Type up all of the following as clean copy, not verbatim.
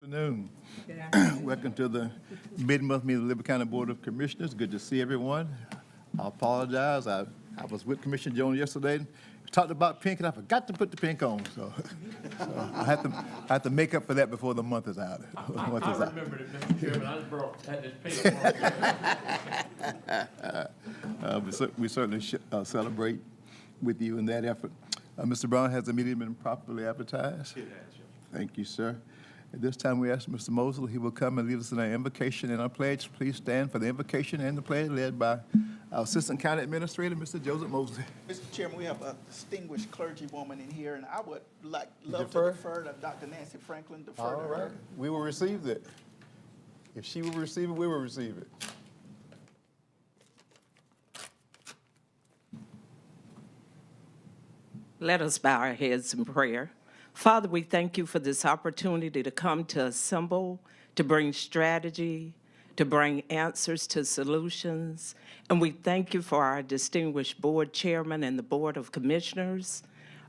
Afternoon. Welcome to the mid-month meeting of the Liberty County Board of Commissioners. Good to see everyone. I apologize. I was with Commissioner Jones yesterday. We talked about pink, and I forgot to put the pink on. So I have to make up for that before the month is out. I remember it, Mr. Chairman. I just brought this pink. We certainly celebrate with you in that effort. Mr. Brown, has the meeting been properly advertised? It has, yes. Thank you, sir. At this time, we ask Mr. Mosley, he will come and lead us in our invocation and our pledge. Please stand for the invocation and the pledge led by our Assistant County Administrator, Mr. Joseph Mosley. Mr. Chairman, we have a distinguished clergywoman in here, and I would love to defer to Dr. Nancy Franklin. Defer to her. We will receive it. If she will receive it, we will receive it. Let us bow our heads in prayer. Father, we thank you for this opportunity to come to assemble, to bring strategy, to bring answers to solutions. And we thank you for our distinguished board chairman and the board of commissioners,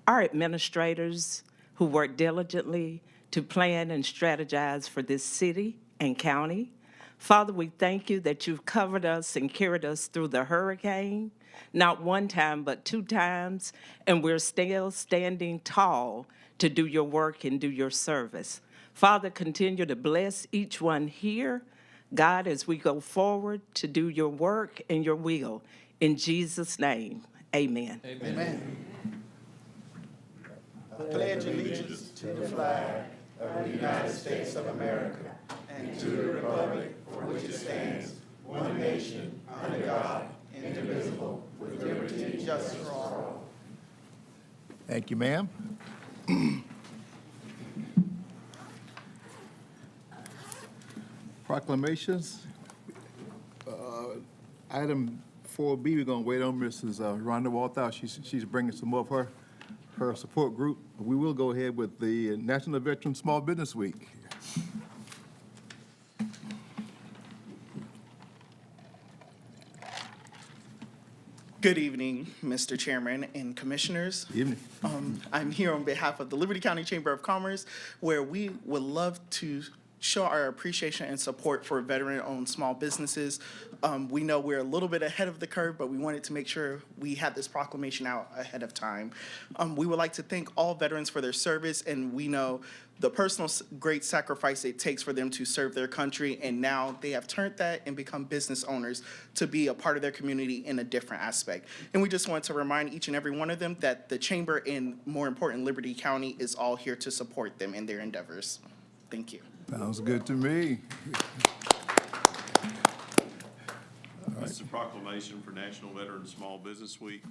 our administrators who work diligently to plan and strategize for this city and county. Father, we thank you that you've covered us and carried us through the hurricane, not one time, but 2 times, and we're still standing tall to do your work and do your service. Father, continue to bless each one here, God, as we go forward to do your work and your will. In Jesus' name, amen. Amen. I pledge allegiance to the flag of the United States of America and to the republic for which it stands, one nation, under God, indivisible, with liberty and justice for all. Thank you, ma'am. Proclamations. Item 4B, we're going to wait on Mrs. Rhonda Walthouse. She's bringing some of her support group. We will go ahead with the National Veteran Small Business Week. Good evening, Mr. Chairman and Commissioners. Evening. I'm here on behalf of the Liberty County Chamber of Commerce, where we would love to show our appreciation and support for veteran-owned small businesses. We know we're a little bit ahead of the curve, but we wanted to make sure we had this proclamation out ahead of time. We would like to thank all veterans for their service, and we know the personal great sacrifice it takes for them to serve their country, and now they have turned that and become business owners to be a part of their community in a different aspect. And we just want to remind each and every one of them that the Chamber and, more important, Liberty County is all here to support them in their endeavors. Thank you. Sounds good to me. This is a proclamation for National Veteran Small Business Week.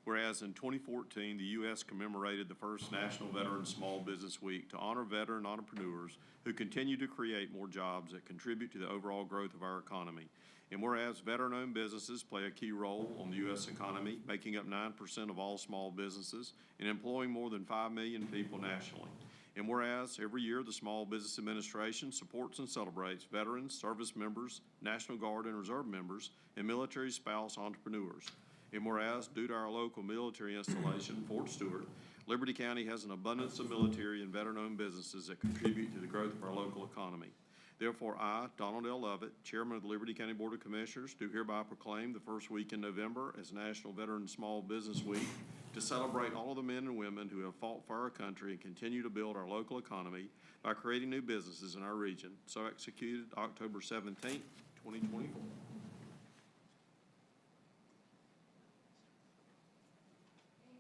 Whereas in 2014, the U.S. commemorated the first National Veteran Small Business Week to honor veteran entrepreneurs who continue to create more jobs that contribute to the overall growth of our economy. And whereas veteran-owned businesses play a key role on the U.S. economy, making up 9% of all small businesses and employing more than 5 million people nationally. And whereas every year the Small Business Administration supports and celebrates veterans, service members, National Guard and Reserve members, and military spouse entrepreneurs. And whereas, due to our local military installation, Fort Stewart, Liberty County has an abundance of military and veteran-owned businesses that contribute to the growth of our local economy. Therefore, I, Donald L. Lovett, Chairman of the Liberty County Board of Commissioners, do hereby proclaim the first week in November as National Veteran Small Business Week to celebrate all of the men and women who have fought for our country and continue to build our local economy by creating new businesses in our region. So executed October 17th, 2024.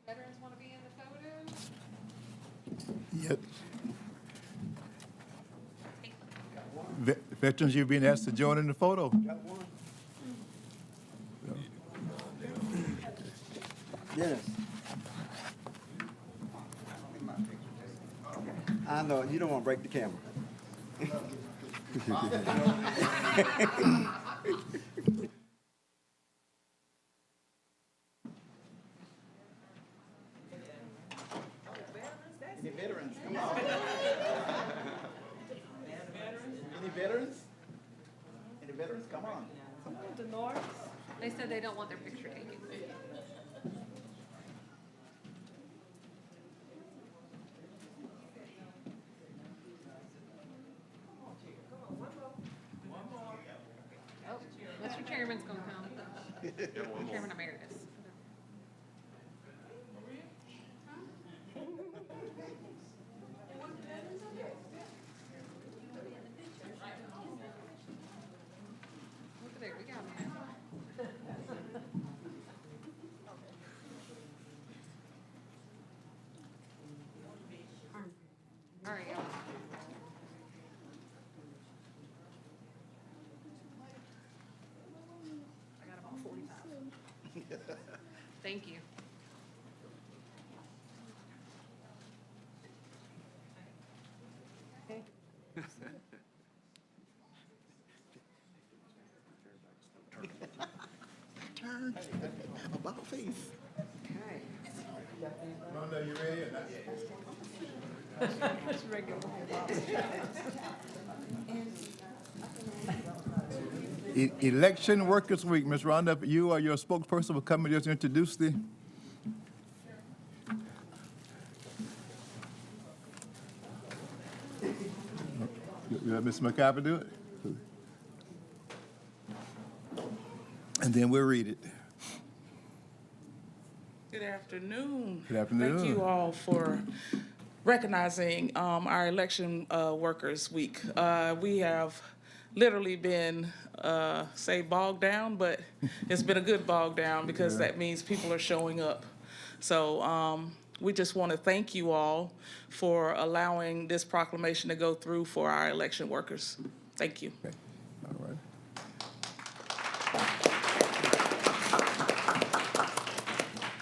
Veterans want to be in the photo? Yep. Veterans, you've been asked to join in the photo. Yes. I know, you don't want to break the camera. Any veterans? Come on. Any veterans? Any veterans? Come on. They said they don't want their picture taken. chairman's gonna come. Chairman emeritus. Look at there, we got him. All right, y'all. I got about 45. Thank you. Turn about face. Rhonda, you ready or not yet? Election Workers Week, Ms. Rhonda, you are your spokesperson for coming just to introduce the. You let Ms. McIver do it? And then we'll read it. Good afternoon. Good afternoon. Thank you all for recognizing our Election Workers Week. We have literally been, say, bogged down, but it's been a good bog down because that means people are showing up. So we just want to thank you all for allowing this proclamation to go through for our election workers. Thank you. Okay. All right.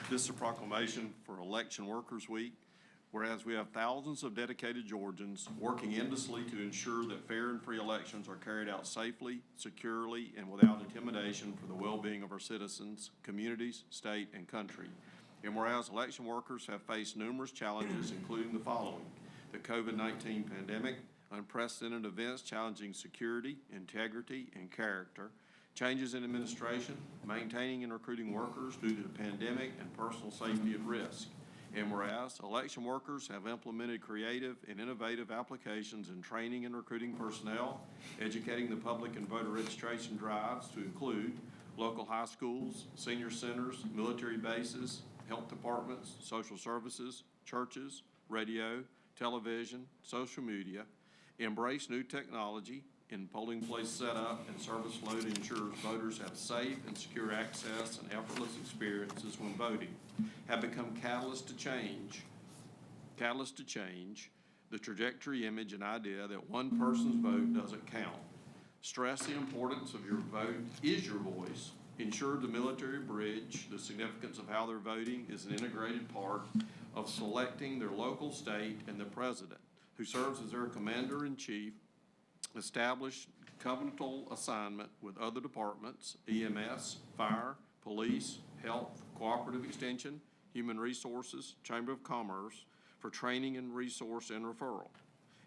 This is a proclamation for Election Workers Week. Whereas we have thousands of dedicated Georgians working endlessly to ensure that fair and free elections are carried out safely, securely, and without intimidation for the well-being of our citizens, communities, state, and country. And whereas election workers have faced numerous challenges, including the following: the COVID-19 pandemic, unprecedented events challenging security, integrity, and character, changes in administration, maintaining and recruiting workers due to the pandemic and personal safety at risk. And whereas election workers have implemented creative and innovative applications in training and recruiting personnel, educating the public in voter registration drives to include local high schools, senior centers, military bases, health departments, social services, churches, radio, television, social media, embrace new technology in polling place setup and service flow to ensure voters have safe and secure access and effortless experiences when voting, have become catalysts to change the trajectory, image, and idea that one person's vote doesn't count. Stress the importance of your vote is your voice. Ensure the military bridge the significance of how they're voting is an integrated part of selecting their local, state, and the president, who serves as their commander-in-chief. Establish covenantal assignment with other departments, EMS, fire, police, health, cooperative extension, human resources, Chamber of Commerce, for training and resource and referral.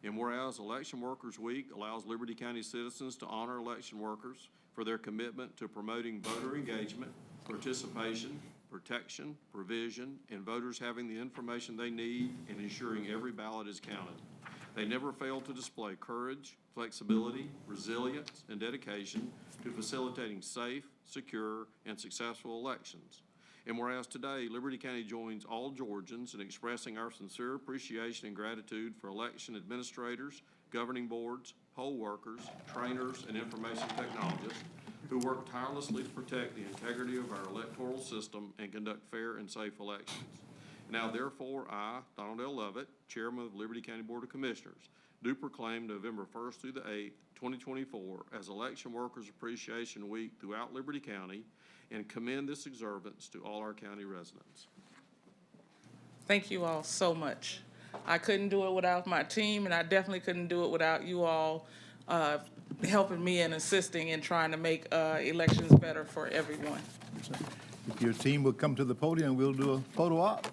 And whereas Election Workers Week allows Liberty County citizens to honor election workers for their commitment to promoting voter engagement, participation, protection, provision, and voters having the information they need and ensuring every ballot is counted. They never fail to display courage, flexibility, resilience, and dedication to facilitating safe, secure, and successful elections. And whereas today, Liberty County joins all Georgians in expressing our sincere appreciation and gratitude for election administrators, governing boards, poll workers, trainers, and information technologists who work tirelessly to protect the integrity of our electoral system and conduct fair and safe elections. Now, therefore, I, Donald L. Lovett, Chairman of the Liberty County Board of Commissioners, do proclaim November 1st through the 8th, 2024 as Election Workers Appreciation Week throughout Liberty County and commend this observance to all our county residents. Thank you all so much. I couldn't do it without my team, and I definitely couldn't do it without you all helping me and assisting in trying to make elections better for everyone. If your team will come to the podium, we'll do a photo op.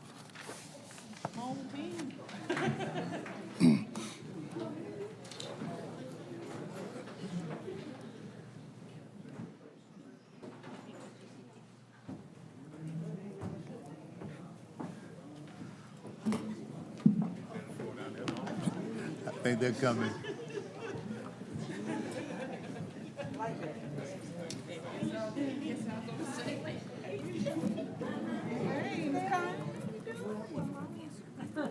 Whole team. I think they're coming. Trying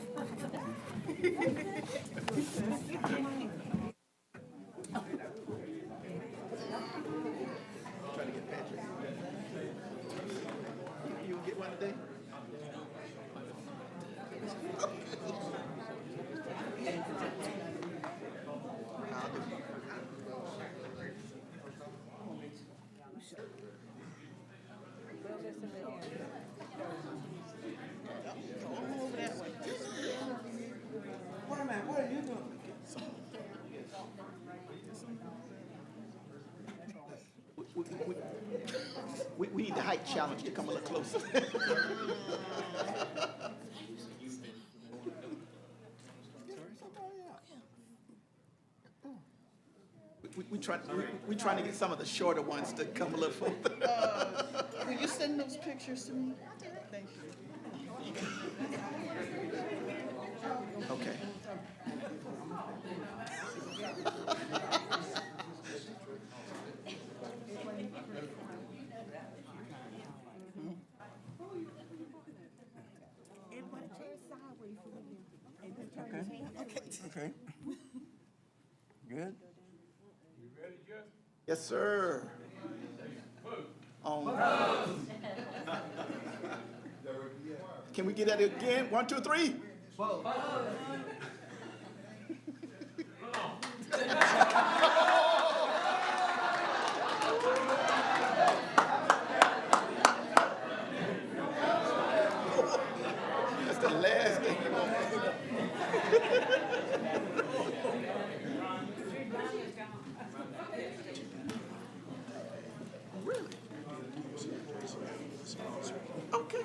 to get Patrick. You will get one today? Wait a minute, what are you doing? We need the height challenge to come a little closer. We trying to get some of the shorter ones to come a little further. Will you send those pictures to me? Thank you. Okay. Okay. Good? Yes, sir. Can we get that again? 1, 2, 3. That's the last thing you want. Really? Okay.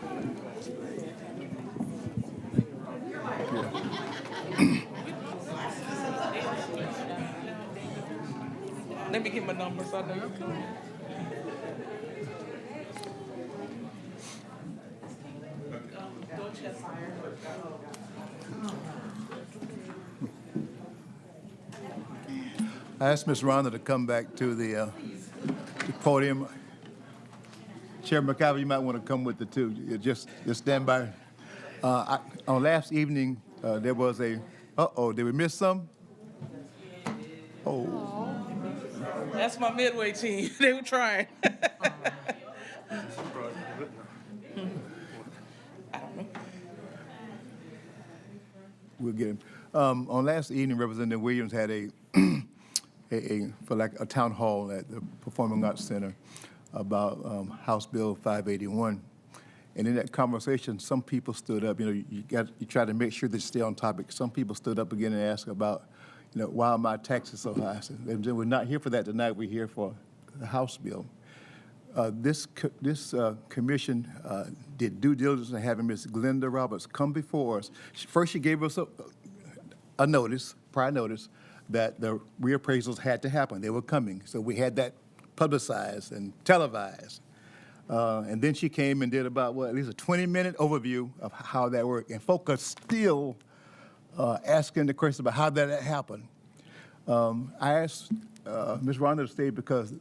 Let me get my numbers. I know you can. I asked Ms. Rhonda to come back to the podium. Chair McCabe, you might want to come with the two. You just stand by. On last evening, there was a, did we miss some? Oh, That's my midway team. They were trying. we'll get him. On last evening, Representative Williams had a town hall at the Performing Arts Center about House Bill 581. And in that conversation, some people stood up. You try to make sure that you stay on topic. Some people stood up again and asked about, why are my taxes so high? I said, we're not here for that tonight. We're here for the House bill. This commission did due diligence in having Ms. Glenda Roberts come before us. First, she gave us a notice, prior notice, that the reappraisals had to happen. They were coming. So we had that publicized and televised. And then she came and did about, at least a 20-minute overview of how that worked. And folks are still asking the question about how that happened. I asked Ms. Rhonda to stay because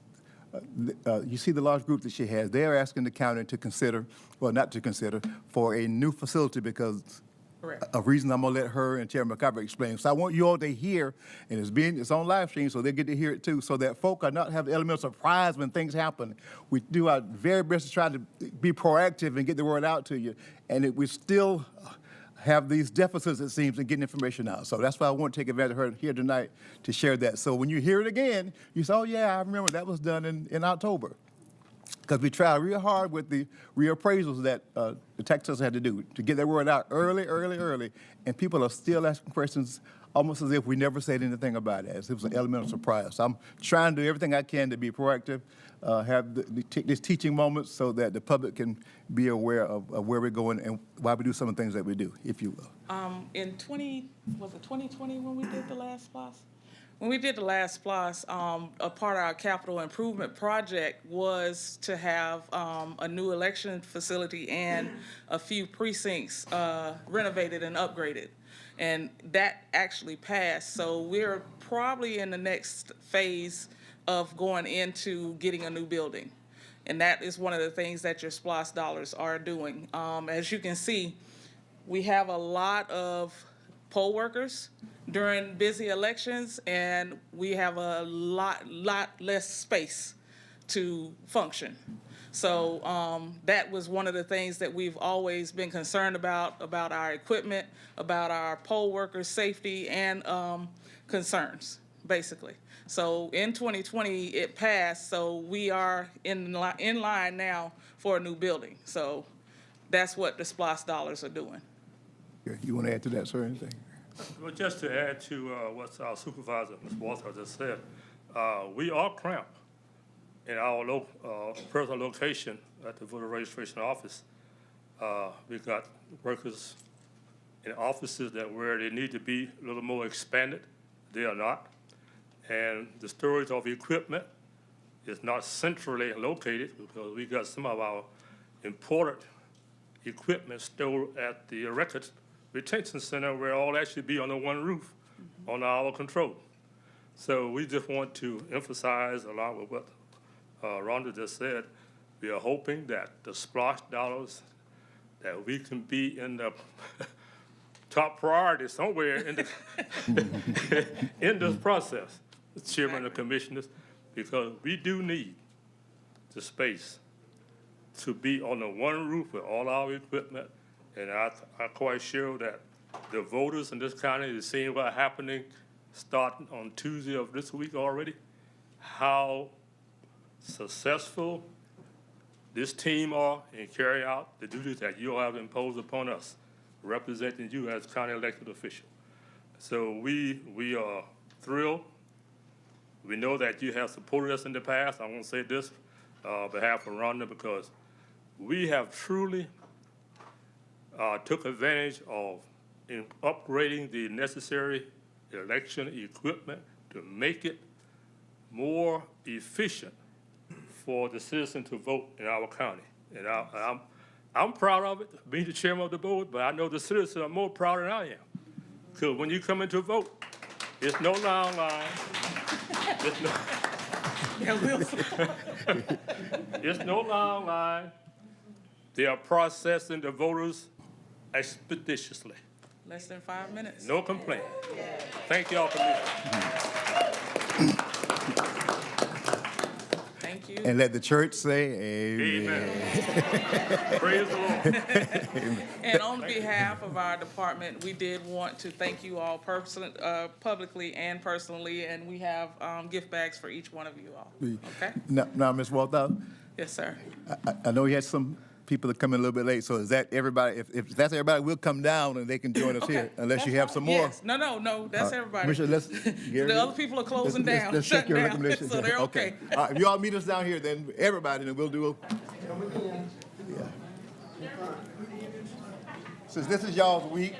you see the large group that she has. They're asking the county to consider, well, not to consider, for a new facility because Correct. a reason I'm going to let her and Chairman McCarver explain. So I want you all to hear, and it's on live stream, so they get to hear it too, so that folk are not have the element of surprise when things happen. We do our very best to try to be proactive and get the word out to you, and we still have these deficits, it seems, in getting information out. So that's why I want to take advantage of her here tonight to share that. So when you hear it again, you say, oh, yeah, I remember that was done in October. Because we tried real hard with the reappraisals that the taxers had to do to get that word out early, and people are still asking questions almost as if we never said anything about it, as if it was an element of surprise. So I'm trying to do everything I can to be proactive, have these teaching moments so that the public can be aware of where we're going and why we do some of the things that we do, if you will. In 2020 when we did the last SPLOS? When we did the last SPLOS, a part of our capital improvement project was to have a new election facility and a few precincts renovated and upgraded. And that actually passed. So we're probably in the next phase of going into getting a new building. And that is one of the things that your SPLOS dollars are doing. As you can see, We have a lot of poll workers during busy elections, and we have a lot less space to function. So that was one of the things that we've always been concerned about our equipment, about our poll workers' safety and concerns, basically. So in 2020, it passed, so we are in line now for a new building. So that's what the SPLOST dollars are doing. Okay, you want to add to that, sir, anything? Well, just to add to what our supervisor, Ms. Walter, just said, we are cramped in our personal location at the voter registration office. We've got workers in offices that where they need to be a little more expanded, they are not. And the storage of equipment is not centrally located because we got some of our important equipment stored at the records retention center where all that should be under one roof on our control. So we just want to emphasize, along with what Rhonda just said, we are hoping that the SPLOST dollars, that we can be in the top priority somewhere in the in this process, the chairman of commissioners, because we do need the space to be on the one roof with all our equipment. And I'm quite sure that the voters in this county is seeing what's happening starting on Tuesday of this week already, how successful this team are in carrying out the duties that you have imposed upon us, representing you as county elected official. So we are thrilled. We know that you have supported us in the past. I want to say this on behalf of Rhonda because we have truly took advantage of in upgrading the necessary election equipment to make it more efficient for the citizen to vote in our county. And I'm proud of it, being the chairman of the board, but I know the citizens are more proud than I am. Because when you come in to vote, it's no long line. It's no long line. They are processing the voters expeditiously. Less than 5 minutes. No complaint. Thank you all for listening. Thank you. And let the church say amen. Amen. Praise the Lord. And on behalf of our department, we did want to thank you all publicly and personally, and we have gift bags for each one of you all. Okay? Now, Ms. Walthouse, Yes, sir. I know you had some people that come in a little bit late, so is that everybody? If that's everybody, we'll come down and they can join us here, unless you have some more. Yes. No, that's everybody. Commissioner, The other people are closing down, Let's check shutting your down, recommendations. so they're okay. All right, if you all meet us down here, then everybody, then we'll do. Since this is y'all's week.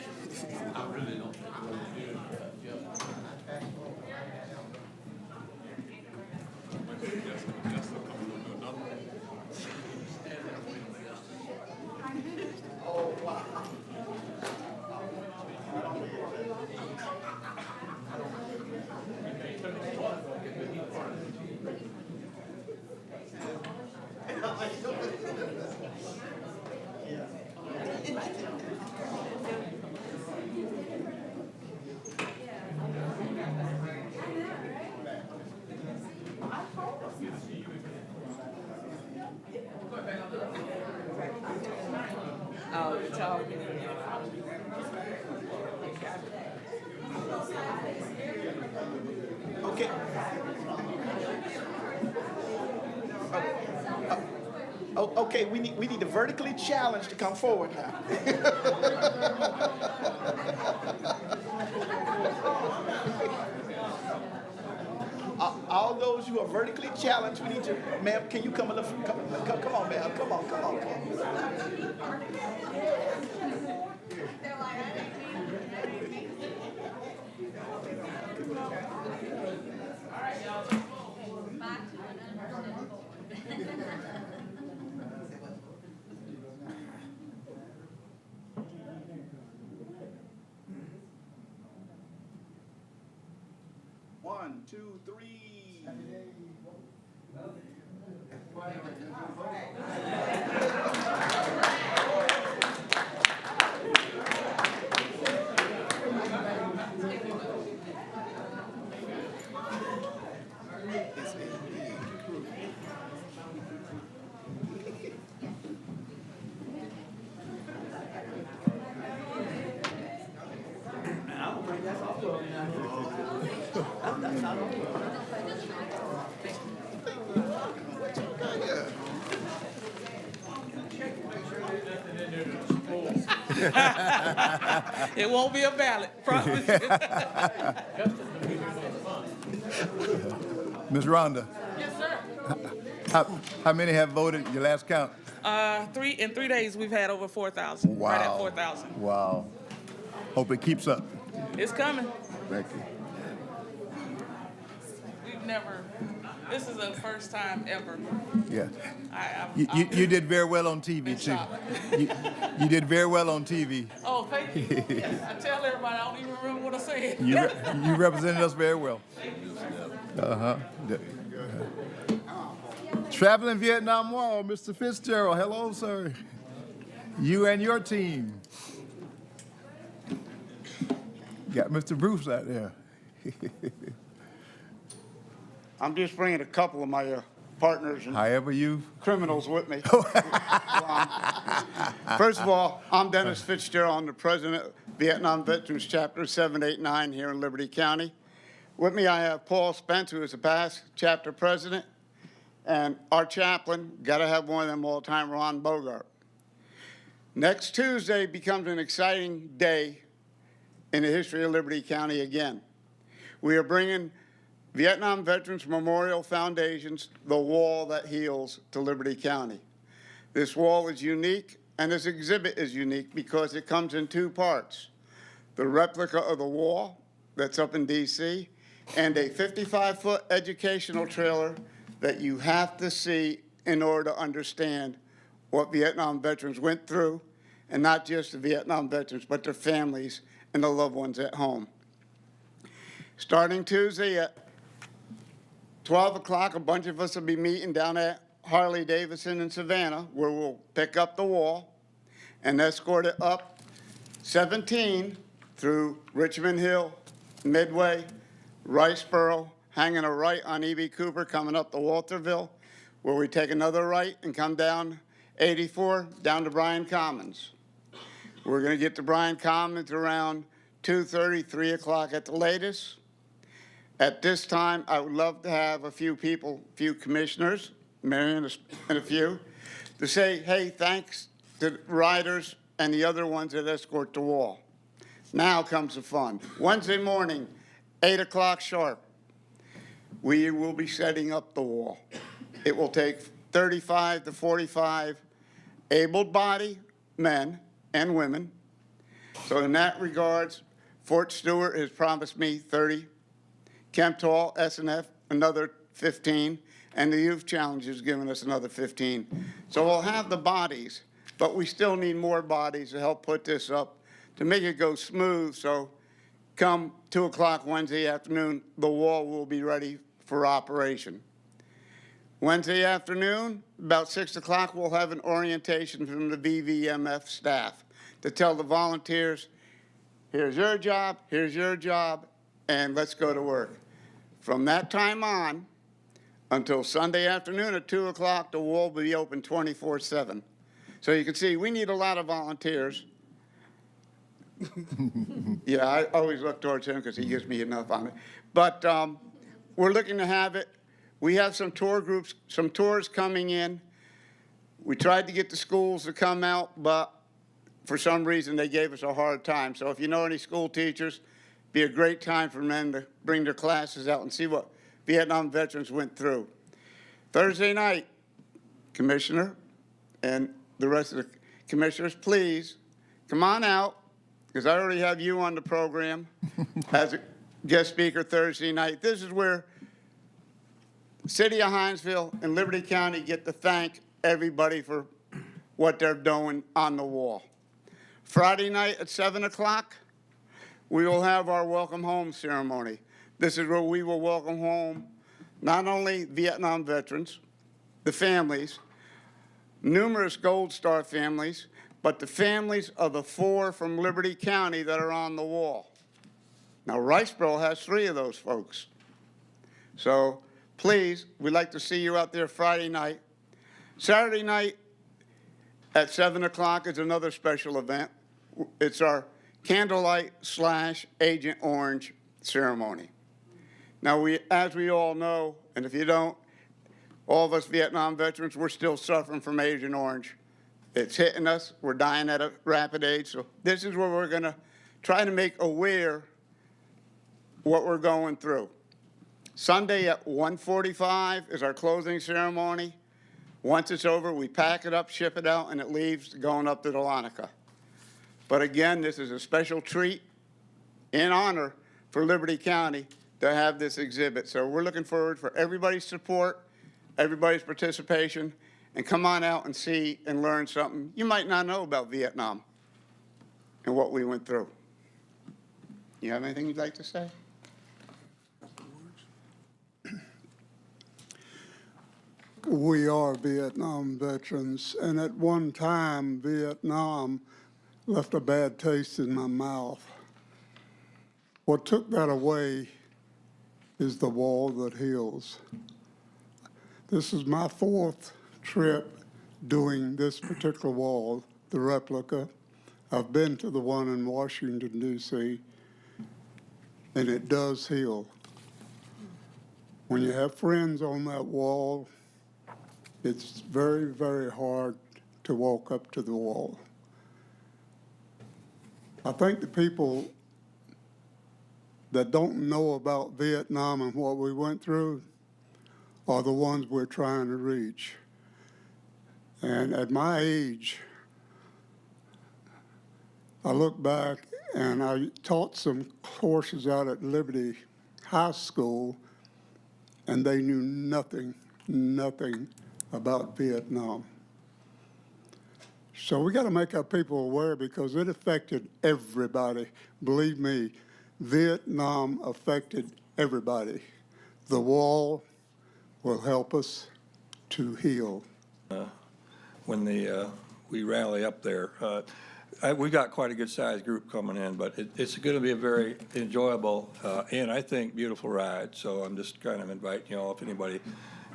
Okay. Okay, we need the vertically challenged to come forward now. All those who are vertically challenged, we need to, ma'am, can you come a little, come on, ma'am, come on. One, two, three. It won't be a ballot, promise. Ms. Rhonda, Yes, sir. how many have voted your last count? In 3 days, we've had over 4,000, right at 4,000. Wow. Hope it keeps up. It's coming. Thank you. We've never, this is the first time ever. Yeah. I'm You did very well on TV, too. shocked. You did very well on TV. Oh, thank you. I tell everybody, I don't even remember what I said. You represented us very well. Uh-huh. Traveling Vietnam War, Mr. Fitzgerald. Hello, sir. You and your team. Got Mr. Bruce out there. I'm just bringing a couple of my partners and However you. criminals with me. First of all, I'm Dennis Fitzgerald. I'm the president of Vietnam Veterans Chapter 789 here in Liberty County. With me, I have Paul Spence, who is the past chapter president, and our chaplain, got to have one of them all the time, Ron Bogart. Next Tuesday becomes an exciting day in the history of Liberty County again. We are bringing Vietnam Veterans Memorial Foundation's The Wall That Heals to Liberty County. This wall is unique, and this exhibit is unique because it comes in two parts. The replica of the wall that's up in D.C., and a 55-foot educational trailer that you have to see in order to understand what Vietnam veterans went through, and not just the Vietnam veterans, but their families and the loved ones at home. Starting Tuesday at 12 o'clock, a bunch of us will be meeting down at Harley-Davidson in Savannah, where we'll pick up the wall and escort it up 17 through Richmond Hill, Midway, Riceboro, hanging a right on E.B. Cooper, coming up to Walterville, where we take another right and come down 84, down to Bryan Commons. We're going to get to Bryan Commons around 2:30, 3 o'clock at the latest. At this time, I would love to have a few people, a few commissioners, Marion and a few, to say, hey, thanks to the riders and the other ones that escort the wall. Now comes the fun. Wednesday morning, 8 o'clock sharp, we will be setting up the wall. It will take 35 to 45 able-bodied men and women. So in that regards, Fort Stewart has promised me 30, Kemptall, SNF, another 15, and the Youth Challenge has given us another 15. So we'll have the bodies, but we still need more bodies to help put this up, to make it go smooth, so come 2 o'clock Wednesday afternoon, the wall will be ready for operation. Wednesday afternoon, about 6 o'clock, we'll have an orientation from the VVMF staff to tell the volunteers, here's your job, and let's go to work. From that time on, until Sunday afternoon at 2 o'clock, the wall will be open 24/7. So you can see, we need a lot of volunteers. Yeah, I always look towards him because he gives me enough on it. But we're looking to have it. We have some tour groups, some tours coming in. We tried to get the schools to come out, but for some reason they gave us a hard time. So if you know any school teachers, be a great time for them to bring their classes out and see what Vietnam veterans went through. Thursday night, Commissioner and the rest of the commissioners, please come on out, because I already have you on the program as a guest speaker Thursday night. This is where the City of Hinesville and Liberty County get to thank everybody for what they're doing on the wall. Friday night at 7 o'clock, we will have our welcome home ceremony. This is where we will welcome home not only Vietnam veterans, the families, numerous Gold Star families, but the families of the 4 from Liberty County that are on the wall. Now, Riceboro has 3 of those folks. So please, we'd like to see you out there Friday night. Saturday night at 7 o'clock is another special event. It's our candlelight / Agent Orange ceremony. Now, as we all know, and if you don't, all of us Vietnam veterans, we're still suffering from Agent Orange. It's hitting us. We're dying at a rapid age. So this is where we're going to try to make aware what we're going through. Sunday at 1:45 is our closing ceremony. Once it's over, we pack it up, ship it out, and it leaves going up to Dahlonega. But again, this is a special treat in honor for Liberty County to have this exhibit. So we're looking forward for everybody's support, everybody's participation, and come on out and see and learn something you might not know about Vietnam and what we went through. You have anything you'd like to say? We are Vietnam veterans, and at one time, Vietnam left a bad taste in my mouth. What took that away is the wall that heals. This is my 4th trip doing this particular wall, the replica. I've been to the one in Washington, D.C., and it does heal. When you have friends on that wall, it's very, very hard to walk up to the wall. I think the people that don't know about Vietnam and what we went through are the ones we're trying to reach. And at my age, I look back and I taught some courses out at Liberty High School, and they knew nothing about Vietnam. So we got to make our people aware because it affected everybody. Believe me, Vietnam affected everybody. The wall will help us to heal. When we rally up there, we got quite a good sized group coming in, but it's going to be a very enjoyable and I think beautiful ride. So I'm just kind of inviting you all, if anybody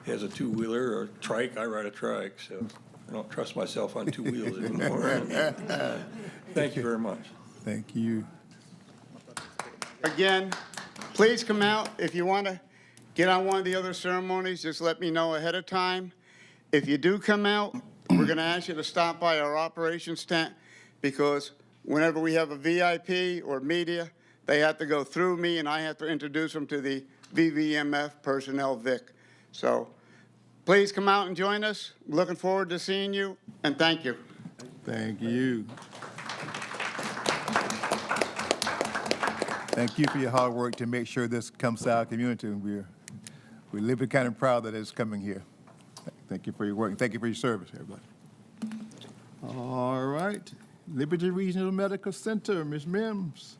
has a two-wheeler or trike, I ride a trike, so I don't trust myself on 2 wheels anymore. Thank you very much. Thank you. Again, please come out. If you want to get on one of the other ceremonies, just let me know ahead of time. If you do come out, we're going to ask you to stop by our operations tent because whenever we have a VIP or media, they have to go through me and I have to introduce them to the VVMF personnel Vic. So please come out and join us. Looking forward to seeing you, and thank you. Thank you. Thank you for your hard work to make sure this comes to our community. We're Liberty County proud that it's coming here. Thank you for your work, and thank you for your service, everybody. All right, Liberty Regional Medical Center, Ms. Mims.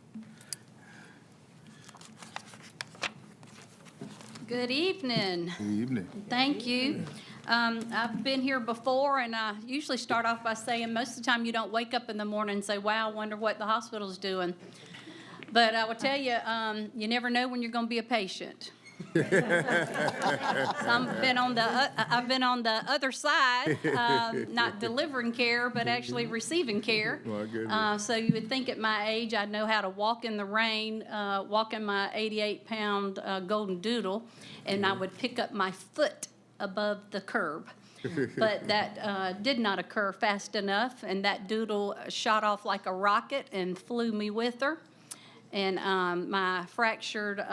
Good evening. Good evening. Thank you. I've been here before, and I usually start off by saying most of the time you don't wake up in the morning and say, wow, I wonder what the hospital's doing. But I will tell you, you never know when you're going to be a patient. So I've been on the other side, not delivering care, but actually receiving care. My goodness. So you would think at my age I'd know how to walk in the rain, walking my 88-pound golden doodle, and I would pick up my foot above the curb. But that did not occur fast enough, and that doodle shot off like a rocket and flew me with her. And my fractured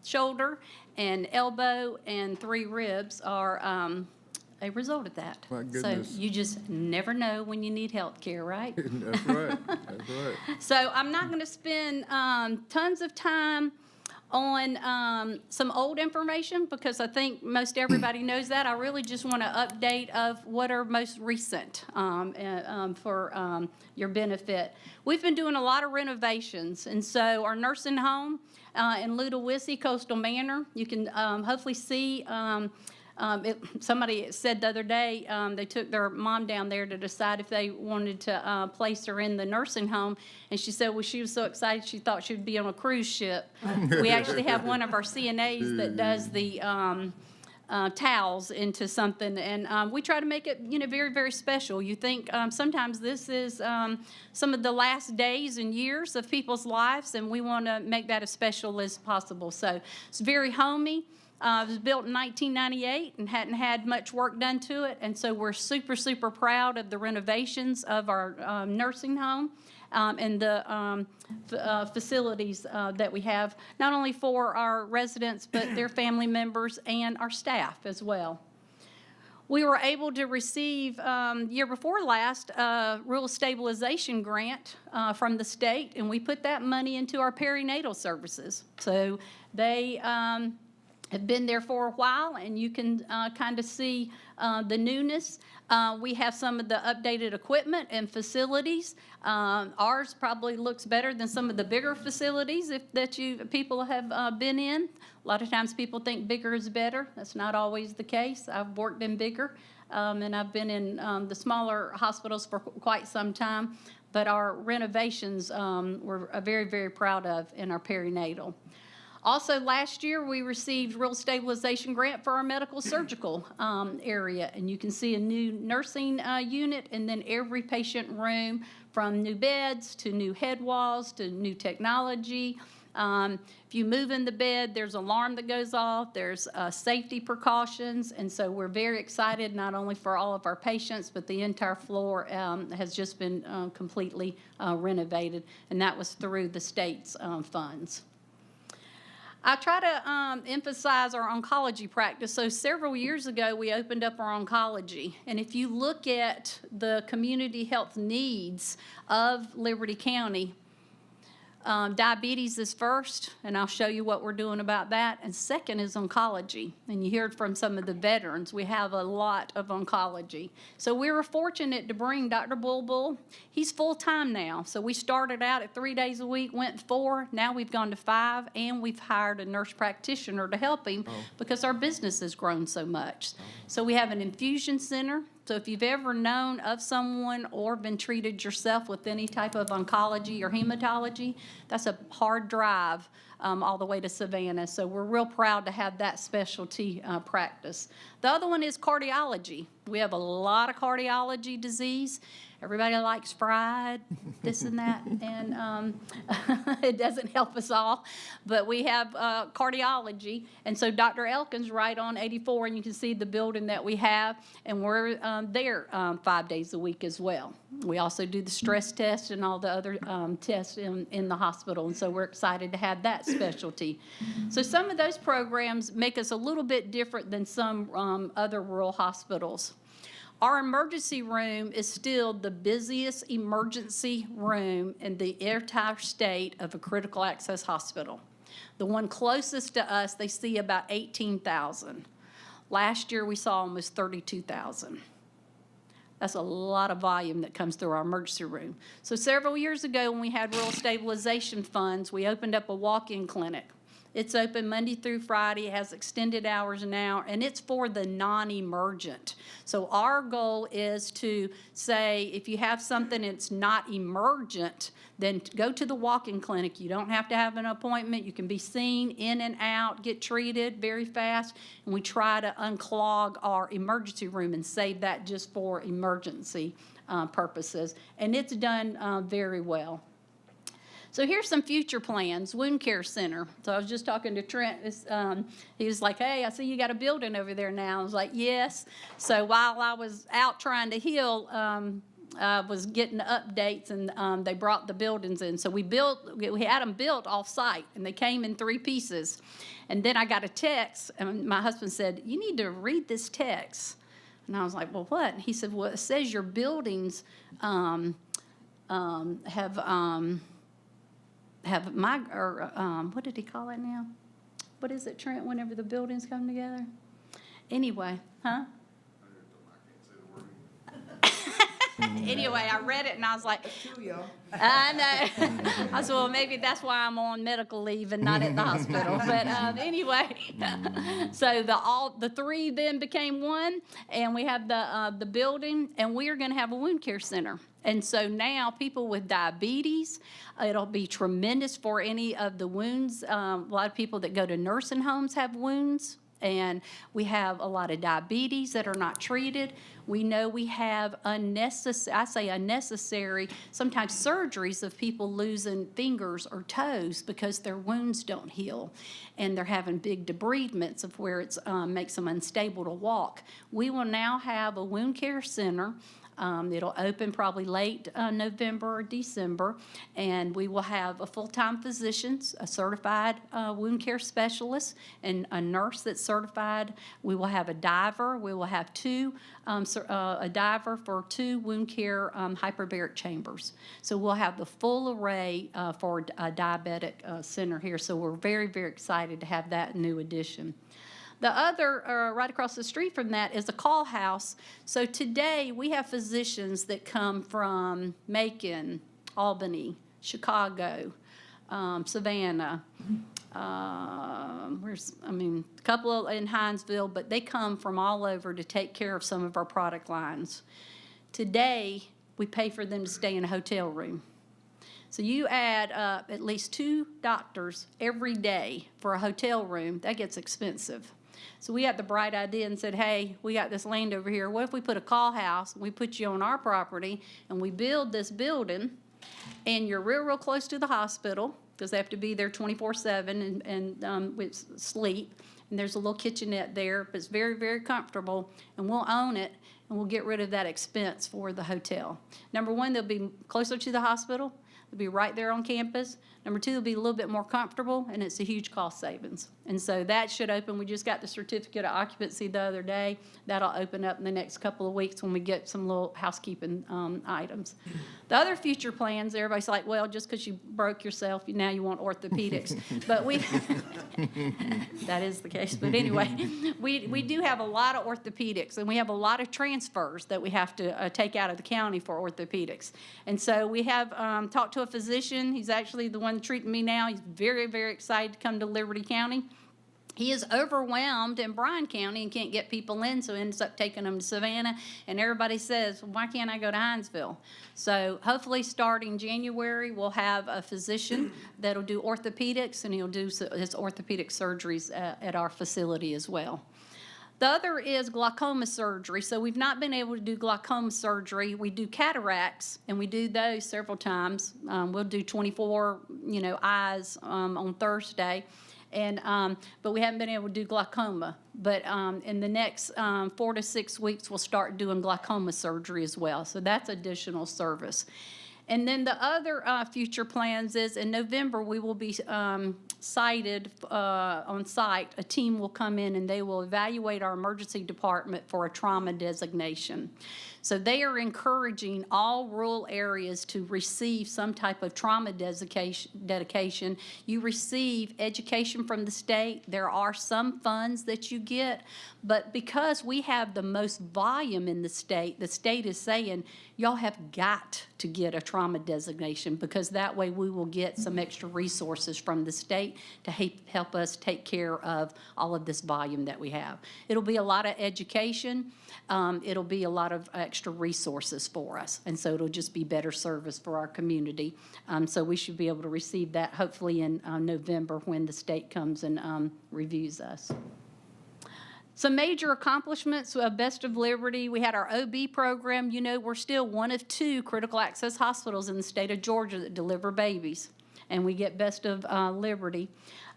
shoulder and elbow and 3 ribs are a result of that. My goodness. So you just never know when you need health care, right? That's right. That's right. So I'm not going to spend tons of time on some old information because I think most everybody knows that. I really just want to update of what are most recent for your benefit. We've been doing a lot of renovations, and so our nursing home in Ludowici, Coastal Manor, you can hopefully see. Somebody said the other day they took their mom down there to decide if they wanted to place her in the nursing home, and she said, well, she was so excited she thought she'd be on a cruise ship. We actually have one of our CNAs that does the towels into something, and we try to make it, very, very special. You think sometimes this is some of the last days and years of people's lives, and we want to make that as special as possible. So it's very homey. It was built in 1998 and hadn't had much work done to it, and so we're super, super proud of the renovations of our nursing home and the facilities that we have, not only for our residents, but their family members and our staff as well. We were able to receive, year before last, a rural stabilization grant from the state, and we put that money into our perinatal services. So they have been there for a while, and you can kind of see the newness. We have some of the updated equipment and facilities. Ours probably looks better than some of the bigger facilities people have been in. A lot of times people think bigger is better. That's not always the case. I've worked in bigger, and I've been in the smaller hospitals for quite some time. But our renovations we're very, very proud of in our perinatal. Also, last year, we received real stabilization grant for our medical surgical area. And you can see a new nursing unit, and then every patient room, from new beds to new head walls to new technology. If you move in the bed, there's an alarm that goes off. There's safety precautions. And so we're very excited, not only for all of our patients, but the entire floor has just been completely renovated. And that was through the state's funds. I try to emphasize our oncology practice. So several years ago, we opened up our oncology. And if you look at the community health needs of Liberty County, diabetes is first, and I'll show you what we're doing about that. And second is oncology. And you heard from some of the veterans, we have a lot of oncology. So we were fortunate to bring Dr. Bulbul. He's full-time now. So we started out at 3 days a week, went 4. Now we've gone to 5, and we've hired a nurse practitioner to help him because our business has grown so much. So we have an infusion center. So if you've ever known of someone or been treated yourself with any type of oncology or hematology, that's a hard drive all the way to Savannah. So we're real proud to have that specialty practice. The other one is cardiology. We have a lot of cardiology disease. Everybody likes fried, this and that, and it doesn't help us all. But we have cardiology, and so Dr. Elkins right on 84, and you can see the building that we have, and we're there 5 days a week as well. We also do the stress test and all the other tests in the hospital, and so we're excited to have that specialty. So some of those programs make us a little bit different than some other rural hospitals. Our emergency room is still the busiest emergency room in the entire state of a critical access hospital. The one closest to us, they see about 18,000. Last year, we saw almost 32,000. That's a lot of volume that comes through our emergency room. So several years ago, when we had rural stabilization funds, we opened up a walk-in clinic. It's open Monday through Friday, it has extended hours now, and it's for the non-emergent. So our goal is to say, if you have something that's not emergent, then go to the walk-in clinic. You don't have to have an appointment. You can be seen in and out, get treated very fast, and we try to unclog our emergency room and save that just for emergency purposes. And it's done very well. So here's some future plans. Wound Care Center. So I was just talking to Trent. He was like, hey, I see you got a building over there now. I was like, yes. So while I was out trying to heal, I was getting updates, and they brought the buildings in. So we had them built off-site, and they came in 3 pieces. And then I got a text, and my husband said, you need to read this text. And I was like, well, what? And he said, well, it says your buildings have what did he call it now? What is it, Trent, whenever the buildings come together? Anyway, huh? Anyway, I read it and I was like, I know. I said, well, maybe that's why I'm on medical leave and not at the hospital. But anyway, so the 3 then became 1, and we have the building, and we are going to have a wound care center. And so now people with diabetes, it'll be tremendous for any of the wounds. A lot of people that go to nursing homes have wounds. And we have a lot of diabetes that are not treated. We know we have unnecessary, sometimes surgeries of people losing fingers or toes because their wounds don't heal. And they're having big debridements of where it makes them unstable to walk. We will now have a wound care center. It'll open probably late November or December, and we will have a full-time physician, a certified wound care specialist, and a nurse that's certified. We will have a diver. We will have a diver for 2 wound care hyperbaric chambers. So we'll have the full array for a diabetic center here. So we're very, very excited to have that new addition. The other, right across the street from that, is a call house. So today, we have physicians that come from Macon, Albany, Chicago, Savannah, a couple in Hinesville, but they come from all over to take care of some of our product lines. Today, we pay for them to stay in a hotel room. So you add up at least 2 doctors every day for a hotel room, that gets expensive. So we had the bright idea and said, hey, we got this land over here. What if we put a call house, we put you on our property, and we build this building, and you're real, real close to the hospital, because they have to be there 24/7 and with sleep. And there's a little kitchenette there, but it's very, very comfortable, and we'll own it, and we'll get rid of that expense for the hotel. Number one, they'll be closer to the hospital. They'll be right there on campus. Number 2, they'll be a little bit more comfortable, and it's a huge cost savings. And so that should open. We just got the certificate of occupancy the other day. That'll open up in the next couple of weeks when we get some little housekeeping items. The other future plans, everybody's like, well, just because you broke yourself, now you want orthopedics. But that is the case. But anyway, we do have a lot of orthopedics, and we have a lot of transfers that we have to take out of the county for orthopedics. And so we have talked to a physician. He's actually the one treating me now. He's very, very excited to come to Liberty County. He is overwhelmed in Bryan County and can't get people in, so ends up taking them to Savannah. And everybody says, well, why can't I go to Hinesville? So hopefully starting January, we'll have a physician that'll do orthopedics, and he'll do his orthopedic surgeries at our facility as well. The other is glaucoma surgery. So we've not been able to do glaucoma surgery. We do cataracts, and we do those several times. We'll do 24, eyes on Thursday. But we haven't been able to do glaucoma. But in the next 4 to 6 weeks, we'll start doing glaucoma surgery as well. So that's additional service. And then the other future plans is in November, we will be sited on site. A team will come in and they will evaluate our emergency department for a trauma designation. So they are encouraging all rural areas to receive some type of trauma dedication. You receive education from the state. There are some funds that you get, but because we have the most volume in the state is saying, y'all have got to get a trauma designation, because that way we will get some extra resources from the state to help us take care of all of this volume that we have. It'll be a lot of education. It'll be a lot of extra resources for us, and so it'll just be better service for our community. So we should be able to receive that hopefully in November when the state comes and reviews us. Some major accomplishments of Best of Liberty. We had our OB program. We're still one of 2 critical access hospitals in the state of Georgia that deliver babies, and we get Best of Liberty.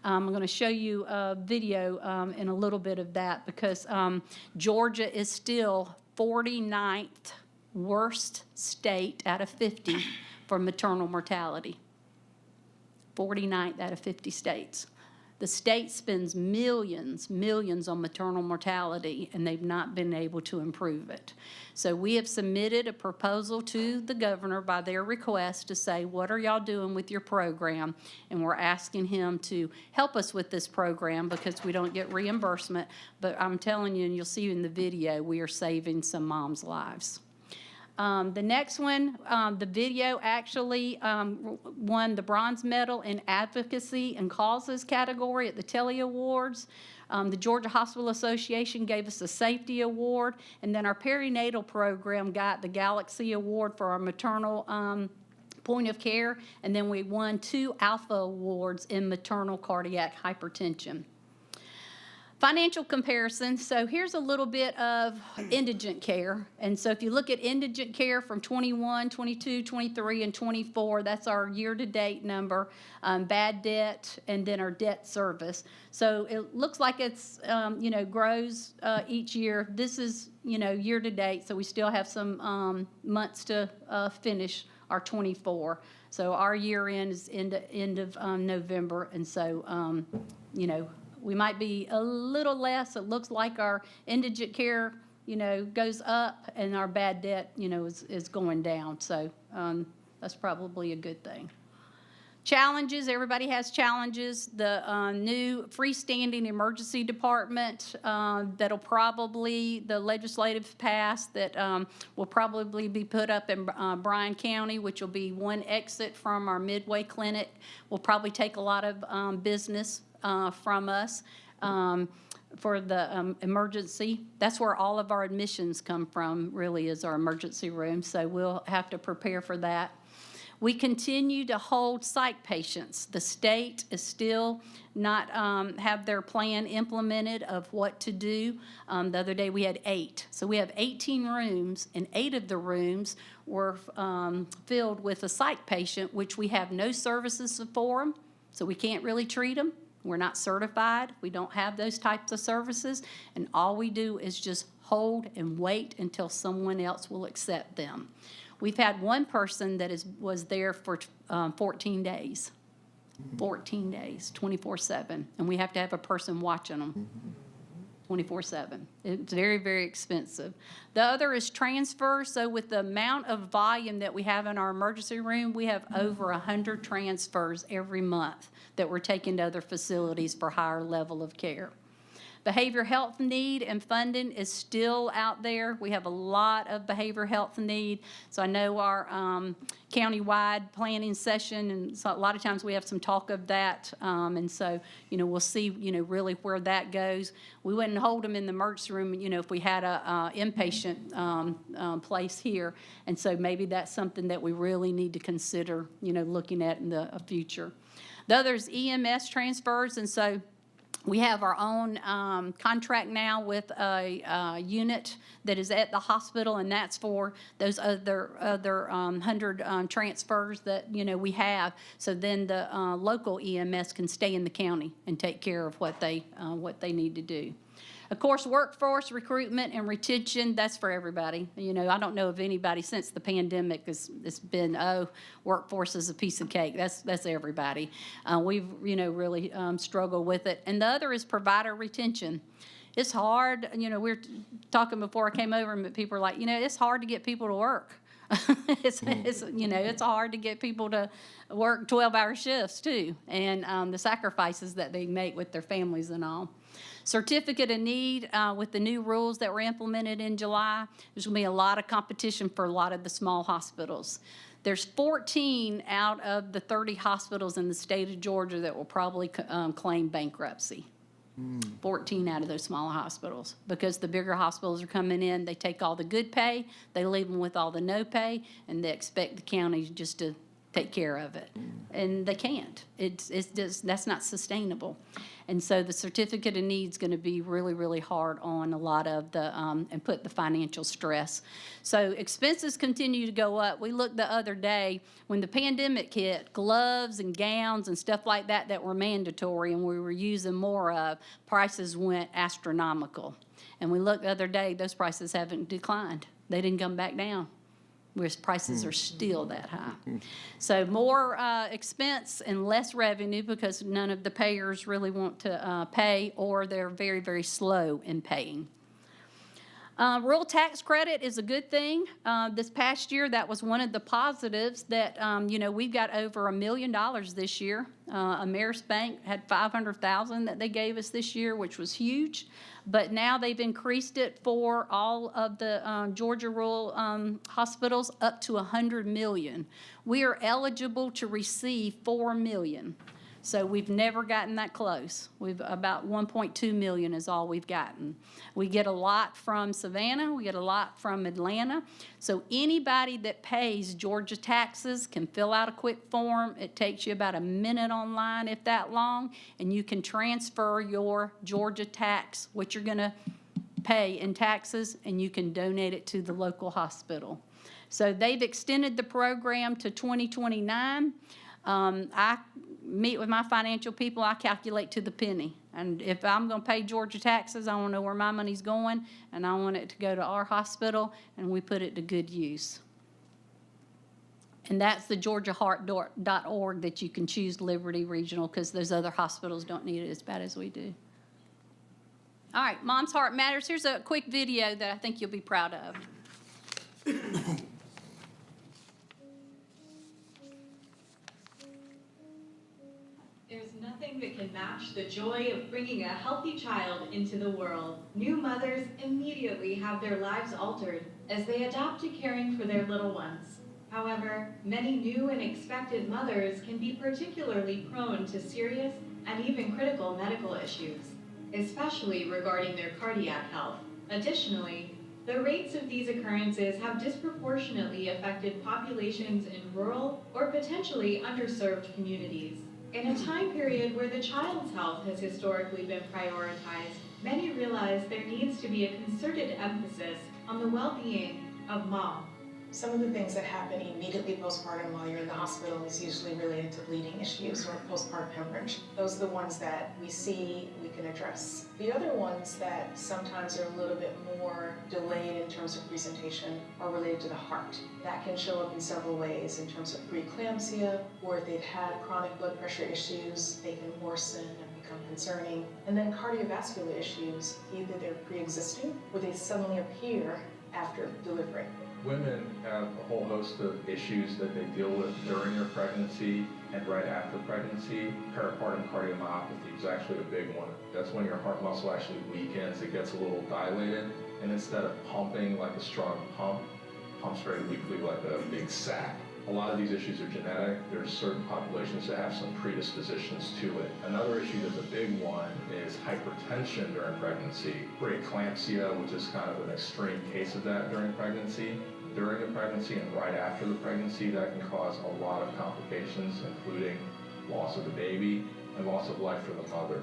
I'm going to show you a video in a little bit of that, because Georgia is still 49th worst state out of 50 for maternal mortality. 49th out of 50 states. The state spends millions on maternal mortality, and they've not been able to improve it. So we have submitted a proposal to the governor by their request to say, what are y'all doing with your program? And we're asking him to help us with this program because we don't get reimbursement. But I'm telling you, and you'll see in the video, we are saving some moms' lives. The next one, the video actually won the bronze medal in advocacy and causes category at the Telly Awards. The Georgia Hospital Association gave us a safety award, and then our perinatal program got the Galaxy Award for our maternal point of care, and then we won 2 Alpha Awards in maternal cardiac hypertension. Financial comparison, so here's a little bit of indigent care. And so if you look at indigent care from 21, 22, 23, and 24, that's our year-to-date number, bad debt, and then our debt service. So it looks like it's, grows each year. This is, year-to-date, so we still have some months to finish our 24. So our year end is end of November, and so, we might be a little less. It looks like our indigent care, goes up, and our bad debt, is going down. So that's probably a good thing. Challenges, everybody has challenges. The new freestanding emergency department that'll probably, the legislative pass that will probably be put up in Bryan County, which will be one exit from our Midway Clinic, will probably take a lot of business from us for the emergency. That's where all of our admissions come from, really, is our emergency room. So we'll have to prepare for that. We continue to hold psych patients. The state is still not have their plan implemented of what to do. The other day we had 8. So we have 18 rooms, and 8 of the rooms were filled with a psych patient, which we have no services for them, so we can't really treat them. We're not certified. We don't have those types of services, and all we do is just hold and wait until someone else will accept them. We've had one person that was there for 14 days. 14 days, 24/7, and we have to have a person watching them 24/7. It's very, very expensive. The other is transfer. So with the amount of volume that we have in our emergency room, we have over 100 transfers every month that we're taking to other facilities for higher level of care. Behavioral health need and funding is still out there. We have a lot of behavioral health need. So I know our county-wide planning session, and so a lot of times we have some talk of that. And so, we'll see, really where that goes. We wouldn't hold them in the emergency room, if we had a inpatient place here. And so maybe that's something that we really need to consider, looking at in the future. The other is EMS transfers, and so we have our own contract now with a unit that is at the hospital, and that's for those other 100 transfers that we have. So then the local EMS can stay in the county and take care of what they need to do. Of course, workforce recruitment and retention, that's for everybody. I don't know of anybody since the pandemic it's been, workforce is a piece of cake. That's everybody. We've, really struggled with it. And the other is provider retention. It's hard. We were talking before I came over, and people are like, it's hard to get people to work. It's hard to get people to work 12-hour shifts too, and the sacrifices that they make with their families and all. Certificate of need, with the new rules that were implemented in July, there's going to be a lot of competition for a lot of the small hospitals. There's 14 out of the 30 hospitals in the state of Georgia that will probably claim bankruptcy. 14 out of those smaller hospitals, because the bigger hospitals are coming in, they take all the good pay, they leave them with all the no pay, and they expect the county just to take care of it. And they can't. It's just, that's not sustainable. And so the certificate of need is going to be really, really hard on a lot of the, and put the financial stress. So expenses continue to go up. We looked the other day, when the pandemic hit, gloves and gowns and stuff like that that were mandatory and we were using more of, prices went astronomical. And we looked the other day, those prices haven't declined. They didn't come back down, whereas prices are still that high. So more expense and less revenue, because none of the payers really want to pay, or they're very, very slow in paying. Rural tax credit is a good thing. This past year, that was one of the positives that, we've got over $1 million this year. Ameris Bank had $500,000 that they gave us this year, which was huge. But now they've increased it for all of the Georgia rural hospitals up to $100 million. We are eligible to receive $4 million. So we've never gotten that close. We've about 1.2 million is all we've gotten. We get a lot from Savannah, we get a lot from Atlanta. So anybody that pays Georgia taxes can fill out a quick form. It takes you about a minute online, if that long, and you can transfer your Georgia tax, what you're gonna pay in taxes, and you can donate it to the local hospital. So they've extended the program to 2029. I meet with my financial people, I calculate to the penny. And if I'm gonna pay Georgia taxes, I wanna know where my money's going, and I want it to go to our hospital, and we put it to good use. And that's the georgiaheart.org that you can choose Liberty Regional, because those other hospitals don't need it as bad as we do. All right, Mom's Heart Matters. Here's a quick video that I think you'll be proud of. There's nothing that can match the joy of bringing a healthy child into the world. New mothers immediately have their lives altered as they adapt to caring for their little ones. However, many new and expected mothers can be particularly prone to serious and even critical medical issues, especially regarding their cardiac health. Additionally, the rates of these occurrences have disproportionately affected populations in rural or potentially underserved communities. In a time period where the child's health has historically been prioritized, many realize there needs to be a concerted emphasis on the well-being of mom. Some of the things that happen immediately postpartum while you're in the hospital is usually related to bleeding issues or postpartum hemorrhage. Those are the ones that we see, we can address. The other ones that sometimes are a little bit more delayed in terms of presentation are related to the heart. That can show up in several ways in terms of preeclampsia, or if they've had chronic blood pressure issues, they can worsen and become concerning. And then cardiovascular issues, either they're pre-existing or they suddenly appear after delivery. Women have a whole host of issues that they deal with during their pregnancy and right after pregnancy. Peripartum cardiomyopathy is actually a big one. That's when your heart muscle actually weakens, it gets a little dilated, and instead of pumping like a strong pump, pumps very weakly like a big sac. A lot of these issues are genetic. There's certain populations that have some predispositions to it. Another issue that's a big one is hypertension during pregnancy. Preeclampsia, which is kind of an extreme case of that during pregnancy. During the pregnancy and right after the pregnancy, that can cause a lot of complications, including loss of the baby and loss of life for the mother.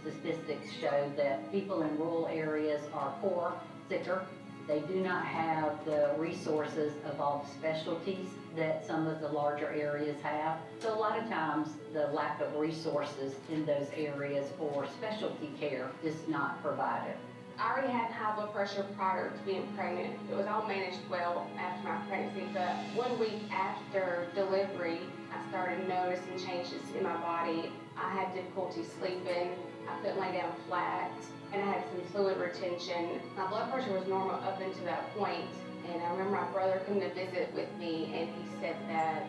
The statistics show that people in rural areas are poorer, sicker. They do not have the resources of all the specialties that some of the larger areas have. So a lot of times the lack of resources in those areas for specialty care is not provided. I already had high blood pressure prior to being pregnant. It was all managed well after my pregnancy, but 1 week after delivery, I started noticing changes in my body. I had difficulty sleeping, I couldn't lay down flat, and I had some fluid retention. My blood pressure was normal up until that point, and I remember my brother coming to visit with me, and he said that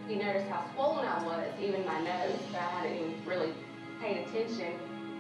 he noticed how swollen I was, even my nose, but I hadn't even really paid attention.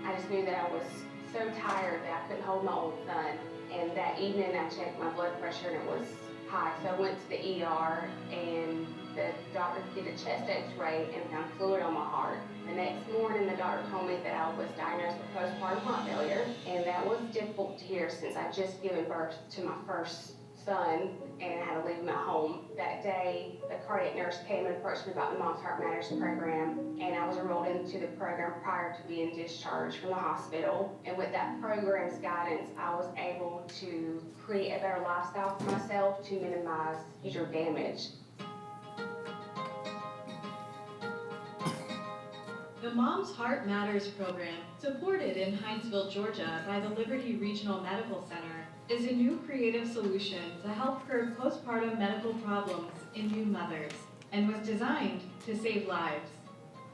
I just knew that I was so tired that I couldn't hold my own son. And that evening I checked my blood pressure and it was high. So I went to the ER and the doctor did a chest x-ray and found fluid on my heart. The next morning the doctor told me that I was diagnosed with postpartum heart failure. And that was difficult to hear since I'd just given birth to my first son and I had to leave my home. That day, the cardiac nurse came and approached me about the Mom's Heart Matters program, and I was enrolled into the program prior to being discharged from the hospital. And with that program's guidance, I was able to create a better lifestyle for myself to minimize future damage. The Mom's Heart Matters program, supported in Hinesville, Georgia by the Liberty Regional Medical Center, is a new creative solution to help curb postpartum medical problems in new mothers and was designed to save lives.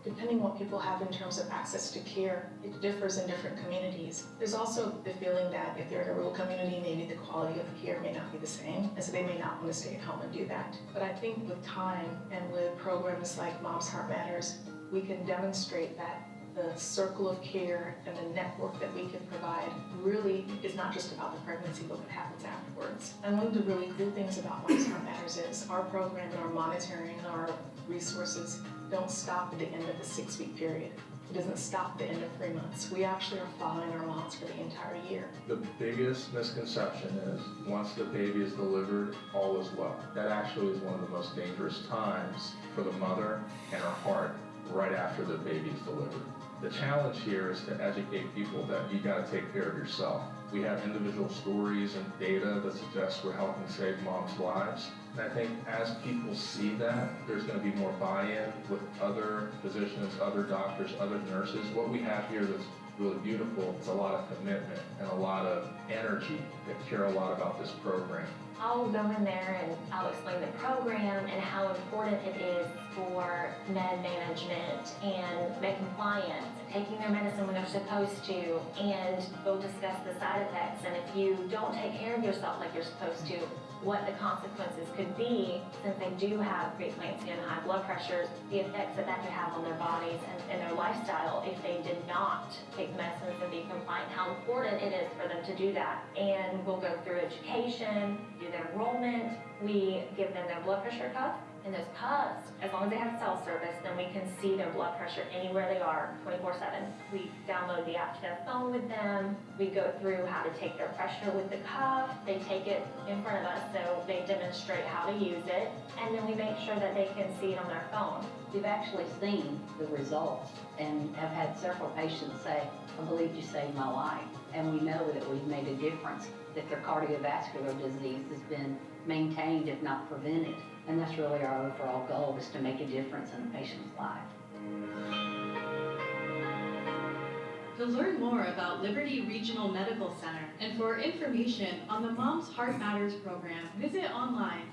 Depending what people have in terms of access to care, it differs in different communities. There's also the feeling that if they're in a rural community, maybe the quality of care may not be the same, and so they may not want to stay at home and do that. But I think with time and with programs like Mom's Heart Matters, we can demonstrate that the circle of care and the network that we can provide really is not just about the pregnancy, but what happens afterwards. And one of the really cool things about Moms Heart Matters is our program and our monitoring and our resources don't stop at the end of the 6-week period. It doesn't stop at the end of 3 months. We actually are following our moms for the entire year. The biggest misconception is once the baby is delivered, all is well. That actually is one of the most dangerous times for the mother and her heart right after the baby is delivered. The challenge here is to educate people that you got to take care of yourself. We have individual stories and data that suggests we're helping save moms' lives. And I think as people see that, there's going to be more buy-in with other physicians, other doctors, other nurses. What we have here that's really beautiful is a lot of commitment and a lot of energy that care a lot about this program. I'll go in there and I'll explain the program and how important it is for med management and med compliance, taking their medicine when they're supposed to, and we'll discuss the side effects. And if you don't take care of yourself like you're supposed to, what the consequences could be, since they do have preeclampsia and high blood pressures, the effects that could have on their bodies and their lifestyle if they did not take medicines and be compliant, how important it is for them to do that. And we'll go through education, do their enrollment, we give them their blood pressure cuff, and those cuffs, as long as they have cell service, then we can see their blood pressure anywhere they are 24/7. We download the app to their phone with them. We go through how to take their pressure with the cuff. They take it in front of us, so they demonstrate how to use it. And then we make sure that they can see it on their phone. We've actually seen the results and have had several patients say, I believe you saved my life. And we know that we've made a difference, that their cardiovascular disease has been maintained, if not prevented. And that's really our overall goal, is to make a difference in a patient's life. To learn more about Liberty Regional Medical Center and for information on the Moms Heart Matters program, visit online.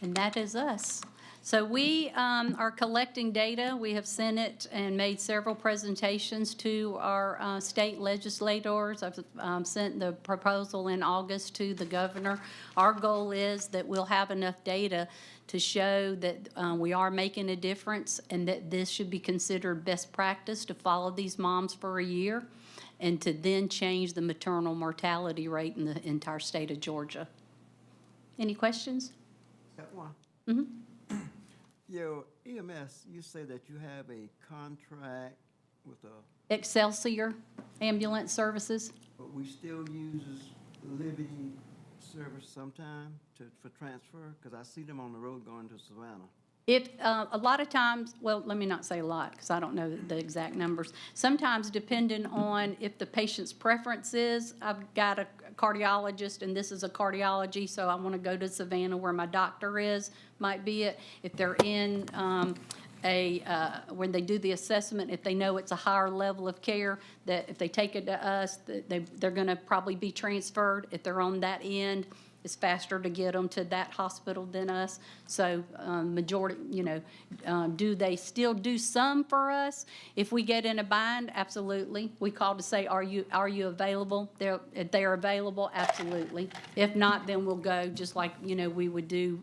And that is us. So we are collecting data. We have sent it and made several presentations to our state legislators. I've sent the proposal in August to the governor. Our goal is that we'll have enough data to show that we are making a difference and that this should be considered best practice to follow these moms for a year and to then change the maternal mortality rate in the entire state of Georgia. Any questions? Got one. Mm-hmm. Your EMS, you say that you have a contract with Excelsior Ambulance Services. but we still uses Liberty service sometime for transfer? Because I see them on the road going to Savannah. A lot of times, well, let me not say a lot because I don't know the exact numbers. Sometimes depending on if the patient's preference is, I've got a cardiologist and this is a cardiology, so I want to go to Savannah where my doctor is, might be it. If they're in when they do the assessment, if they know it's a higher level of care, that if they take it to us, they're going to probably be transferred. If they're on that end, it's faster to get them to that hospital than us. So majority, do they still do some for us? If we get in a bind, absolutely. We call to say, are you available? If they're available, absolutely. If not, then we'll go just like, we would do,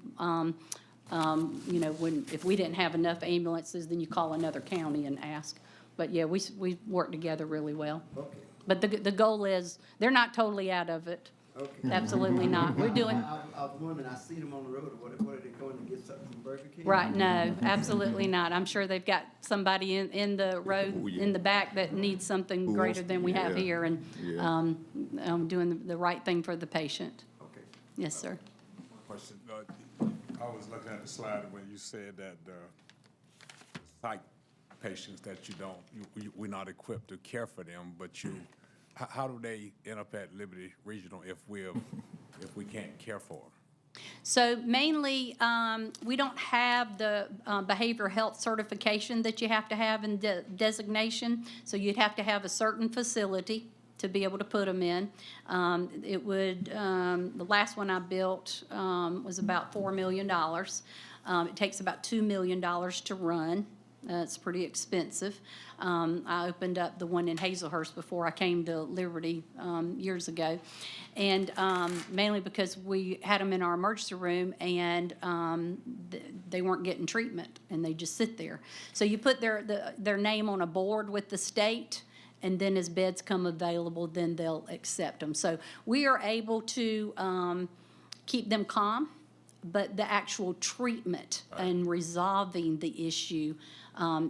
if we didn't have enough ambulances, then you call another county and ask. But yeah, we work together really well. Okay. But the goal is, they're not totally out of it. Okay. Absolutely not. We're doing. I was wondering, I see them on the road. What are they going to get something from Burger King? Right, no, absolutely not. I'm sure they've got somebody in the road, in the back that needs something greater than we have here and doing the right thing for the patient. Okay. Yes, sir. Question. I was looking at the slide when you said that psych patients that we're not equipped to care for them, but how do they end up at Liberty Regional if we can't care for them? So mainly, we don't have the behavioral health certification that you have to have in designation. So you'd have to have a certain facility to be able to put them in. The last one I built was about $4 million. It takes about $2 million to run. It's pretty expensive. I opened up the one in Hazelhurst before I came to Liberty years ago. And mainly because we had them in our emergency room and they weren't getting treatment and they just sit there. So you put their name on a board with the state, and then as beds come available, then they'll accept them. So we are able to keep them calm, but the actual treatment and resolving the issue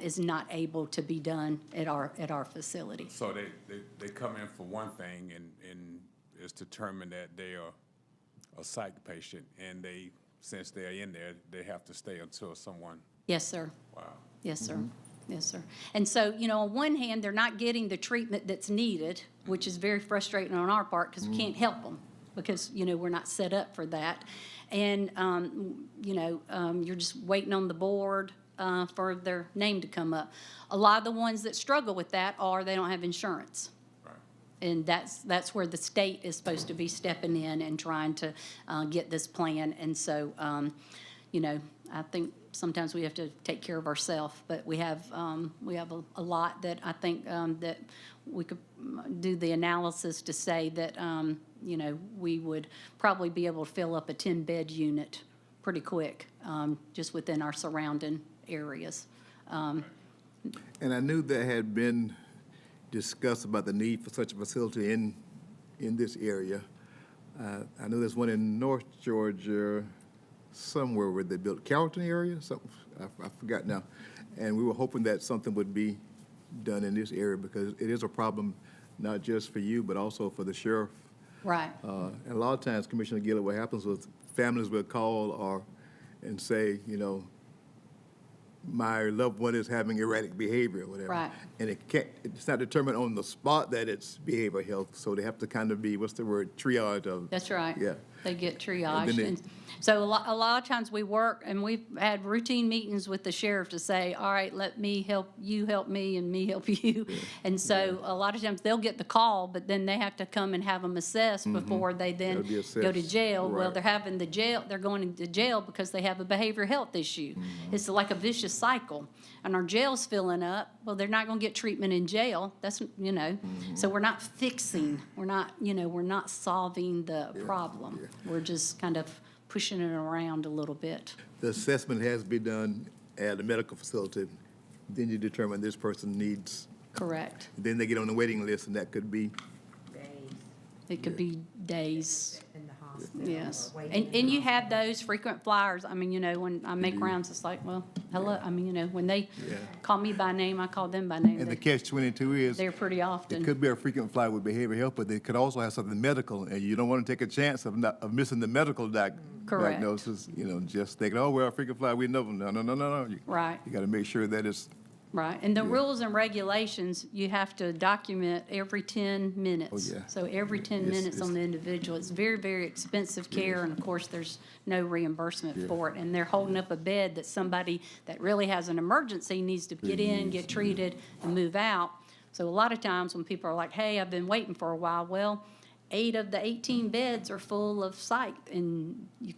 is not able to be done at our facility. So they come in for one thing and it's determined that they are a psych patient, and since they're in there, they have to stay until someone. Yes, sir. Wow. Yes, sir. Yes, sir. And so, on one hand, they're not getting the treatment that's needed, which is very frustrating on our part because we can't help them because, we're not set up for that. And, you're just waiting on the board for their name to come up. A lot of the ones that struggle with that are they don't have insurance. And that's where the state is supposed to be stepping in and trying to get this plan. And so, I think sometimes we have to take care of ourselves, but we have a lot that I think that we could do the analysis to say that, we would probably be able to fill up a 10-bed unit pretty quick, just within our surrounding areas. And I knew there had been discussed about the need for such a facility in this area. I know there's one in North Georgia somewhere where they built Carrollton area, something, I forgot now. And we were hoping that something would be done in this area because it is a problem not just for you, but also for the sheriff. Right. And a lot of times, Commissioner Gillett, what happens is families will call and say, my loved one is having erratic behavior or whatever. Right. And it's not determined on the spot that it's behavioral health, so they have to kind of be, what's the word, triage of. That's right. Yeah. They get And triaged. then And so a lot of times we work, and we've had routine meetings with the sheriff to say, all right, let me help you help me and me help you. And so a lot of times they'll get the call, but then they have to come and have them assessed before they then Gotta be go to assessed. jail. Well, Right. they're going to jail because they have a behavioral health issue. It's like a vicious cycle. And our jail's filling up. Well, they're not going to get treatment in jail. That's, so we're not fixing, we're not solving the problem. We're just kind of pushing it around a little bit. The assessment has to be done at a medical facility. Then you determine this person needs. Correct. Then they get on the waiting list, and that could be. It could be days. In the hospital. Yes. or waiting in And the you have those frequent flyers. I mean, when I make rounds, it's like, well, hello. I mean, when they call me by name, I call them by name. And the catch-22 is. They're pretty often. It could be a frequent flyer with behavioral health, but they could also have something medical, and you don't want to take a chance of missing the medical Correct. diagnosis. Just thinking, oh, we're a frequent flyer, we know them. No. Right. You got to make sure that it's. Right, and the rules and regulations, you have to document every 10 minutes. Oh, yeah. So every 10 minutes on the individual. It's very, very expensive care, and of course, there's no reimbursement for it. And they're holding up a bed that somebody that really has an emergency needs to get in, get treated, and move out. So a lot of times when people are like, hey, I've been waiting for a while, well, 8 of the 18 beds are full of psych, and you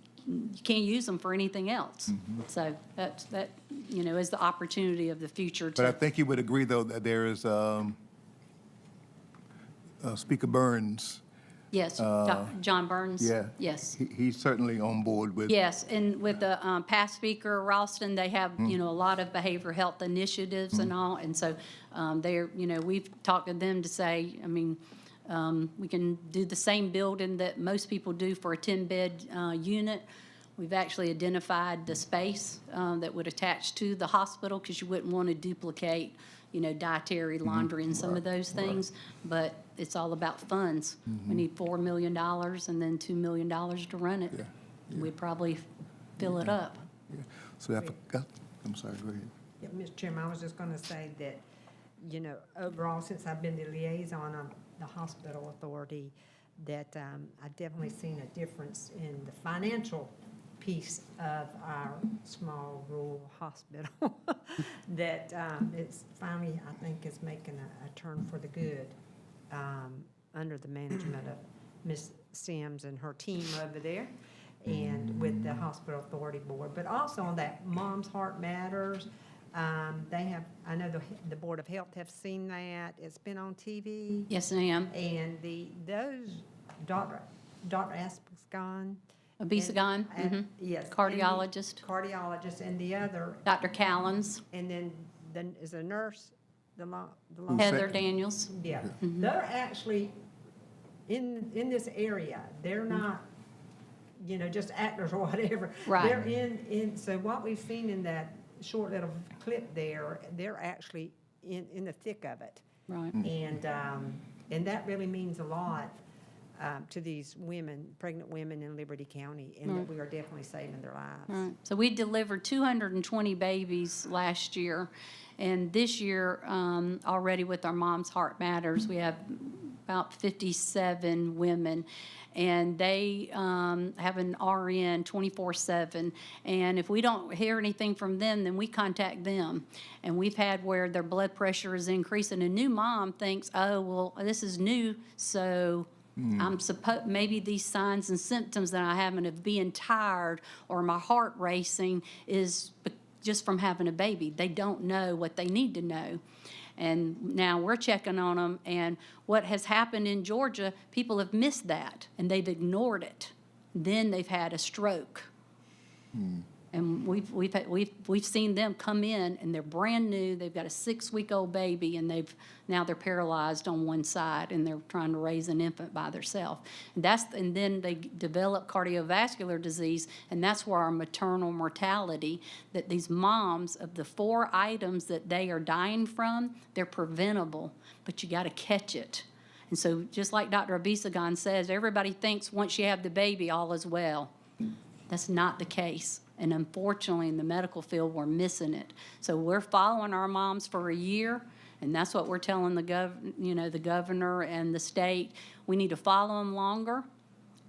can't use them for anything else. So that is the opportunity of the future But I to, think you would agree, though, that there is Speaker Burns. yes, John Burns. Yeah. Yes. He's certainly on board with. Yes, and with the past speaker, Ralston, they have, a lot of behavioral health initiatives and all. And so we've talked to them to say, we can do the same building that most people do for a 10-bed unit. We've actually identified the space that would attach to the hospital because you wouldn't want to duplicate, dietary, laundry, and some of those things. But it's all about funds. We need $4 million and then $2 million to run it. We'd probably fill it up. So I'm sorry, go ahead. Yeah, Mr. Chairman, I was just going to say that, overall, since I've been the liaison of the hospital authority, that I've definitely seen a difference in the financial piece of our small rural hospital that it's finally, I think, is making a turn for the good under the management of Ms. Sims and her team over there and with the hospital authority board, but also on that Mom's Heart Matters, They have, I know the Board of Health have seen that. It's been on TV. Yes, ma'am. And those, Dr. Aspascon. Obesagon, Yes. cardiologist. Cardiologist, and the other. Dr. Callens. And then is a nurse, Heather Daniels. Yeah, they're actually in this area. They're not, just actors or whatever. Right. They're in, so what we've seen in that short little clip there, they're actually in the thick of it. Right. And that really means a lot to these women, pregnant women in Liberty County, and that we are definitely saving their lives. Right. So we delivered 220 babies last year, and this year, already with our Mom's Heart Matters, we have about 57 women, and they have an RN 24/7. And if we don't hear anything from them, then we contact them. And we've had where their blood pressure is increasing. A new mom thinks, oh, well, this is new, so maybe these signs and symptoms that I have of being tired or my heart racing is just from having a baby. They don't know what they need to know. And now we're checking on them, and what has happened in Georgia, people have missed that, and they've ignored it. Then they've had a stroke. And we've seen them come in, and they're brand new. They've got a 6-week-old baby, and now they're paralyzed on one side, and they're trying to raise an infant by themselves. And then they develop cardiovascular disease, and that's where our maternal mortality, that these moms, of the 4 items that they are dying from, they're preventable, but you got to catch it. And so just like Dr. Obesagon says, everybody thinks once you have the baby, all is well. That's not the case. And unfortunately, in the medical field, we're missing it. So we're following our moms for a year, and that's what we're telling the governor and the state. We need to follow them longer,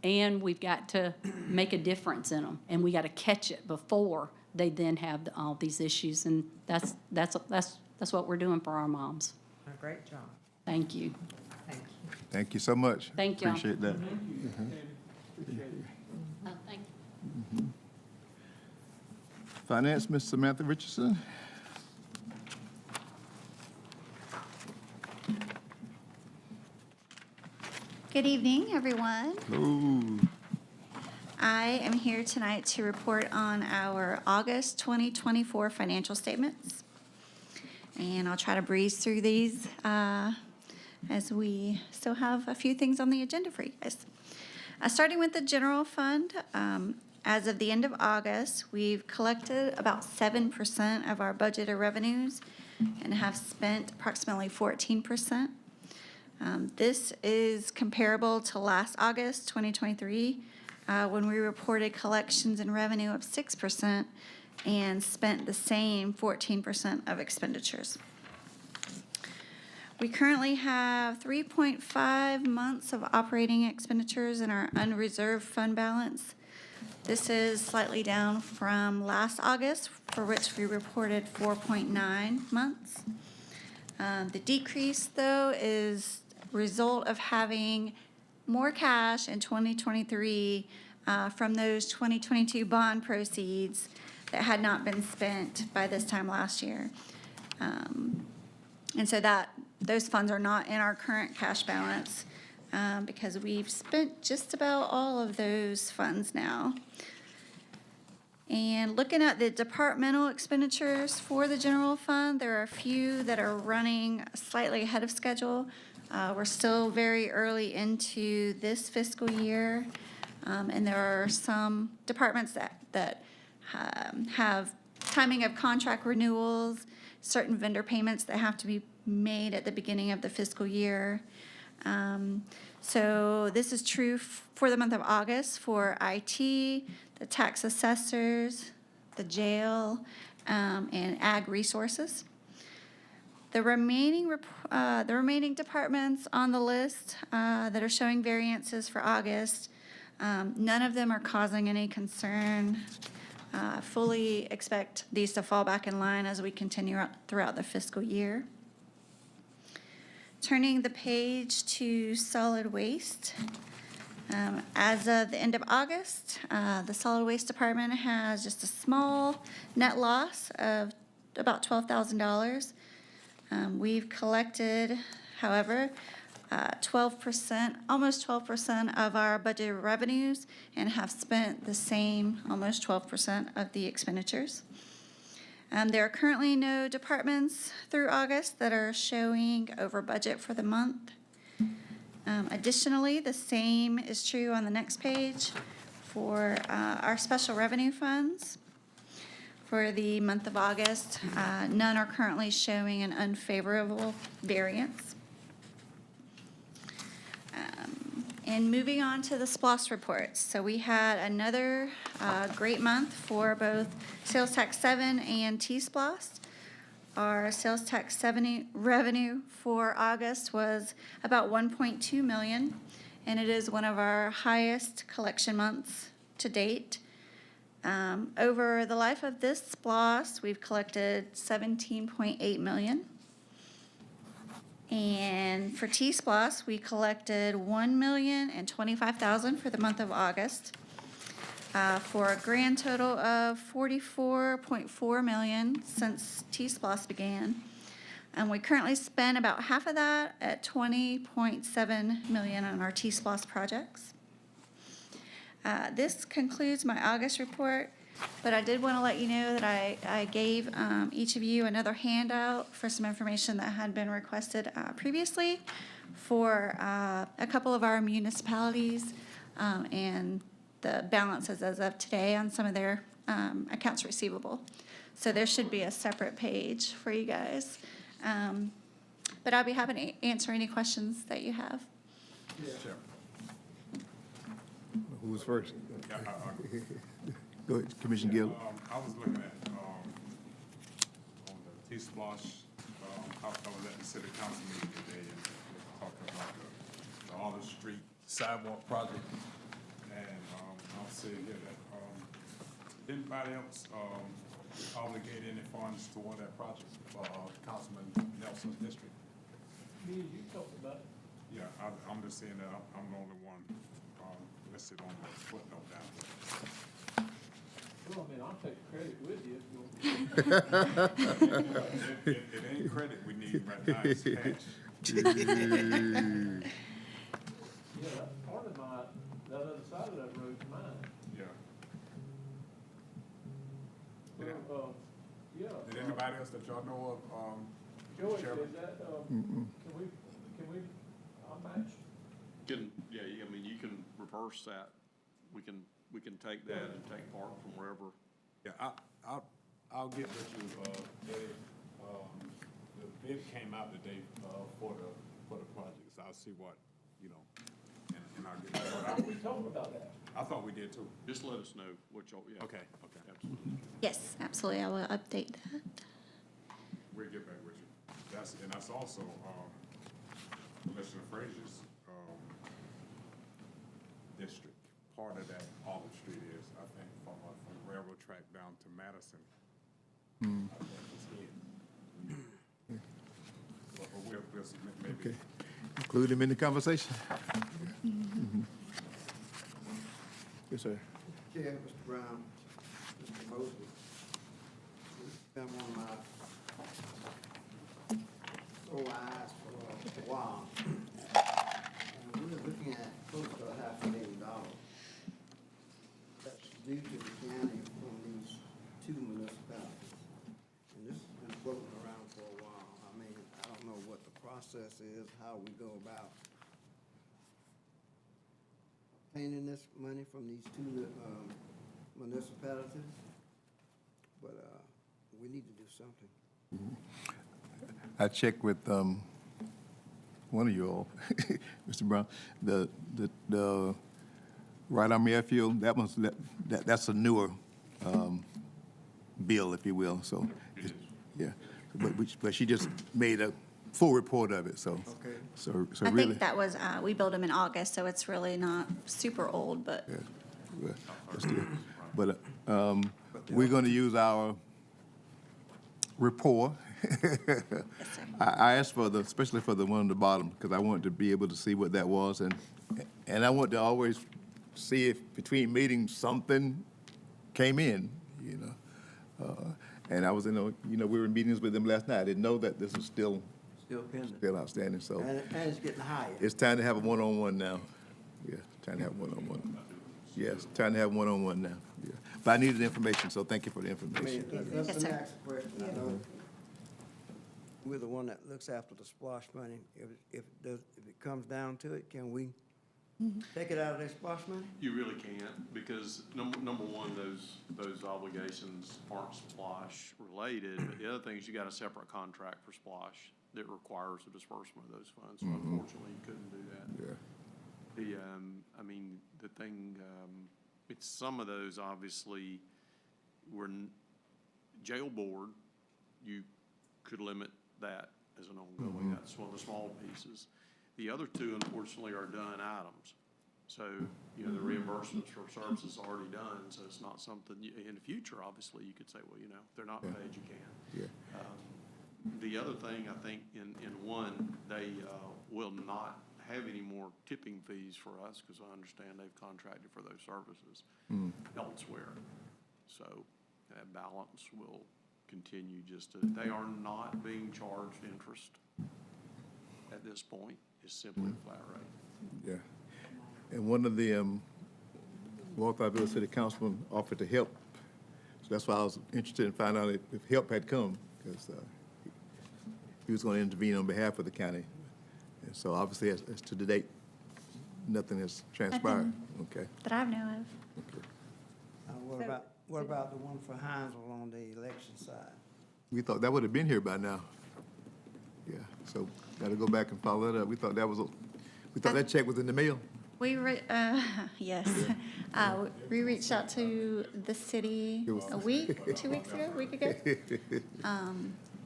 and we've got to make a difference in them, and we got to catch it before they then have all these issues. And that's what we're doing for our moms. A great job. Thank you. Thank you. Thank you so much. Thank you. Appreciate that. Thank you. Finance, Ms. Samantha Richardson. Good evening, everyone. Hello. I am here tonight to report on our August 2024 financial statements. And I'll try to breeze through these as we still have a few things on the agenda for you guys. Starting with the general fund, as of the end of August, we've collected about 7% of our budgeted revenues and have spent approximately 14%. This is comparable to last August, 2023, when we reported collections and revenue of 6% and spent the same 14% of expenditures. We currently have 3.5 months of operating expenditures in our unreserved fund balance. This is slightly down from last August, for which we reported 4.9 months. The decrease, though, is a result of having more cash in 2023 from those 2022 bond proceeds that had not been spent by this time last year. And so those funds are not in our current cash balance because we've spent just about all of those funds now. And looking at the departmental expenditures for the general fund, there are a few that are running slightly ahead of schedule. We're still very early into this fiscal year, and there are some departments that have timing of contract renewals, certain vendor payments that have to be made at the beginning of the fiscal year. So this is true for the month of August for IT, the tax assessors, the jail, and ag resources. The remaining departments on the list that are showing variances for August, none of them are causing any concern. Fully expect these to fall back in line as we continue throughout the fiscal year. Turning the page to solid waste. As of the end of August, the solid waste department has just a small net loss of about $12,000. We've collected, however, 12%, almost 12% of our budgeted revenues and have spent the same, almost 12% of the expenditures. There are currently no departments through August that are showing over budget for the month. Additionally, the same is true on the next page for our special revenue funds. For the month of August, none are currently showing an unfavorable variance. And moving on to the SPLOS reports. So we had another great month for both sales tax 7 and T-SPLOS. Our sales tax 7 revenue for August was about 1.2 million, and it is one of our highest collection months to date. Over the life of this SPLOS, we've collected 17.8 million. And for T-SPLOS, we collected 1,025,000 for the month of August, for a grand total of 44.4 million since T-SPLOS began. And we currently spend about half of that at 20.7 million on our T-SPLOS projects. This concludes my August report, but I did want to let you know that I gave each of you another handout for some information that had been requested previously for a couple of our municipalities and the balances as of today on some of their accounts receivable. So there should be a separate page for you guys. But I'll be happy to answer any questions that you have. Sure. Who's first? Yeah, Go ahead, Commissioner Gill. I was looking at, on the T-Splosh, I was at the city council meeting today and talking about the Olive Street sidewalk project. And, I'll say here that, did anybody else, obligate any funds toward that project for, Councilman Nelson's district? Me and you talked about it. Yeah, I'm just saying that I'm the only one, listed on the footnote down there. Well, I mean, I'll take credit with you if you want. It ain't credit we need right now, it's cash. Yeah, that's part of that other side of that road's mine. Yeah. Well, yeah. Did anybody else that y'all know of, Joey, Chairman? is that, can we, I'll match. Yeah, I mean, you can reverse that. We can take that and take part from wherever. Yeah, I'll get with you, Dave. The bid came out today, for the projects. I'll see what, and I'll get I thought we talked about that. I thought we did too. Just let us know what y'all, yeah. Okay. Absolutely. Yes, absolutely. I will update that. We'll get back with you. That's also, Commissioner Frazier's, district. Part of that Olive Street is, I think, from railroad track down to Madison. I think it's here. But we'll submit maybe. Okay. Include him in the conversation. Yes, sir. Chair, Mr. Brown, Mr. Mosley, this has been one of my sore eyes for a while. And we're looking at close to $500,000 that's due to the county from these two municipalities. And this has been floating around for a while. I mean, I don't know what the process is, how we go about obtaining this money from these two municipalities, but we need to do something. I checked with one of you all, Mr. Brown, the right arm airfield, that's a newer bill, if you will, so, yeah. But she just made a full report of it, so. Okay. So I really. think that was, we built them in August, so it's really not super old, but. Yeah, that's good. But we're going to use our rapport. I asked for especially for the one on the bottom, because I wanted to be able to see what that was, and I want to always see if between meetings something came in, And I was in, we were in meetings with them last night. I didn't know that this was still Still pending. outstanding, so. And it's getting higher. It's time to have a one-on-one now. Yeah, time to have one-on-one. Yes, time to have one-on-one now. Yeah. But I needed information, so thank you for the I information. mean, Yes, let me sir. ask a question. I know we're the one that looks after the splosh money. If it comes down to it, can we take it out of their splosh money? You really can't, because number one, those obligations aren't splosh related, but the other thing is you got a separate contract for splosh that requires the disbursement of those funds, so unfortunately, you couldn't do that. Yeah. The thing, it's some of those obviously were jail board, you could limit that as an ongoing, that's one of the small pieces. The other two, unfortunately, are done items. So, the reimbursements for services are already done, so it's not something, in the future, obviously, you could say, well, if they're not paid, you can. Yeah. The other thing, I think, in one, they will not have any more tipping fees for us, because I understand they've contracted for those services elsewhere. So that balance will continue they are not being charged interest at this point. It's simply a flat rate. Yeah. And one of the Walthamville City Councilman offered to help. So that's why I was interested in finding out if help had come, because he was going to intervene on behalf of the county. And so obviously, as to the date, nothing has transpired. Okay. That I know of. Okay. What about the one for Hinesville on the election side? We thought that would have been here by now. Yeah, so got to go back and follow that up. We thought that check was in the mail. Yes. We reached out to the city a week, 2 weeks ago, a week ago.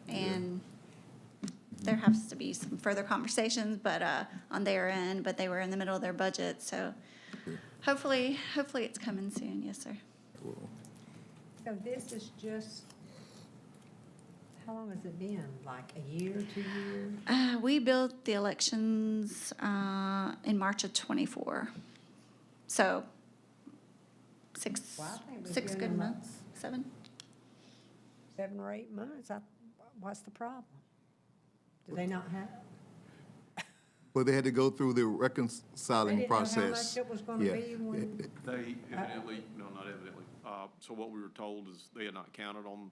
And there has to be some further conversations, but on their end, but they were in the middle of their budget, so hopefully it's coming soon. Yes, sir. Cool. So this is just, how long has it been? Like a year, 2 years? We built the elections in March of '24. So six good good months. months, 7. 7 or 8 months? What's the problem? Do they not have? Well, they had to go through the reconciling process. They didn't know how much it was gonna be when? They evidently, no, not evidently. So what we were told is they had not counted on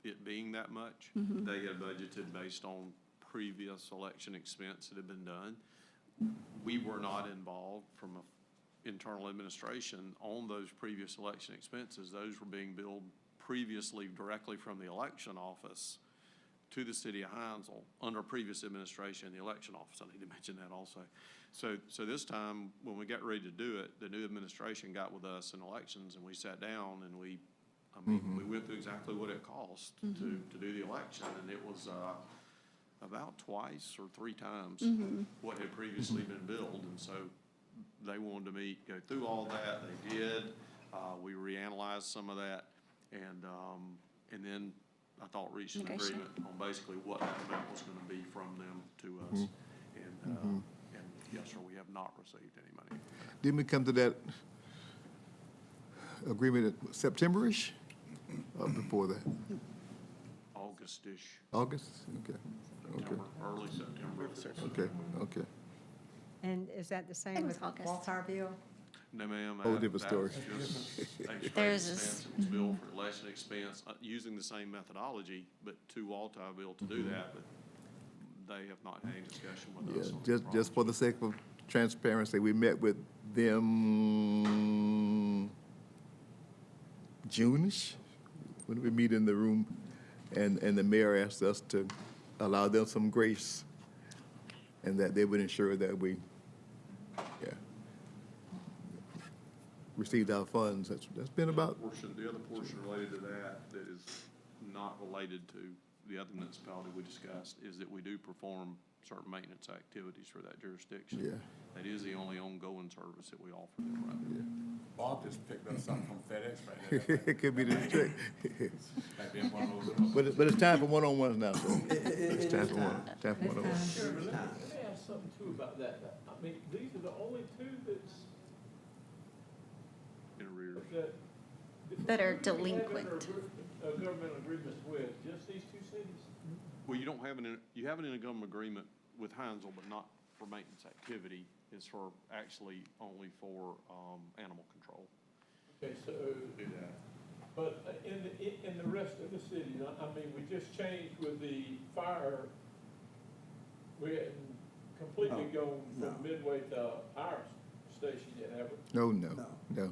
it being that much. They had budgeted based on previous election expense that had been done. We were not involved from internal administration on those previous election expenses. Those were being billed previously directly from the election office to the city of Hinesville under previous administration in the election office. I need to mention that also. So this time, when we got ready to do it, the new administration got with us in elections, and we sat down and we went through exactly what it cost to do the election, and it was about twice or 3 times what had previously been billed, and so they wanted to go through all that. They did. We reanalyzed some of that, and then I thought reached an agreement on basically what that amount was going to be from them to us. And yes, sir, we have not received any money. Didn't we come to that agreement at September-ish? Or before that? August-ish. August? Okay. September, early September. Okay. And is that the same with Walthamville? No, ma'am. Whole different story. That's just a straight There's expense. It's billed for election expense, using the same methodology, but to Walthamville to do that, but they have not had any discussion with us. Yeah, just for the sake of transparency, we met with them June-ish, when we meet in the room, and the mayor asked us to allow them some grace, and that they would ensure that we, received our funds. That's been about. The other portion related to that is not related to the other municipality we discussed is that we do perform certain maintenance activities for that jurisdiction. Yeah. That is the only ongoing service that we offer them right now. Bob just picked up something from FedEx right there. It could be the trick. Like being one of those. But it's time for one-on-ones now, so it's time for one-on-ones. Let me ask something too about that. I mean, these are the only 2 that's In arrears. That are delinquent. intergovernmental agreements with? Just these two cities? Well, you don't have you have an intergovernmental agreement with Heinzel, but not for maintenance activity. It's for, actually only for, animal control. Okay, so, Do that. but in the rest of the cities, I mean, we just changed with the fire. We hadn't completely gone from Midway to our station yet, have we? No. Okay.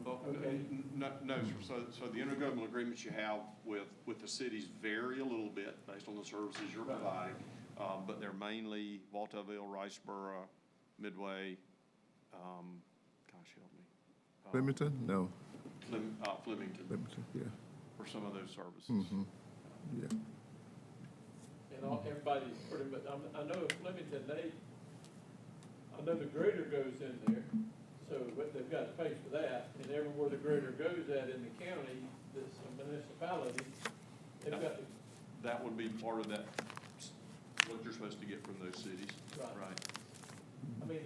No, sir. So the intergovernmental agreements you have with the cities vary a little bit based on the services you're providing. But they're mainly Walterville, Riceboro, Midway, gosh, help me. Flemington? No. Flemington, Flemington, yeah. for some of those services. Mm-hmm. Yeah. And everybody's pretty much, I know at Flemington, I know the grader goes in there, so, but they've got to pay for that. And everywhere the grader goes at in the county, that's a municipality, they've got to. That would be part of that, what you're supposed to get from those cities. Right. I mean,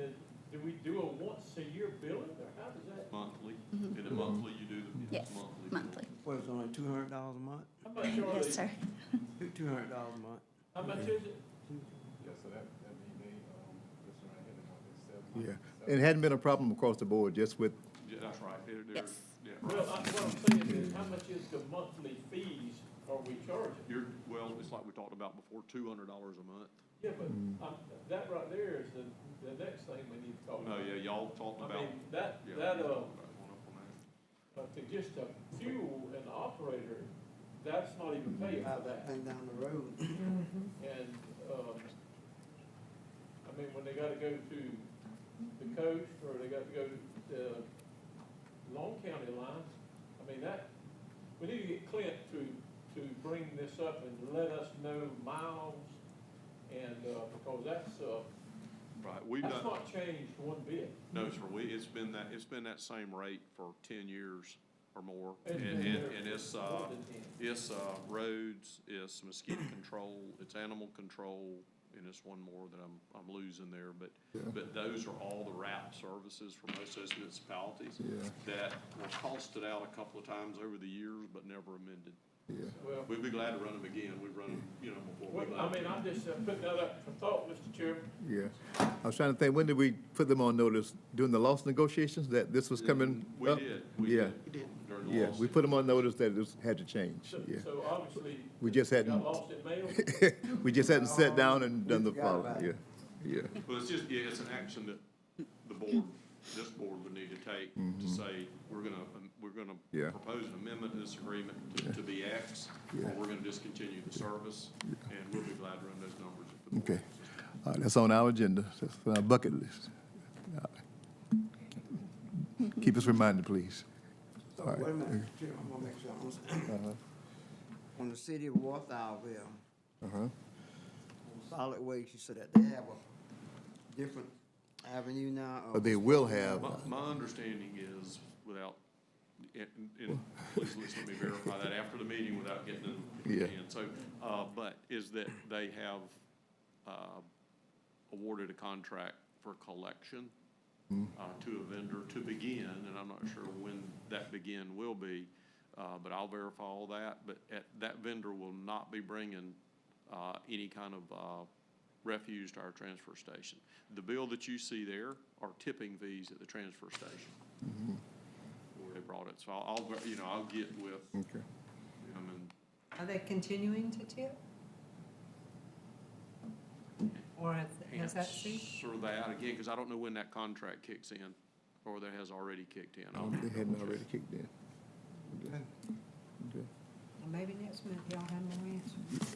do we do a once-a-year billing, or how does that? Monthly. Is it monthly you do the Yes, monthly? monthly. Well, it's only $200 a month? How much are Yes, they? sir. $200 a month. How much is it? Yeah, so that be this right here, Yeah. It hadn't been a problem across the board, just with, Yeah, that's right. Yes. Yeah, Well, right. what I'm saying is, how much is the monthly fees are we charging? Well, it's like we talked about before, $200 a month. Yeah, but that right there is the next thing we need to talk No, about. yeah, y'all talked I about. mean, that, yeah, that, we talked about going up on that. to just a fuel and operator, that's not even paying for that. And down the road. And, I mean, when they gotta go to the coast, or they got to go to the Long County lines, I mean, that, we need to get Clint to bring this up and let us know miles, and, because that's, Right, we've that's done, not changed one bit. no, sir, it's been that same rate for 10 years or more. It's And been there it's, more than 10. it's, roads, it's mosquito control, it's animal control, and it's one more that I'm losing there, but those are all the wrap services for most of those municipalities that were costed out a couple of times over the years, but never amended. yeah. Well, We'd be glad to run them again. We've run them, before. well, I mean, I'm just putting that up for thought, Mr. Chairman. Yeah. I was trying to think, when did we put them on notice? During the loss negotiations, that this was coming We up? did. Yeah. During the Yeah, lawsuit. we put them on notice that this had to change, So, yeah. so obviously. We just it hadn't- Got lost in mail. We just hadn't sat down and done the forgot follow, about yeah, it. yeah. Well, it's just, it's an action that the board, this board would need to take to say, we're gonna Yeah. propose an amendment to this agreement to be X, or we're gonna discontinue the service, and we'll be glad to run those numbers if the board Okay. wants us to. That's on our agenda, that's on our bucket list. Keep us reminded, please. So, All right. wait a minute, Chairman, I want to make sure I understand. On the city of Walthallville, Uh-huh. solid waste, you said that they have a different avenue now? or- But they will have, My understanding is, without, and please let me verify that after the meeting without getting Yeah. in. So, but is that they have, awarded a contract for collection, to a vendor to begin, and I'm not sure when that begin will be, but I'll verify all that. But that vendor will not be bringing, any kind of, refuse to our transfer station. The bill that you see there are tipping fees at the transfer station. Where they brought it, so I'll get with okay. them and Are they continuing to tip? Or has that ceased? answer that again, because I don't know when that contract kicks in, or that has already kicked in. They hadn't already kicked in. Okay. Okay. Well, maybe next month y'all have more answers.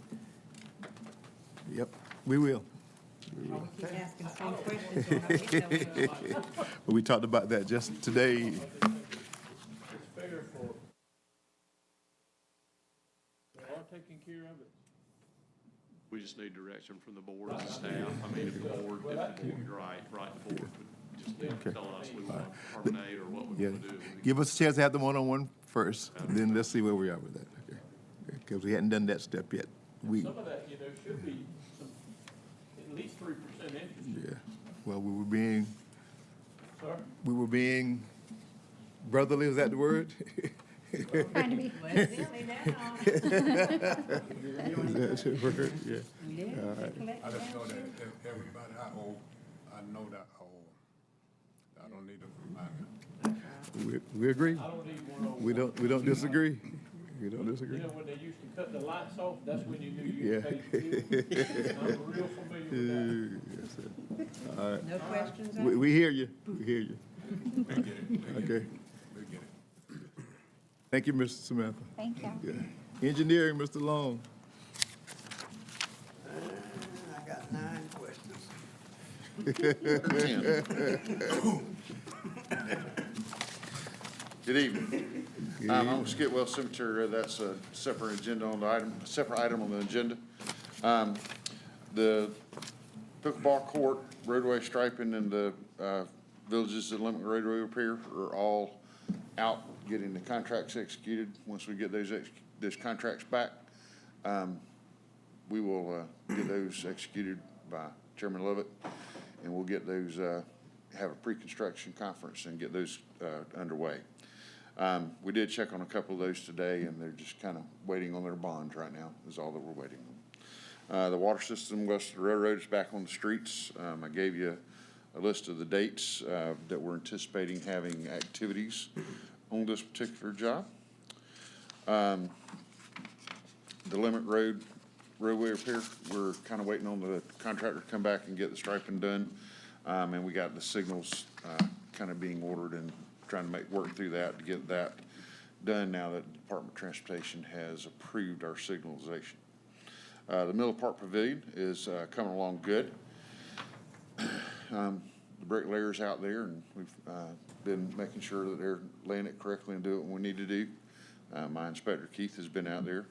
Yep, we will. Or we keep asking the same questions. We're not getting nowhere. We talked about that just today. It's fair for, they are taking care of it. We just need direction from the board and the staff. I mean, if the board, you're right, the board would just tell us we want to terminate or what we Yeah, want to do. give us a chance to have them one-on-one first, and then let's see where we are with that, okay? Because we hadn't done that step yet. We, Some of that, should be some, at least 3% interest. yeah, well, we were Sir? being brotherly, is that the word? Trying to be. That should work, yeah. All right. I just know that everybody I owe, I know that I owe. I don't need to remind me. We agree. I don't need one on We don't disagree. We don't disagree. You know, when they used to cut the lights off, that's when you knew you Yeah. paid the bill. I'm real familiar with that. Yes, sir. All right. No questions? We hear you. We hear you. Okay. Thank you, Mr. Samantha. Thank you. Yeah. Engineering, Mr. Long. I got 9 questions. Good evening. I'm going to skip Well Cemetery. That's a separate agenda on the item, separate item on the agenda. The pickleball court, roadway striping, and the villages that limit roadway repair are all out getting the contracts executed. Once we get those contracts back, we will get those executed by Chairman Lovett, and we'll get those, have a pre-construction conference and get those underway. We did check on a couple of those today, and they're just kind of waiting on their bonds right now, is all that we're waiting on. The water system west of the railroad is back on the streets. I gave you a list of the dates that we're anticipating having activities on this particular job. The Limit Road roadway repair, we're kind of waiting on the contractor to come back and get the striping done. And we got the signals kind of being ordered and trying to work through that to get that done now that the Department of Transportation has approved our signalization. The Miller Park Pavilion is coming along good. The bricklayers out there, and we've been making sure that they're laying it correctly and doing what we need to do. My inspector Keith has been out there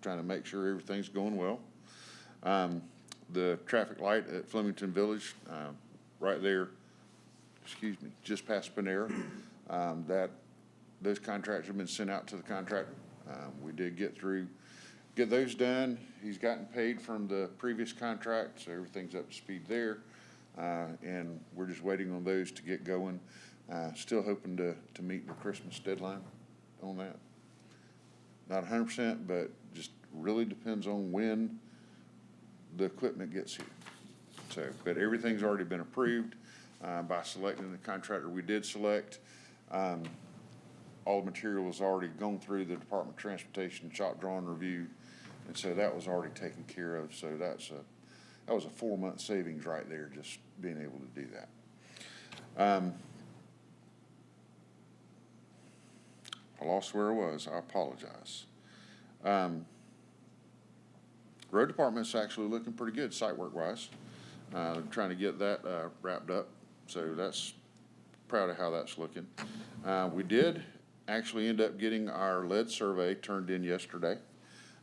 trying to make sure everything's going well. The traffic light at Flemington Village, right there, excuse me, just past Panera, those contracts have been sent out to the contractor. We did get those done. He's gotten paid from the previous contract, so everything's up to speed there. And we're just waiting on those to get going. Still hoping to meet the Christmas deadline on that. Not 100%, but just really depends on when the equipment gets here. So, but everything's already been approved by selecting the contractor we did select. All the material was already gone through the Department of Transportation shop drawing review, and so that was already taken care of. So that was a 4-month savings right there, just being able to do that. I lost where I was. I apologize. Road department's actually looking pretty good site work wise. Trying to get that wrapped up. So that's proud of how that's looking. We did actually end up getting our lead survey turned in yesterday.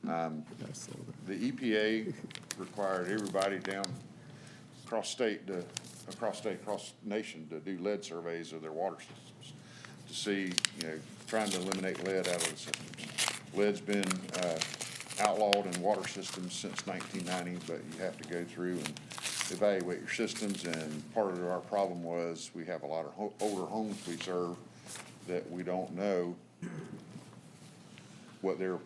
The EPA required everybody down across nation to do lead surveys of their water systems to see, trying to eliminate lead out of the systems. Lead's been outlawed in water systems since 1990, but you have to go through and evaluate your systems, and part of our problem was we have a lot of older homes we serve that we don't know what their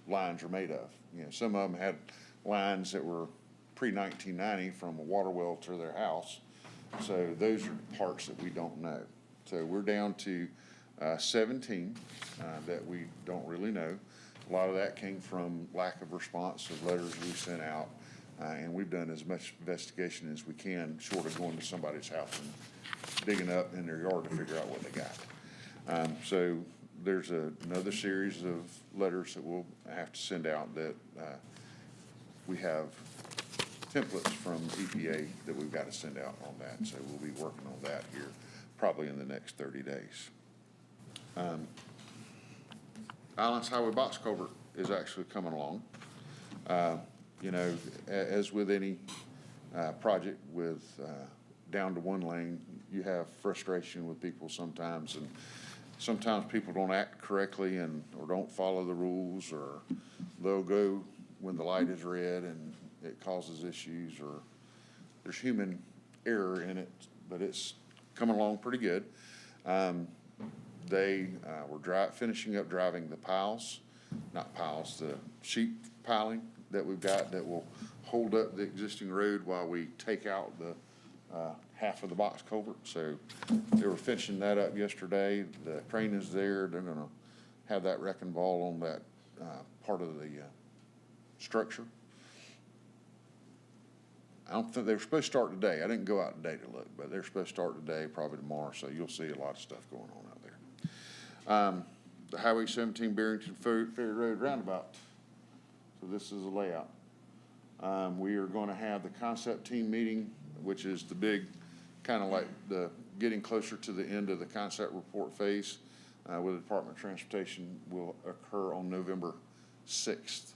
lines are made of. Some of them had lines that were pre-1990 from a water well to their house, so those are parts that we don't know. So we're down to 17 that we don't really know. A lot of that came from lack of response of letters we sent out, and we've done as much investigation as we can, short of going to somebody's house and digging up in their yard to figure out what they got. So there's another series of letters that we'll have to send out that we have templates from EPA that we've got to send out on that. So we'll be working on that here probably in the next 30 days. Islands Highway Box Culvert is actually coming along. As with any project with down to one lane, you have frustration with people sometimes, and sometimes people don't act correctly or don't follow the rules, or they'll go when the light is red and it causes issues, or there's human error in it, but it's coming along pretty good. They were finishing up driving the piles, not piles, the sheet piling that we've got that will hold up the existing road while we take out the half of the box culvert. So they were finishing that up yesterday. The crane is there. They're gonna have that wrecking ball on that part of the structure. I don't think they were supposed to start today. I didn't go out today to look, but they're supposed to start today, probably tomorrow, so you'll see a lot of stuff going on out there. The Highway 17 Barrington Ferry Road roundabout. So this is a layout. We are going to have the concept team meeting, which is the big, kind of like the getting closer to the end of the concept report phase with the Department of Transportation, will occur on November 6th.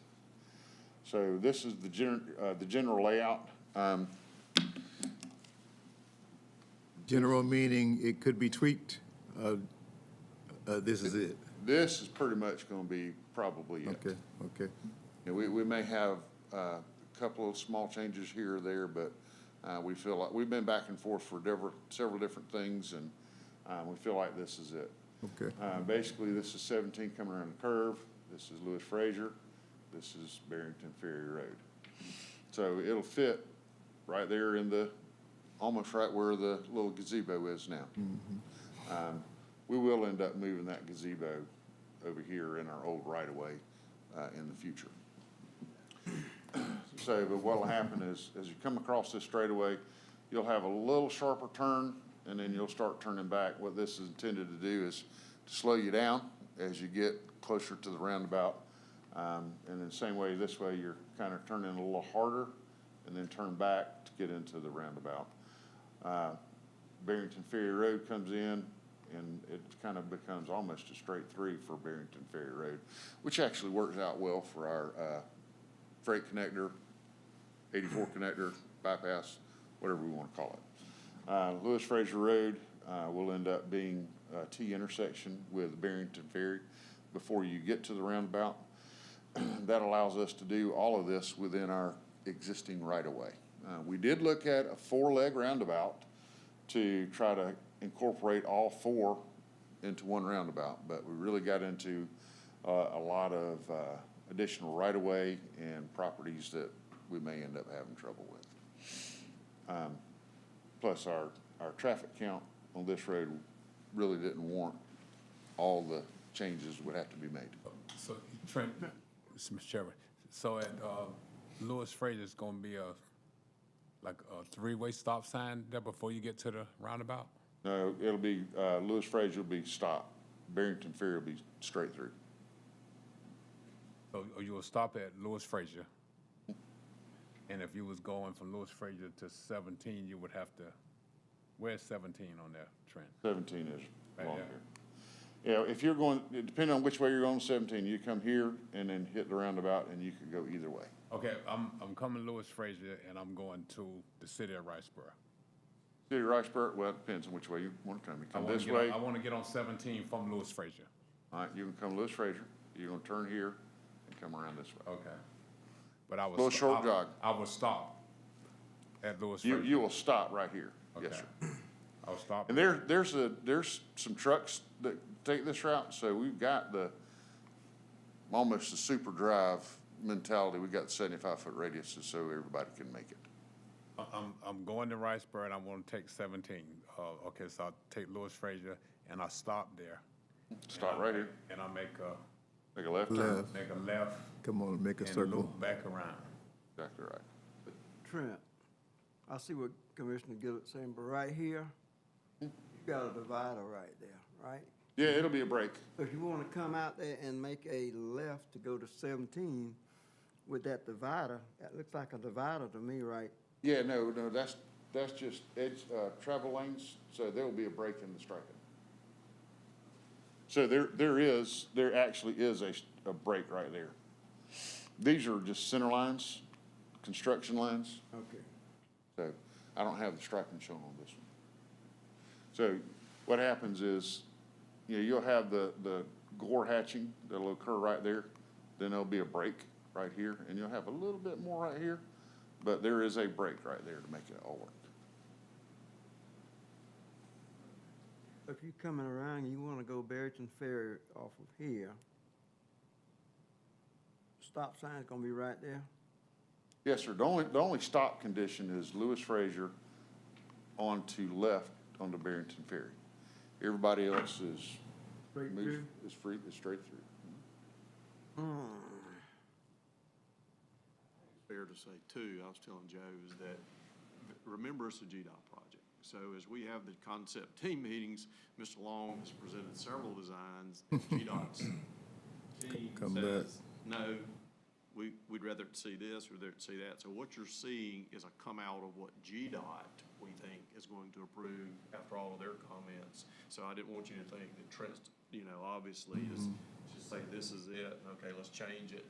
So this is the general layout. General meaning it could be tweaked. This is it. This is pretty much going to be probably it. Okay, okay. Yeah, we may have a couple of small changes here or there, but we feel like we've been back and forth for several different things, and we feel like this is it. Okay. Basically, this is 17 coming around the curve. This is Lewis Frazier. This is Barrington Ferry Road. So it'll fit right there in the, almost right where the little gazebo is now. We will end up moving that gazebo over here in our old right-of-way in the future. So, but what'll happen is, as you come across this straightaway, you'll have a little sharper turn, and then you'll start turning back. What this is intended to do is to slow you down as you get closer to the roundabout. And in the same way, this way, you're kind of turning a little harder and then turn back to get into the roundabout. Barrington Ferry Road comes in, and it kind of becomes almost a straight through for Barrington Ferry Road, which actually works out well for our freight connector, 84 connector, bypass, whatever we want to call it. Lewis Frazier Road will end up being a T intersection with Barrington Ferry before you get to the roundabout. That allows us to do all of this within our existing right-of-way. We did look at a 4-leg roundabout to try to incorporate all 4 into one roundabout, but we really got into a lot of additional right-of-way and properties that we may end up having trouble with. Plus, our traffic count on this road really didn't warrant all the changes would have to be made. So, Trent, Mr. Chairman, so at Lewis Frazier, it's going to be like a 3-way stop sign there before you get to the roundabout? No, it'll be, Lewis Frazier will be stopped. Barrington Ferry will be straight through. So you will stop at Lewis Frazier, and if you was going from Lewis Frazier to 17, you would have to, where's 17 on there, Trent? 17 is Right along there. here. Yeah, if you're going, depending on which way you're going 17, you come here and then hit the roundabout, and you could go either way. Okay, I'm coming Lewis Frazier, and I'm going to the city of Riceboro. City of Riceboro, well, it depends on which way you want to come. You come this way. I want to get on 17 from Lewis Frazier. All right, you can come Lewis Frazier. You're going to turn here and come around this way. Okay. But I was. Little short jog. I will stop at Lewis You, Frazier. you will stop right here. Okay. Yes, sir. I'll stop. And there's some trucks that take this route, so we've got almost the super drive mentality. We've got 75-foot radiuses so everybody can make it. I'm going to Riceboro, and I want to take 17. Okay, so I'll take Lewis Frazier, and I stop there. Stop right here. And I make a left turn. Make a left. Come on, make a and circle. loop back around. Exactly right. Trent, I see what Commissioner Gilbert's saying, but right here, you got a divider right there, right? Yeah, it'll be a break. So if you want to come out there and make a left to go to 17 with that divider, that looks like a divider to me, right? Yeah, no, that's just travel lanes, so there will be a break in the striping. So there actually is a break right there. These are just center lines, construction lines. Okay. So I don't have the striping shown on this one. So what happens is, you'll have the gore hatching that'll occur right there. Then there'll be a break right here, and you'll have a little bit more right here, but there is a break right there to make it all work. if you're coming around and you want to go Barrington Ferry off of here, stop sign's gonna be right there? Yes, sir. The only stop condition is Lewis Frazier on to left on the Barrington Ferry. Everybody else is Straight move- through? is free, is straight through. Fair to say too, I was telling Joe, is that, remember, it's a GDOT project. So as we have the concept team meetings, Mr. Long has presented several designs. GDOT's team Come says, no, we'd rather see this or rather see that. So what you're seeing is a come out of what GDOT, we think, is going to approve after all of their comments. So I didn't want you to think that Trent, obviously is just say, this is it, and okay, let's change it.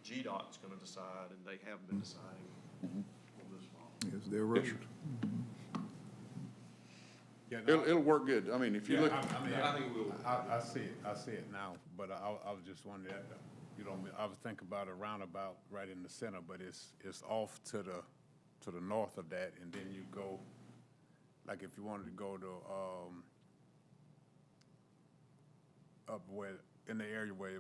GDOT's gonna decide, and they have been deciding on this fall. Yes, they're rushed. Yeah, no, It'll work good. I mean, if you yeah, look, I think we'll. I see it now, but I was just wondering, I was thinking about a roundabout right in the center, but it's off to the north of that, and then you go, like if you wanted to go to, up where, in the area where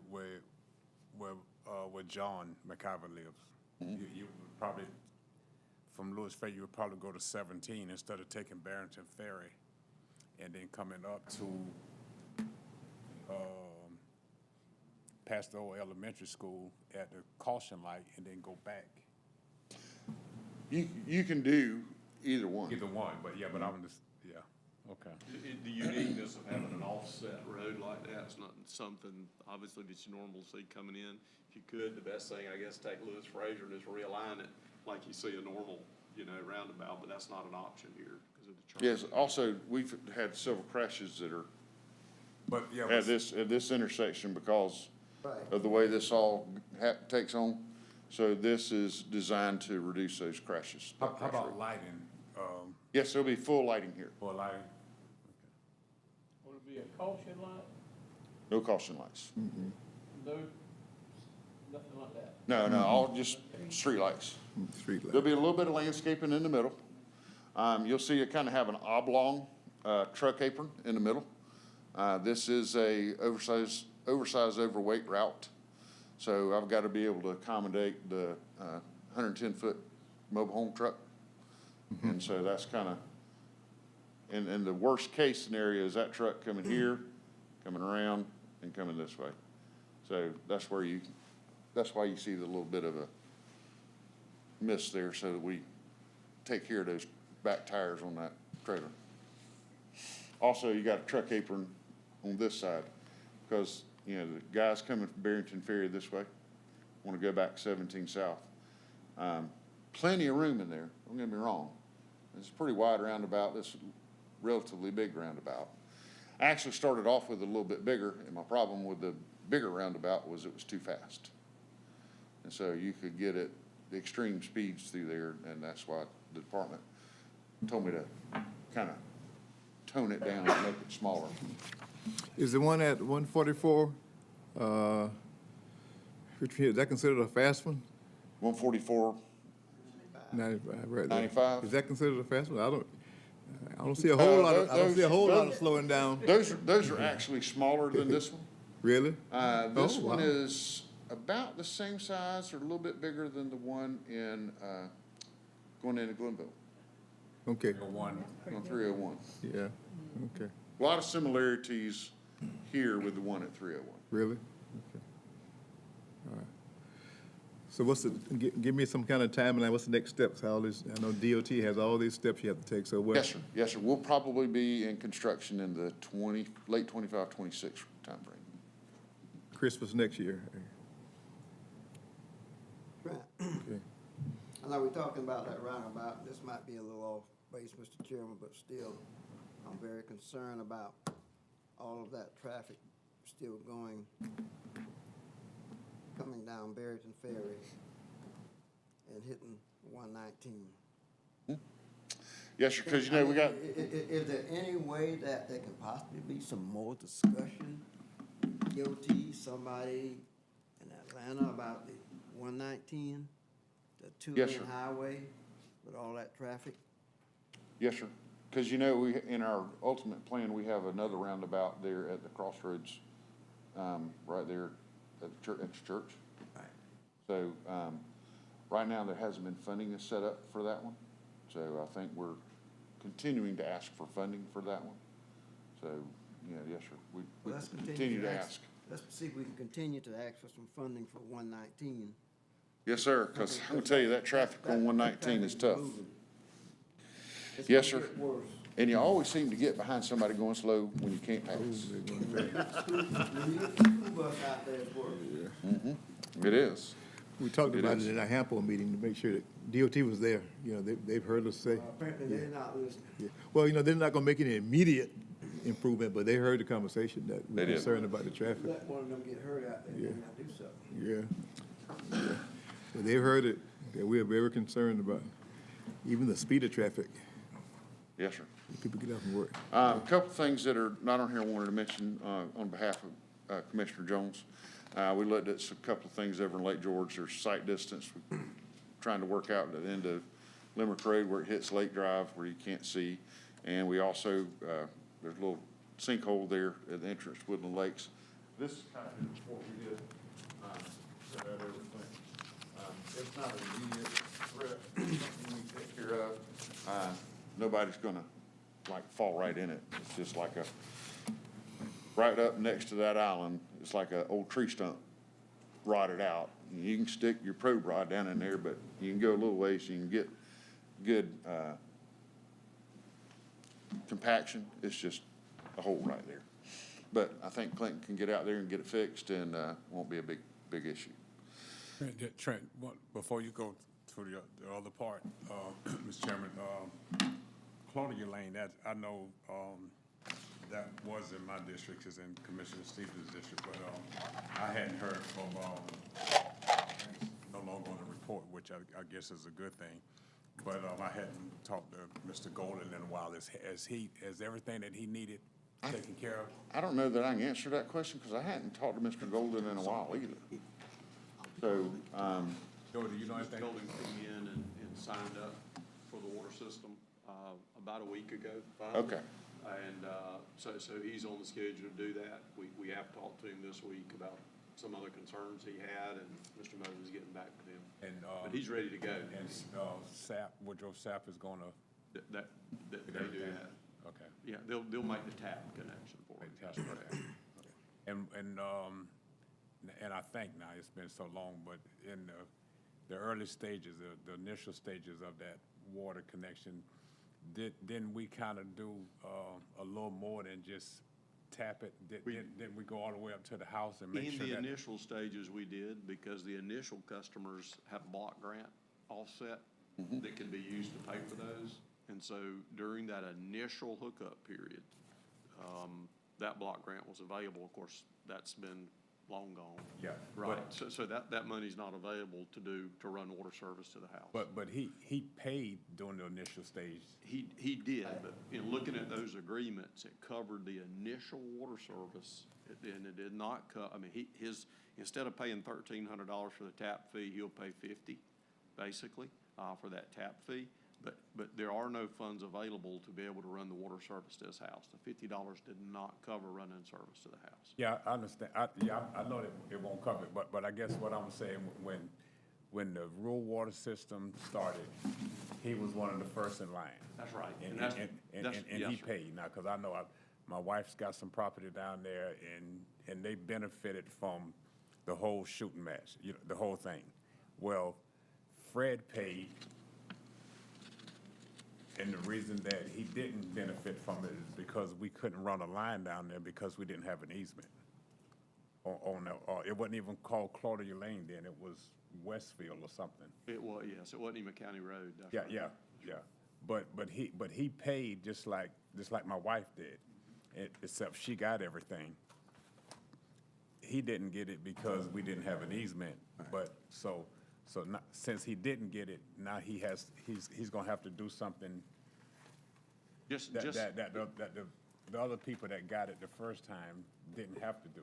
John McIver lives. You would probably, from Lewis Ferry, you would probably go to 17 instead of taking Barrington Ferry and then coming up to, past the old elementary school at the caution light and then go back. you can do either one. Either one, but I'm just, okay. The uniqueness of having an offset road like that, it's not something, obviously, that you normally see coming in. If you could, the best thing, I guess, take Lewis Frazier and just realign it like you see a normal, roundabout, but that's not an option here because of the Yes, charge. also, we've had several crashes that are, But, at this intersection because Right. of the way this all takes on. So this is designed to reduce those crashes. how about lighting, Yes, there'll be full lighting here, or lighting? Will it be a caution light? no caution lights. No, nothing like that? No, all just street lights. Street There'll light. be a little bit of landscaping in the middle. You'll see it kind of have an oblong, truck apron in the middle. This is a oversized, overweight route. So I've got to be able to accommodate the, 110-foot mobile home truck. And so that's kind of, and the worst case scenario is that truck coming here, coming around, and coming this way. So that's why you see the little bit of a miss there, so that we take care of those back tires on that trailer. Also, you got a truck apron on this side, because, the guys coming from Barrington Ferry this way want to go back 17 south. Plenty of room in there, don't get me wrong. It's a pretty wide roundabout, this relatively big roundabout. I actually started off with a little bit bigger, and my problem with the bigger roundabout was it was too fast. And so you could get at the extreme speeds through there, and that's why the department told me to kind of tone it down and make it smaller. Is the one at 144, is that considered a fast one? 144, 95, right there. 95? Is that considered a fast one? I don't see a whole lot of, I don't see a whole lot of slowing down. those are actually smaller than this one. Really? This Oh, one wow. is about the same size or a little bit bigger than the one in, going into Glenville, Okay, One, on 301. yeah, okay. A lot of similarities here with the one at 301. Really? Okay. All right. So give me some kind of timeline, what's the next steps? How this, I know DOT has all these steps you have to take, so what? Yes, sir. We'll probably be in construction in the late 25, 26 timeframe. Christmas next year? Right. Okay. I know we're talking about that roundabout, this might be a little off base, Mr. Chairman, but still, I'm very concerned about all of that traffic still coming down Barrington Ferry and hitting 119. Yes, sir, because we got, Is there any way that there can possibly be some more discussion, DOT, somebody in Atlanta about the 119, the Yes, two-lane sir. highway with all that traffic? yes, sir. Because, you know, we, in our ultimate plan, we have another roundabout there at the crossroads, right there at the church, Right. So, right now, there hasn't been funding that's set up for that one. So I think we're continuing to ask for funding for that one. So, yeah, yes, sir, we Well, let's continue to ask. Let's see if we can continue to ask for some funding for 119. Yes, sir, because I'm gonna tell you, that traffic on 119 is tough. It's Yes, gonna sir. get worse. And you always seem to get behind somebody going slow when you can't pass. When you get the school bus out there, it's worse. It is. We talked It about is. it in our Hampo meeting to make sure that DOT was there. You know, they've heard us say. Apparently, they're not listening. Yeah. Well, you know, they're not gonna make any immediate improvement, but they heard the conversation that They we're did. concerned about the traffic. Let one of them get hurt out there, and not do something. Yeah. But they've heard it, that we're very concerned about even the speed of traffic. Yes, sir. People get out from work. A couple things that are not on here I wanted to mention, on behalf of, Commissioner Jones. We looked at a couple of things over in Lake George. There's sight distance, we're trying to work out at the end of Limerick Road where it hits Lake Drive where you can't see. And we also, there's a little sinkhole there at the entrance to Woodland Lakes. This is kind of what we did, so that everything. It's not an immediate threat, something we take care of. Nobody's gonna like fall right in it. It's just like a, right up next to that island, it's like an old tree stump rotted out. You can stick your probe rod down in there, but you can go a little ways, you can get good, compaction. It's just a hole right there. But I think Clinton can get out there and get it fixed and, won't be a big issue. Trent, before you go to the other part, Mr. Chairman, Claudia Lane, that, I know, that was in my district, is in Commissioner Stevens' district, but, I hadn't heard from, no longer on the report, which I guess is a good thing. But, I hadn't talked to Mr. Golden in a while. Is everything that he needed taken care of? I don't know that I can answer that question because I hadn't talked to Mr. Golden in a while either. So, Joe, do you know anything? Mr. Golden came in and signed up for the water system, about a week ago. Finally. Okay. And, so he's on the schedule to do that. We have talked to him this week about some other concerns he had, and Mr. Moses is getting back with him. And, But he's ready to go. And, Woodrow Sapp is gonna. They do that. Okay. Yeah, they'll make the tap connection for it. That's correct. And I think now, it's been so long, but in the early stages, the initial stages of that water connection, didn't we kind of do a little more than just tap it? Didn't we go all the way up to the house and make sure that? In the initial stages, we did, because the initial customers have a block grant offset that can be used to pay for those. And so during that initial hookup period, that block grant was available. Of course, that's been long gone. Yeah. Right, so that money's not available to run water service to the house. But he paid during the initial stage. He did, but in looking at those agreements, it covered the initial water service, and it did not I mean, instead of paying $1,300 for the tap fee, he'll pay $50, basically, for that tap fee. But there are no funds available to be able to run the water service to his house. The $50 did not cover running service to the house. Yeah, I understand. I know that it won't cover it, but I guess what I'm saying, when the rural water system started, he was one of the first in line. That's right. And he paid. Now, because I know my wife's got some property down there, and they benefited from the whole shooting match, the whole thing. Well, Fred paid. And the reason that he didn't benefit from it is because we couldn't run a line down there because we didn't have an easement. It wasn't even called Claudia Lane then, it was Westfield or something. It was, yes, it wasn't even County Road. That's Yeah, right. yeah. But he paid just like my wife did, except she got everything. He didn't get it because we didn't have an easement, but so not, since he didn't get it, now he's gonna have to do something that the the other people that got it the first time didn't have to do.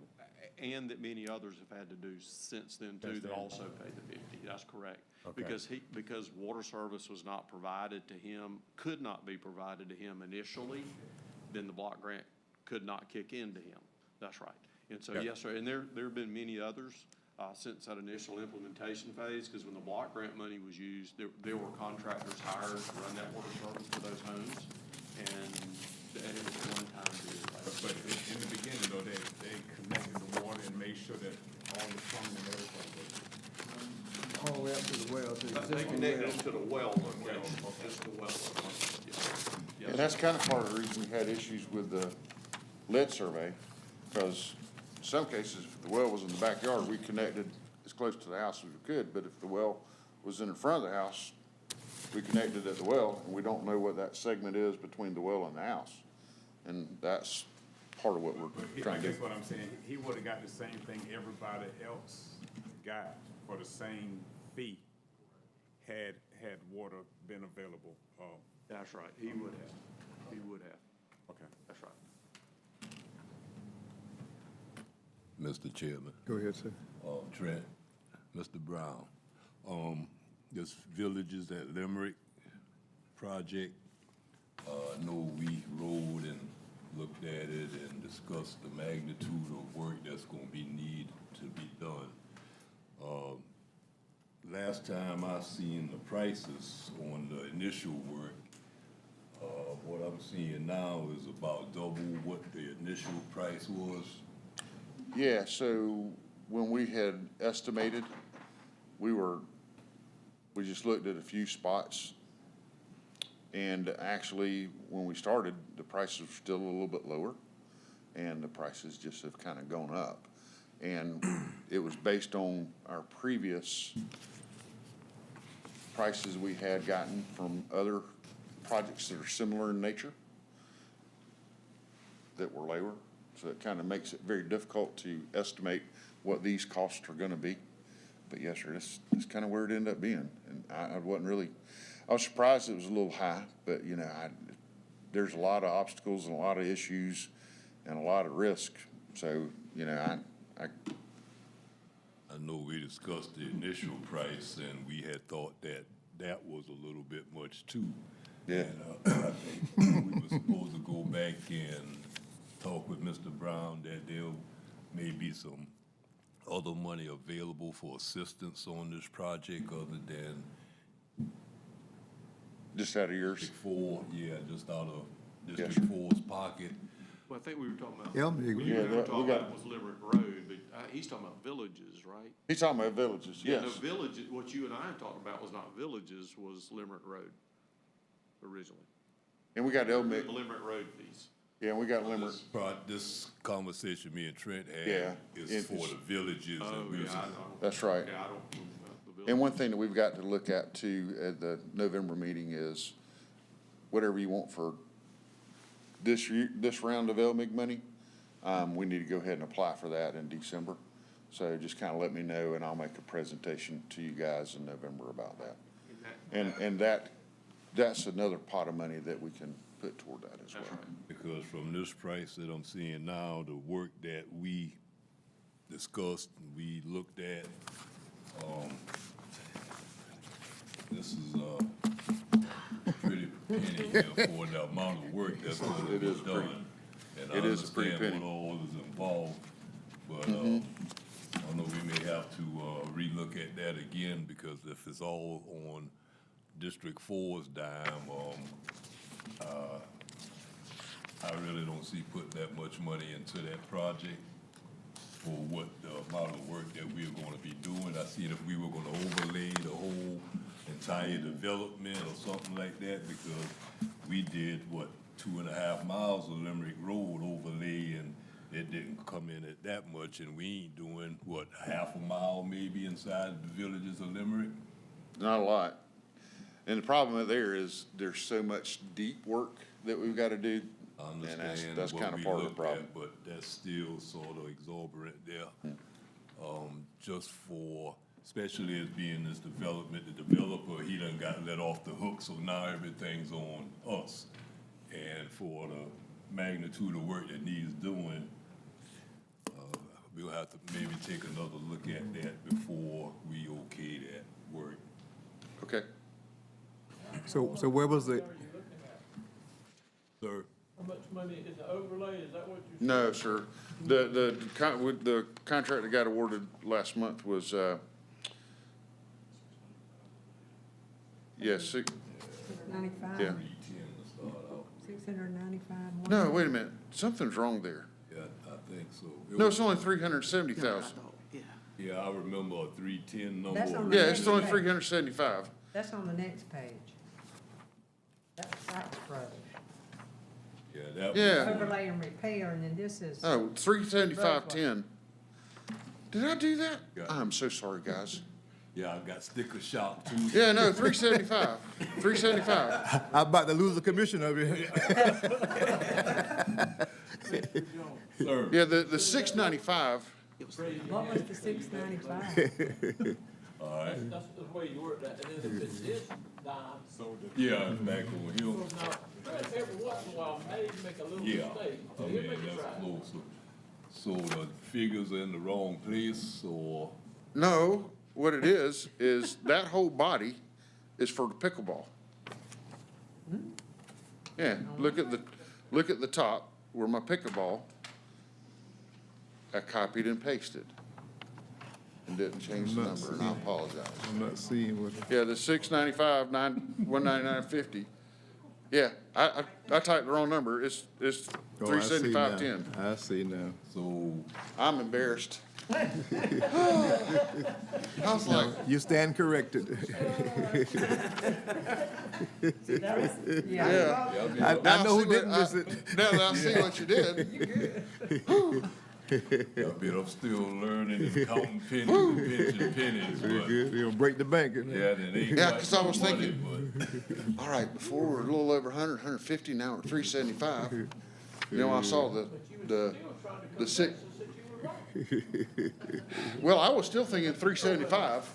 And that many others have had to do since then too, that also paid the 50. That's correct. Okay. Because water service was not provided to him, could not be provided to him initially, then the block grant could not kick into him. That's right. And so, Yeah. yes, sir, and there have been many others since that initial implementation phase, because when the block grant money was used, there were contractors hired to run that water service for those homes, and it was a one-time deal. But in the beginning, though, they connected the water and made sure that all the plumbing and everything was. All the way up to the well, to the They existing connected well. to the well location, just the well location. Yes. Yes, And that's sir. kind of part of the reason we had issues with the lead survey, because in some cases, if the well was in the backyard, we connected as close to the house as we could, but if the well was in the front of the house, we connected at the well, and we don't know what that segment is between the well and the house. And that's part of what we're I trying to guess do. what I'm saying, he would've got the same thing everybody else got for the same fee had water been available. That's right. He would have. He would have. Okay. That's right. Mr. Chairman. Go ahead, sir. Trent, Mr. Brown. This Villages at Limerick project, I know we rode and looked at it and discussed the magnitude of work that's gonna be need to be done. Last time I seen the prices on the initial work, what I'm seeing now is about double what the initial price was. Yeah, so when we had estimated, we just looked at a few spots. And actually, when we started, the prices were still a little bit lower, and the prices just have kind of gone up. And it was based on our previous prices we had gotten from other projects that are similar in nature that were lower. So it kind of makes it very difficult to estimate what these costs are gonna be. But yes, sir, that's kind of where it ended up being. And I wasn't really, I was surprised it was a little high, but you know, there's a lot of obstacles and a lot of issues and a lot of risk. So, you know, I know we discussed the initial price, and we had thought that that was a little bit much too. Yeah. And I think we were supposed to go back and talk with Mr. Brown that there may be some other money available for assistance on this project other than just out of yours. District 4, yeah, just out of Yes, District 4's pocket. Well, I think we were talking about. Yeah, What you yeah, were talking we got- about was Limerick Road, but he's talking about Villages, right? He's talking about Villages, Yeah, yes. no, Villages, what you and I talked about was not Villages, was Limerick Road originally. And we got The Limerick, Limerick Road fees. yeah, we got Limerick. This conversation me and Trent Yeah, had is it for is- the villages. Oh, and we was- yeah, I don't. That's right. Yeah, I don't. The Villages. And one thing that we've got to look at too at the November meeting is whatever you want for this round of LMIG money, we need to go ahead and apply for that in December. So just kind of let me know and I'll make a presentation to you guys in November about that. And that's another pot of money that we can put toward that as well. That's right. Because from this price that I'm seeing now, the work that we discussed, we looked at, this is a pretty penny here for the amount of work that's going to It be is pretty- done. And I it is a pretty understand penny. what all is involved, but, I know we may have to, relook at that again, because if it's all on District 4's dime, I really don't see putting that much money into that project for what the amount of work that we're gonna be doing. I see that we were gonna overlay the whole entire development or something like that, because we did, 2.5 miles of Limerick Road overlay, and it didn't come in at that much, and we ain't doing, half a mile maybe inside the Villages of Limerick? Not a lot. And the problem there is there's so much deep work that we've got to do. I And understand that's what kind of we part of the looked problem. at, but that's still sort of exorbitant there. Just for, especially as being this development, the developer, he done got let off the hook, so now everything's on us. And for the magnitude of work that needs doing, we'll have to maybe take another look at that before we okay that work. Okay. So where was it? Sir? How much money is the overlay, is that what you said? No, sir. The contract that got awarded last month was, yes, yeah. 695? 695? No, wait a minute. Something's wrong there. Yeah, I think so. No, it's only 370,000. Yeah, I remember a 310 number. That's on the Yeah, it's only next page. 375. That's on the next page. That's road. Yeah, that was. Yeah. Overlay and repair, and then this is. Oh, 375.10. Did I do that? Yeah. I'm so sorry, guys. Yeah, I got sticker shock too. Yeah, no, 375. 375. I'm about to lose a commission over here. Sir. Yeah, the 695. What was the 695? All right. That's the way you work that, and then if it's his dime. Yeah, it's back over here. Now, every once in a while, maybe make a little Yeah, mistake. I He'll mean, make it that's right. close. So the figures are in the wrong place, or? No, what it is that whole body is for the pickleball. Yeah, look at the top where my pickleball, I copied and pasted and didn't change the number, and I apologize. I'm not seeing what. Yeah, the 695, 199.50. Yeah, I typed the wrong number. It's Oh, I see 375.10. now. I see now. So, I'm embarrassed. I was like, You stand corrected. yeah. I know who didn't miss it. Now that I see what you did. yeah, but I'm still learning and counting pennies and pinching pennies, but. You'll break the bank. Yeah, that ain't Yeah, quite 'cause I was no money, thinking, all right, before we were a little over 100, 150, now we're 375. You know, I saw the six. Well, I was still thinking 375.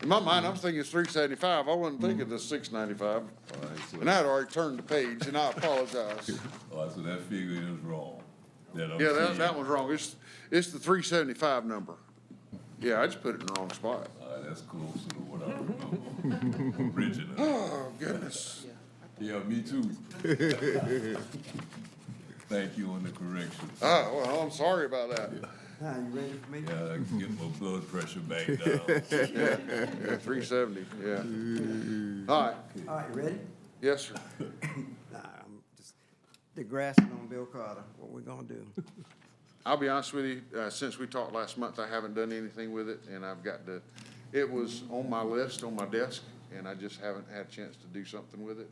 In my mind, I'm thinking it's 375. I wasn't thinking the 695. And I had already turned the page, and I apologize. Oh, so that figure is wrong. That I'm Yeah, seeing. that one's wrong. It's the 375 number. Yeah, I just put it in the wrong spot. That's closer to what I remember. Original. Oh, goodness. Yeah, me too. Thank you on the correction. Oh, well, I'm sorry about that. Now, you ready for me? Yeah, I can get my blood pressure back down. Yeah, 370, yeah. All right. All right, you ready? Yes, sir. Nah, I'm just digressing on Bill Carter, what we gonna do. I'll be honest with you, since we talked last month, I haven't done anything with it, and it was on my list, on my desk, and I just haven't had a chance to do something with it.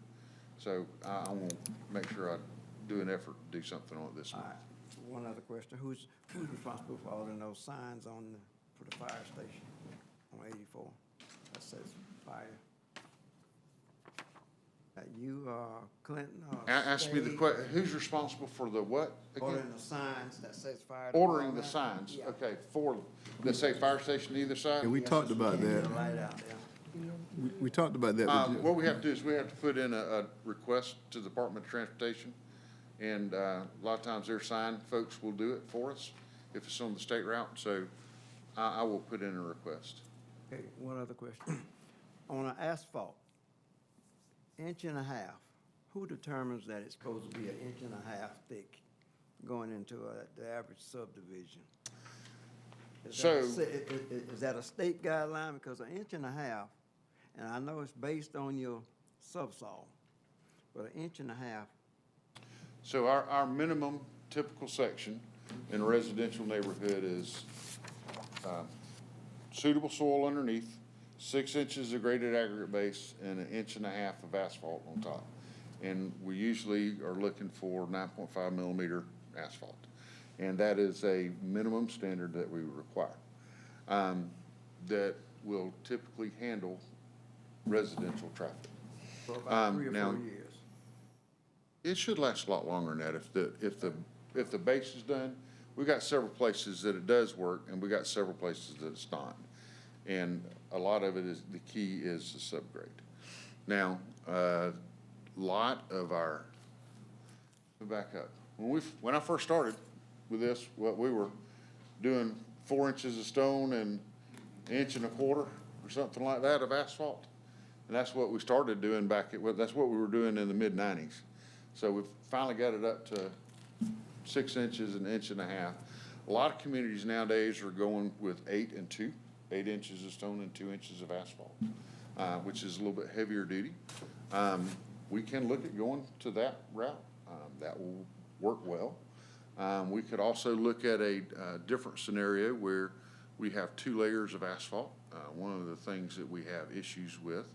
So I want to make sure I do an effort to do something on it this All month. right, one other question, who's responsible for ordering those signs for the fire station on 84? That says fire. You, Clinton, Ask me the question, who's responsible for the what again? ordering the signs that says fire. Ordering the department? signs, Yeah. okay, that say fire station either side? Yeah, we talked about that. The light out there. We talked about that. What we have to do is we have to put in a request to the Department of Transportation. And a lot of times their sign folks will do it for us if it's on the state route. So I will put in a request. Okay, one other question. On an asphalt, 1.5 inches, who determines that it's supposed to be 1.5 inches thick going into the average subdivision? Is that a state guideline? Because 1.5 inches, and I know it's based on your subsoil, but 1.5 inches. So our minimum typical section in a residential neighborhood is suitable soil underneath, 6 inches of graded aggregate base, and 1.5 inches of asphalt on top. And we usually are looking for 9.5 millimeter asphalt. And that is a minimum standard that we require, that will typically handle residential traffic. For about 3 or 4 now, years. It should last a lot longer than that if the base is done. We got several places that it does work, and we got several places that it's not. And a lot of it is, the key is the subgrade. Now, a lot of our, back up. When I first started with this, what we were doing 4 inches of stone and an inch and a quarter or something like that of asphalt. And that's what we started doing that's what we were doing in the mid-90s. So we've finally got it up to 6 inches, an inch and a half. A lot of communities nowadays are going with 8 and 2, 8 inches of stone and 2 inches of asphalt, which is a little bit heavier duty. We can look at going to that route. That will work well. We could also look at a different scenario where we have 2 layers of asphalt. One of the things that we have issues with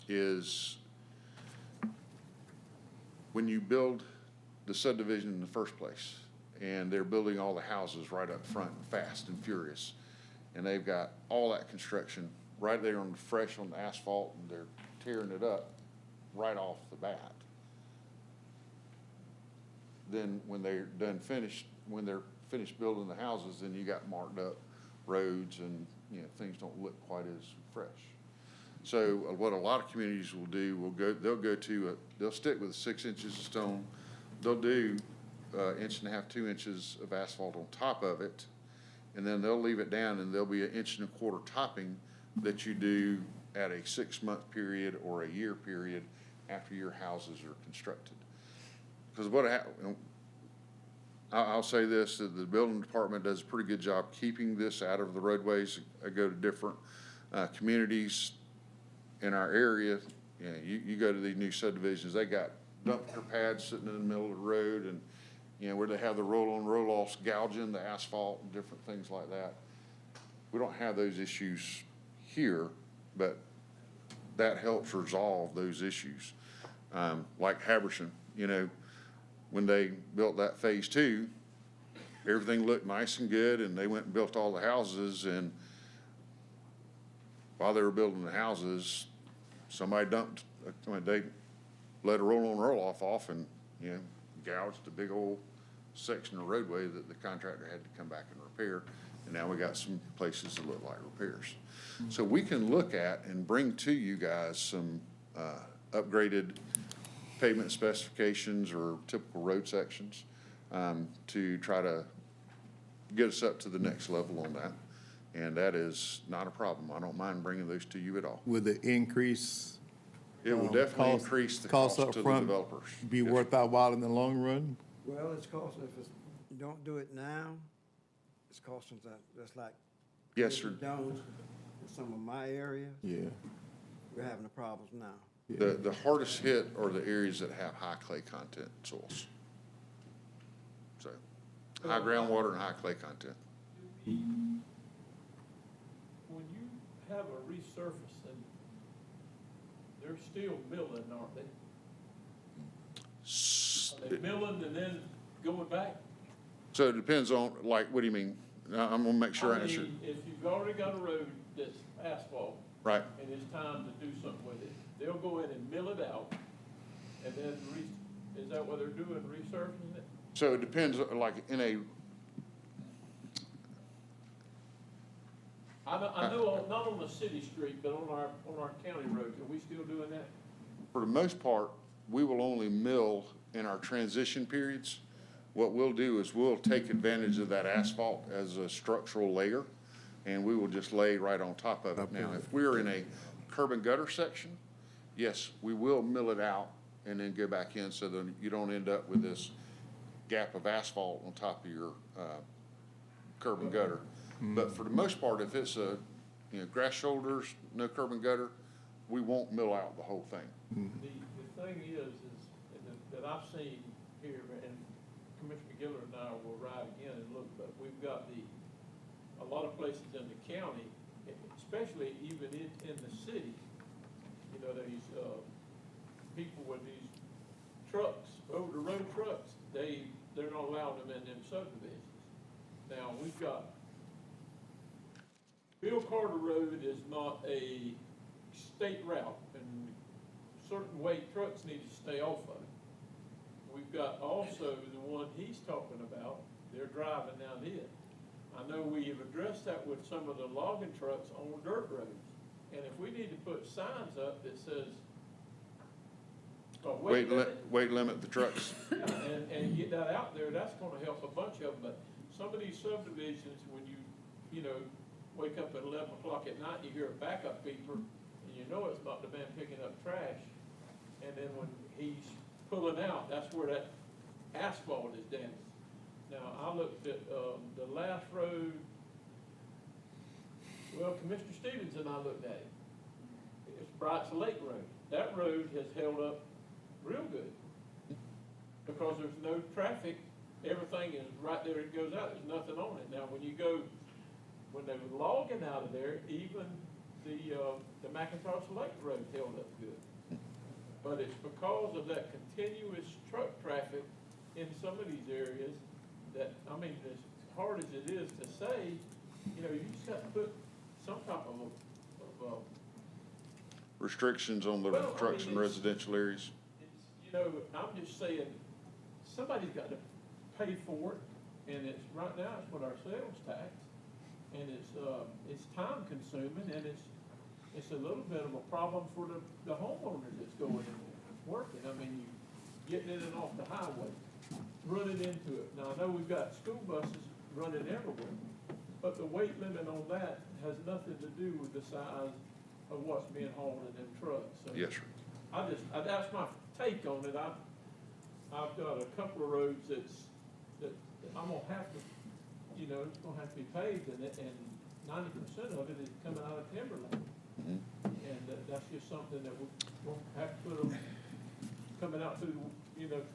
is when you build the subdivision in the first place, and they're building all the houses right up front and fast and furious, and they've got all that construction right there fresh on the asphalt, and they're tearing it up right off the bat. Then when they're finished building the houses, then you got marked up roads, and things don't look quite as fresh. So what a lot of communities will do, they'll stick with 6 inches of stone. They'll do 1.5 inches, 2 inches of asphalt on top of it, and then they'll leave it down, and there'll be 1.25 inches topping that you do at a 6-month period or a year period after your houses are constructed. Because I'll say this, that the building department does a pretty good job keeping this out of the roadways. I go to different communities in our area. You go to these new subdivisions, they got dumpster pads sitting in the middle of the road, and where they have the roll-on, roll-offs gouging the asphalt and different things like that. We don't have those issues here, but that helps resolve those issues. Like Haberson, when they built that phase 2, everything looked nice and good, and they went and built all the houses, and while they were building the houses, somebody they let a roll-on, roll-off off and, gouged a big old section of roadway that the contractor had to come back and repair, and now we got some places that look like repairs. So we can look at and bring to you guys some upgraded pavement specifications or typical road sections to try to get us up to the next level on that. And that is not a problem. I don't mind bringing those to you at all. Will the increase? It will definitely increase the cost up to the front developers. Be worth our while in the long run? Well, it's costing, if you don't do it now, it's costing that's like. Yes, sir. Jones, in some of my areas. Yeah. We're having the problems now. The hardest hit are the areas that have high clay content soils. So, high groundwater and high clay content. When you have a resurfacing, they're still milling, aren't they? Are they milling and then going back? So it depends on, what do you mean? I'm gonna make sure I answer. If you've already got a road that's asphalt. Right. And it's time to do something with it, they'll go in and mill it out, and then is that what they're doing, resurfacing it? So it depends, I know, not on the city street, but on our county roads, are we still doing that? for the most part, we will only mill in our transition periods. What we'll do is we'll take advantage of that asphalt as a structural layer, and we will just lay right on top of it. Now, if we're in a curb and gutter section, yes, we will mill it out and then go back in so that you don't end up with this gap of asphalt on top of your curb and gutter. But for the most part, if it's grass shoulders, no curb and gutter, we won't mill out the whole thing. The thing is that I've seen here, and Commissioner Giller and I will ride again and look, but we've got a lot of places in the county, especially even in the city, these people with these trucks, over-the-road trucks, they're not allowing them in them subdivisions. Now, we've got, Bill Carter Road is not a state route, and certain weight trucks need to stay off of it. We've got also the one he's talking about, they're driving down it. I know we have addressed that with some of the logging trucks on dirt roads. And if we need to put signs up that says, Weight limit the trucks. Yeah, and get that out there, that's gonna help a bunch of them, but some of these subdivisions, when you know, wake up at 11 o'clock at night, you hear a backup beeper, and you know it's not the man picking up trash. And then when he's pulling out, that's where that asphalt is damaged. Now, I looked at, the last road, well, Commissioner Stevens and I looked at it. It's Brights Lake Road. That road has held up real good. Because there's no traffic, everything is right there, it goes out, there's nothing on it. Now, when you go, when they were logging out of there, even the McIntosh Lake Road held up good. But it's because of that continuous truck traffic in some of these areas that, I mean, as hard as it is to say, you know, you just have to put some type of Restrictions on the Well, I trucks mean, in residential areas. you know, I'm just saying, somebody's got to pay for it, and it's, right now, it's what our sales tax, and it's time consuming, and it's a little bit of a problem for the homeowner that's going in there, working. I mean, you getting in and off the highway, running into it. Now, I know we've got school buses running everywhere, but the weight limit on that has nothing to do with the size of what's being hauled in them trucks. So Yes, sir. that's my take on it. I've got a couple of roads that I'm gonna have to, you know, it's gonna have to be paved, and 90% of it is coming out of timberland. And that's just something that we'll have to put them coming out through,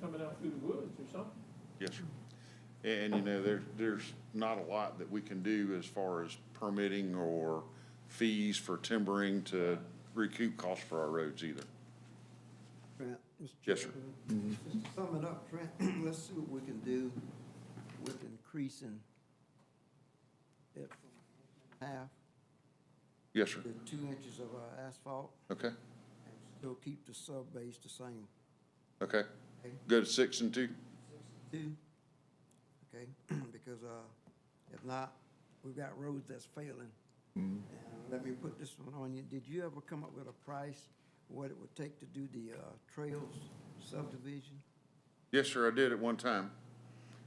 coming out through the woods or something. Yes, sir. And, you know, there's not a lot that we can do as far as permitting or fees for timbering to recoup costs for our roads either. Trent, Mr. Yes, sir. Chairman, just to sum it up, Trent, let's see what we can do with increasing it from half Yes, sir. to 2 inches of asphalt, Okay, and still keep the sub base the same. okay. Go to 6 and 2? 2, okay, because if not, we've got roads that's failing. And let me put this one on you. Did you ever come up with a price, what it would take to do the Trails subdivision? Yes, sir, I did at one time.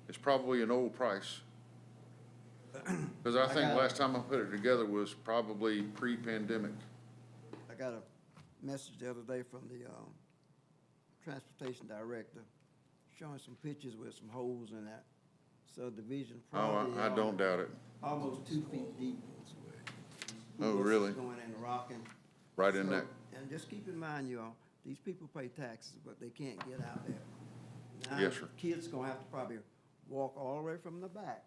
It's probably an old price. Because I think last time I put it together was probably pre-pandemic. I got a message the other day from the transportation director showing some pictures with some holes in that subdivision. Oh, probably, I don't doubt it. Almost 2 feet deep. Oh, really? Going in rocking. Right in that. And just keep in mind, y'all, these people pay taxes, but they can't get out there. Now, Yes, sir. Kids gonna have to probably walk all the way from the back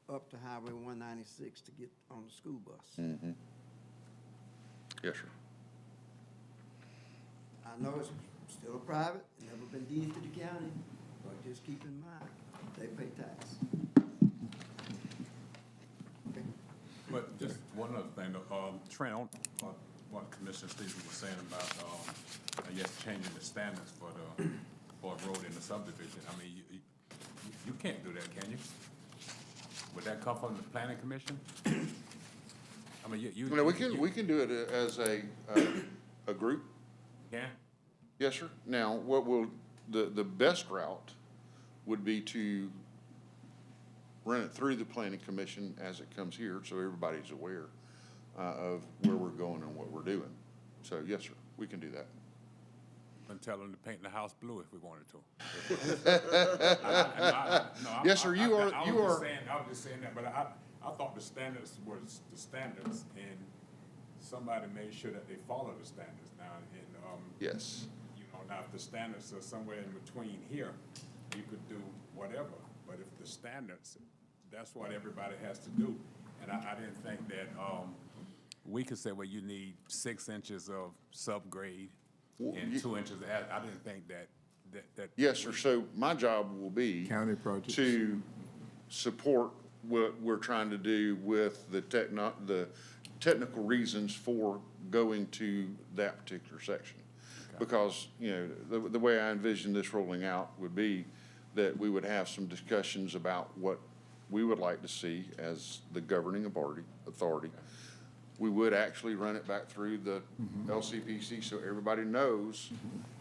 up to Highway 196 to get on the school bus. Mm-hmm. Yes, sir. I know it's still private, never been deeded to the county, but just keep in mind, they pay tax. But just one other thing, Trent, on what Commissioner Stevens was saying about, I guess, changing the standards for a road in the subdivision. I mean, you can't do that, can you? Would that come from the planning commission? I mean, you No, we can do it as a group. can? Yes, sir. Now, the best route would be to run it through the planning commission as it comes here, so everybody's aware of where we're going and what we're doing. So, yes, sir, we can do that. And tell them to paint the house blue if we wanted to. Yes, sir, you are. I was just saying that, but I thought the standards was the standards, and somebody made sure that they follow the standards now. And Yes. you know, now if the standards are somewhere in between here, you could do whatever. But if the standards, that's what everybody has to do. And I didn't think that we could say, well, you need 6 inches of subgrade and 2 inches of, I didn't think that. Yes, sir. So my job will be County projects. to support what we're trying to do with the technical reasons for going to that particular section. Okay. Because, you know, the way I envision this rolling out would be that we would have some discussions about what we would like to see as the governing authority we would actually run it back through the LCPC so everybody knows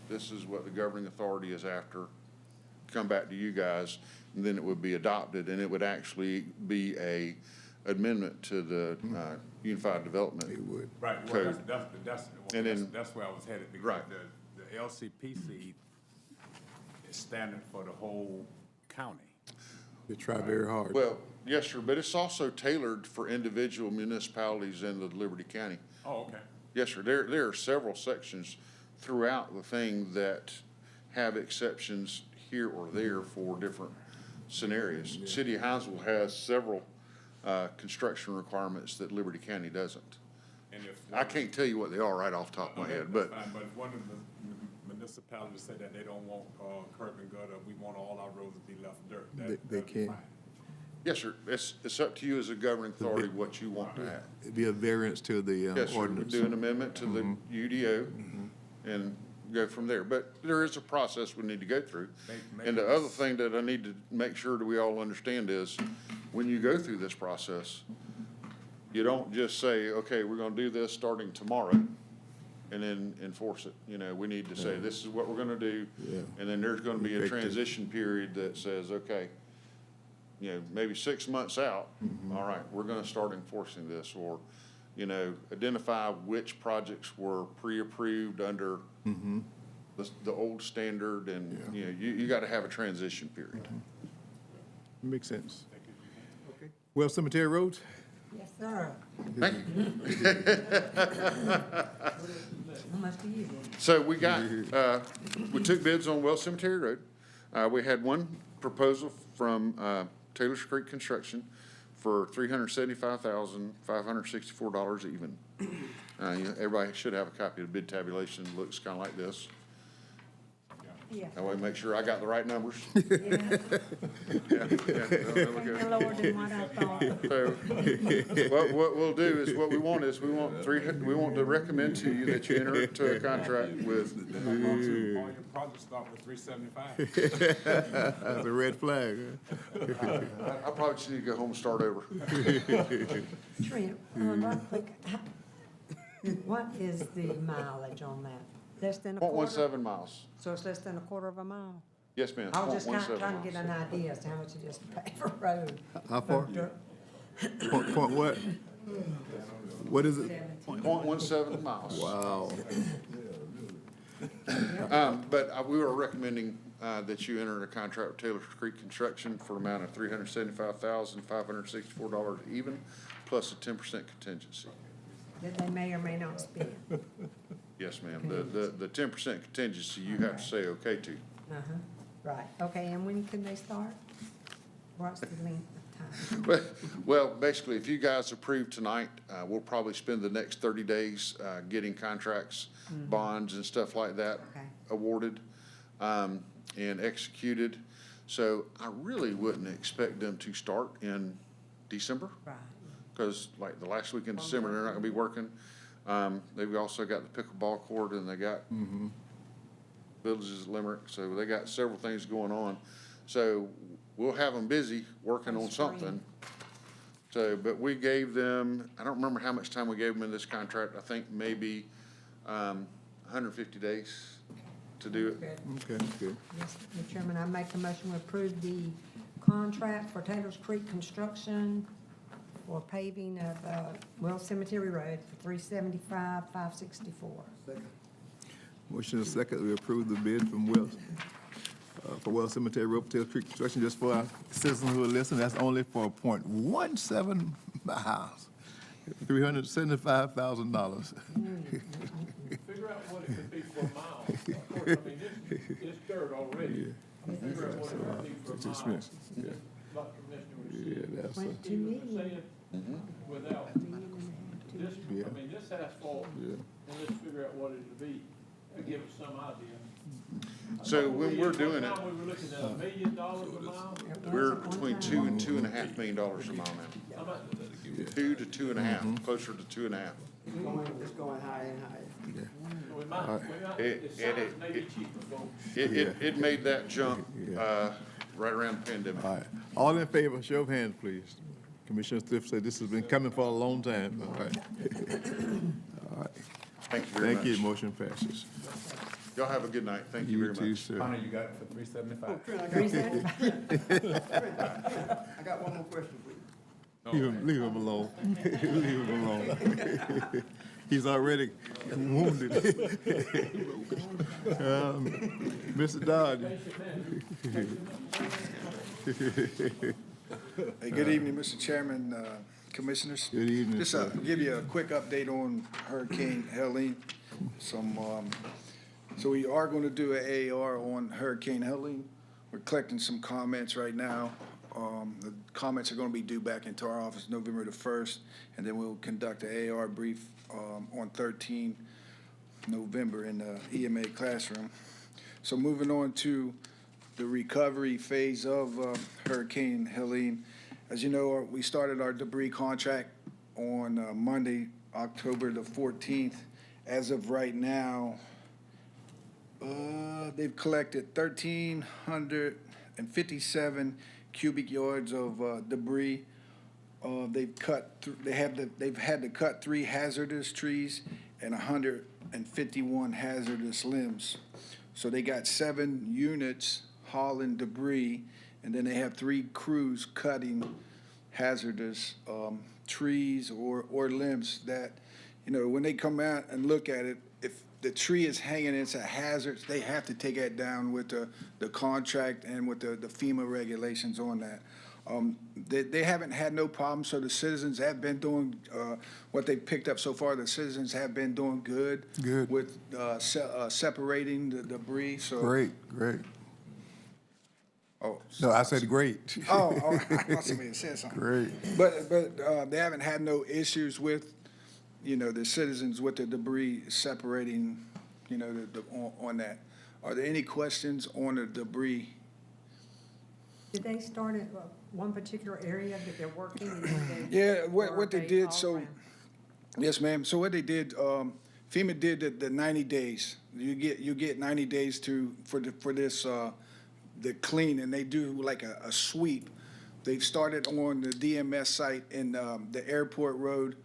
this is what the governing authority is after. Come back to you guys, and then it would be adopted, and it would actually be a amendment to the Unified Development Right, well, Code. And then- that's where I was headed, because Right. the LCPC is standard for the whole county. They try very hard. Well, yes, sir, but it's also tailored for individual municipalities in the Liberty County. Oh, okay. Yes, sir. There are several sections throughout the thing that have exceptions here or there for different scenarios. City of Hinesville has several construction requirements that Liberty County doesn't. And if I can't tell you what they are right off the top of my head, but But if one of the municipalities say that they don't want curb and gutter, we want all our roads to be left dirt, They that'd be can't. fine. yes, sir. It's up to you as a governing authority what you want to have. It'd be a variance to the Yes, sir. ordinance. Do an amendment to the UDO and go from there. But there is a process we need to go through. And the other thing that I need to make sure that we all understand is, when you go through this process, you don't just say, okay, we're gonna do this starting tomorrow and then enforce it. You know, we need to say, this is what we're gonna do. Yeah. And then there's gonna be a Effective. transition period that says, okay, you know, maybe 6 months out, all right, we're gonna start enforcing this, or, you know, identify which projects were pre-approved under the old standard, and, you know, you gotta have a transition period. Makes sense. Well, Cemetery Road? Yes, sir. Thank you. How much do you do? So we took bids on Wells Cemetery Road. We had one proposal from Taylor's Creek Construction for $375,564 even. Everybody should have a copy of the bid tabulation. It looks kind of like this. Yeah. That way, make sure I got the right numbers. Yeah. Yeah, there we Thank go. the Lord than what I thought. So, what we'll do is, we want to recommend to you that you enter into a contract with, All your projects start with 375. That's a red flag. I probably just need to go home and start over. Trent, right quick, what is the mileage on that? Less than a quarter? 0.17 miles. So it's less than a quarter of a mile? Yes, ma'am. I was just 0.17 trying to get an idea as to how much it is to pay for a road. How far? Point what? What is it? 0.17 miles. Wow. But we were recommending that you enter a contract with Taylor Creek Construction for an amount of $375,564 even, plus a 10% contingency. That they may or may not spend. Yes, ma'am. The 10% contingency you have to say okay to. Uh-huh, right, okay, and when can they start? What's the length of time? Well, basically, if you guys approve tonight, we'll probably spend the next 30 days getting contracts, bonds and stuff like that Okay. awarded and executed. So I really wouldn't expect them to start in December. Right. Because like the last week in December, they're not gonna be working. They've also got the pickleball court, and they got villages at Limerick, so they got several things going on. So we'll have them busy working on something. So, but we gave them, I don't remember how much time we gave them in this contract. I think maybe 150 days to do it. Good. Okay, good. Yes, Mr. Chairman, I make the motion to approve the contract for Taylor's Creek Construction for paving of Wells Cemetery Road for $375,564. Motion is second, we approve the bid from Wells, for Wells Cemetery Road, Taylor Creek Construction, just for our citizens who are listening, that's only for 0.17 miles, $375,000. Figure out what it could be for a mile. Of course, I mean, it's dirt already. Figure out what it could be for a Just mile. miss, yeah. Like Commissioner was Yeah, saying. that's, Went to me. Without, this, Yeah. I mean, this asphalt, Yeah. and let's figure out what it'll be, to give us some idea. So when we're doing it, One time we were looking at $1 million a mile. we're between $2 and $2.5 million a mile now. How much? 2 to 2.5, closer to 2.5. It's going higher and higher. We might, It- the signs may be cheaper, folks. It made that jump right around the pandemic. all right. All in favor, show of hands, please. Commissioner Thrift said this has been coming for a long time. All right. All right. Thank you very much. Thank you. Motion passes. Y'all have a good night. Thank you very much. too, sir. Connor, you got it for $375. I got one more question for you. Leave him alone. Leave him alone. He's already wounded. Mr. Dodge. Hey, good evening, Mr. Chairman, Commissioners. Good evening, Just sir. give you a quick update on Hurricane Helene. So we are going to do an AAR on Hurricane Helene. We're collecting some comments right now. The comments are going to be due back into our office November the 1st, and then we'll conduct an AAR brief on 13 November in the EMA classroom. So moving on to the recovery phase of Hurricane Helene. As you know, we started our debris contract on Monday, October the 14th. As of right now, they've collected 1,357 cubic yards of debris. They've had to cut 3 hazardous trees and 151 hazardous limbs. So they got 7 units hauling debris, and then they have 3 crews cutting hazardous trees or limbs that, when they come out and look at it, if the tree is hanging, it's a hazard, they have to take that down with the contract and with the FEMA regulations on that. They haven't had no problems, so the citizens have been doing what they picked up so far. The citizens have been doing good with separating the debris. So Great. Oh, No, I said great. I thought somebody had said something. Great. But they haven't had no issues with, the citizens with the debris separating, on that. Are there any questions on the debris? Did they start at one particular area that they're working in? Yeah, what they they did, all so, around? yes, ma'am. So what they did, FEMA did the 90 days. You get 90 days for this the clean, and they do like a sweep. They've started on the DMS site in the airport road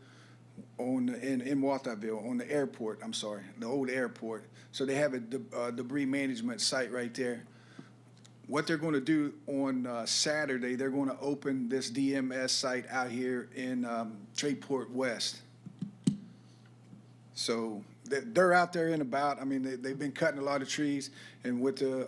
in Walterville, on the airport, I'm sorry, the old airport. So they have a debris management site right there. What they're going to do on Saturday, they're going to open this DMS site out here in Tradeport West. So they're out there and about. I mean, they've been cutting a lot of trees, and with the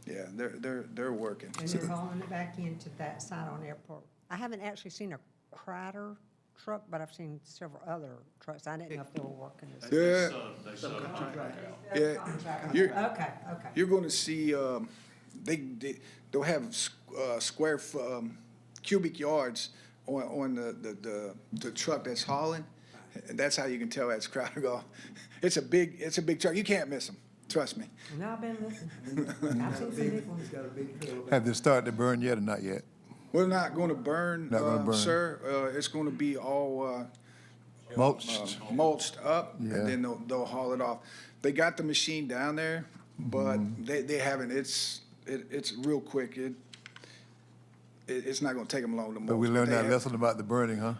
they're working. And they're hauling it back into that site on the airport. I haven't actually seen a Crider truck, but I've seen several other trucks. I didn't know if they were working. Yeah. They subcontract out. Yeah. Okay. You're going to see they'll have cubic yards on the truck that's hauling, and that's how you can tell that's Crider golf. It's a big truck. You can't miss them. Trust me. No, I've been listening. I've seen some big ones. Have they started to burn yet or not yet? We're not going to burn, Not gonna burn. sir. It's going to be all Mulched? mulched up, Yeah. and then they'll haul it off. They got the machine down there, but they haven't. It's real quick. It's not going to take them long to mulch. But we learned They that have- lesson about the burning, huh?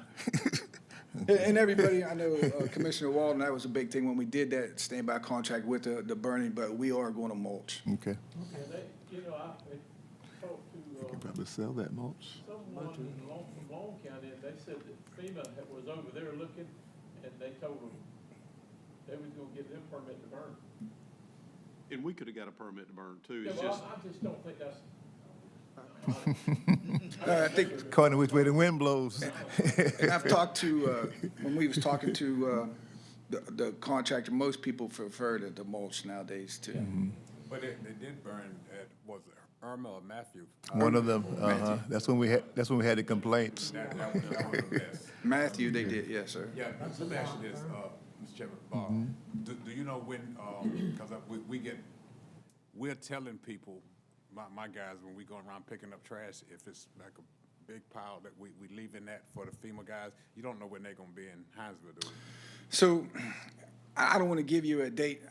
And everybody, I know Commissioner Walden, that was a big thing when we did that standby contract with the burning, but we are going to mulch. Okay. And they, I talked You can to, probably sell that mulch. someone from Long County, and they said that FEMA was over there looking, and they told them they was gonna give them permit to burn. And we could have got a permit to burn too. Yeah, It's well, just, I just don't think that's. I think, According to which way the wind blows. and I've talked to, when we was talking to the contractor, most people prefer the mulch nowadays too. But they did burn at, was it Irma or Matthew? One of them, That's when we had the complaints. That was a mess. Matthew, they did, yes, sir. Yeah, let me ask you this, Mr. Chairman. Do you know when, because we're telling people, my guys, when we go around picking up trash, if it's like a big pile that we leaving that for the FEMA guys, you don't know when they're gonna be in Hinesville, do you? So I don't want to give you a date,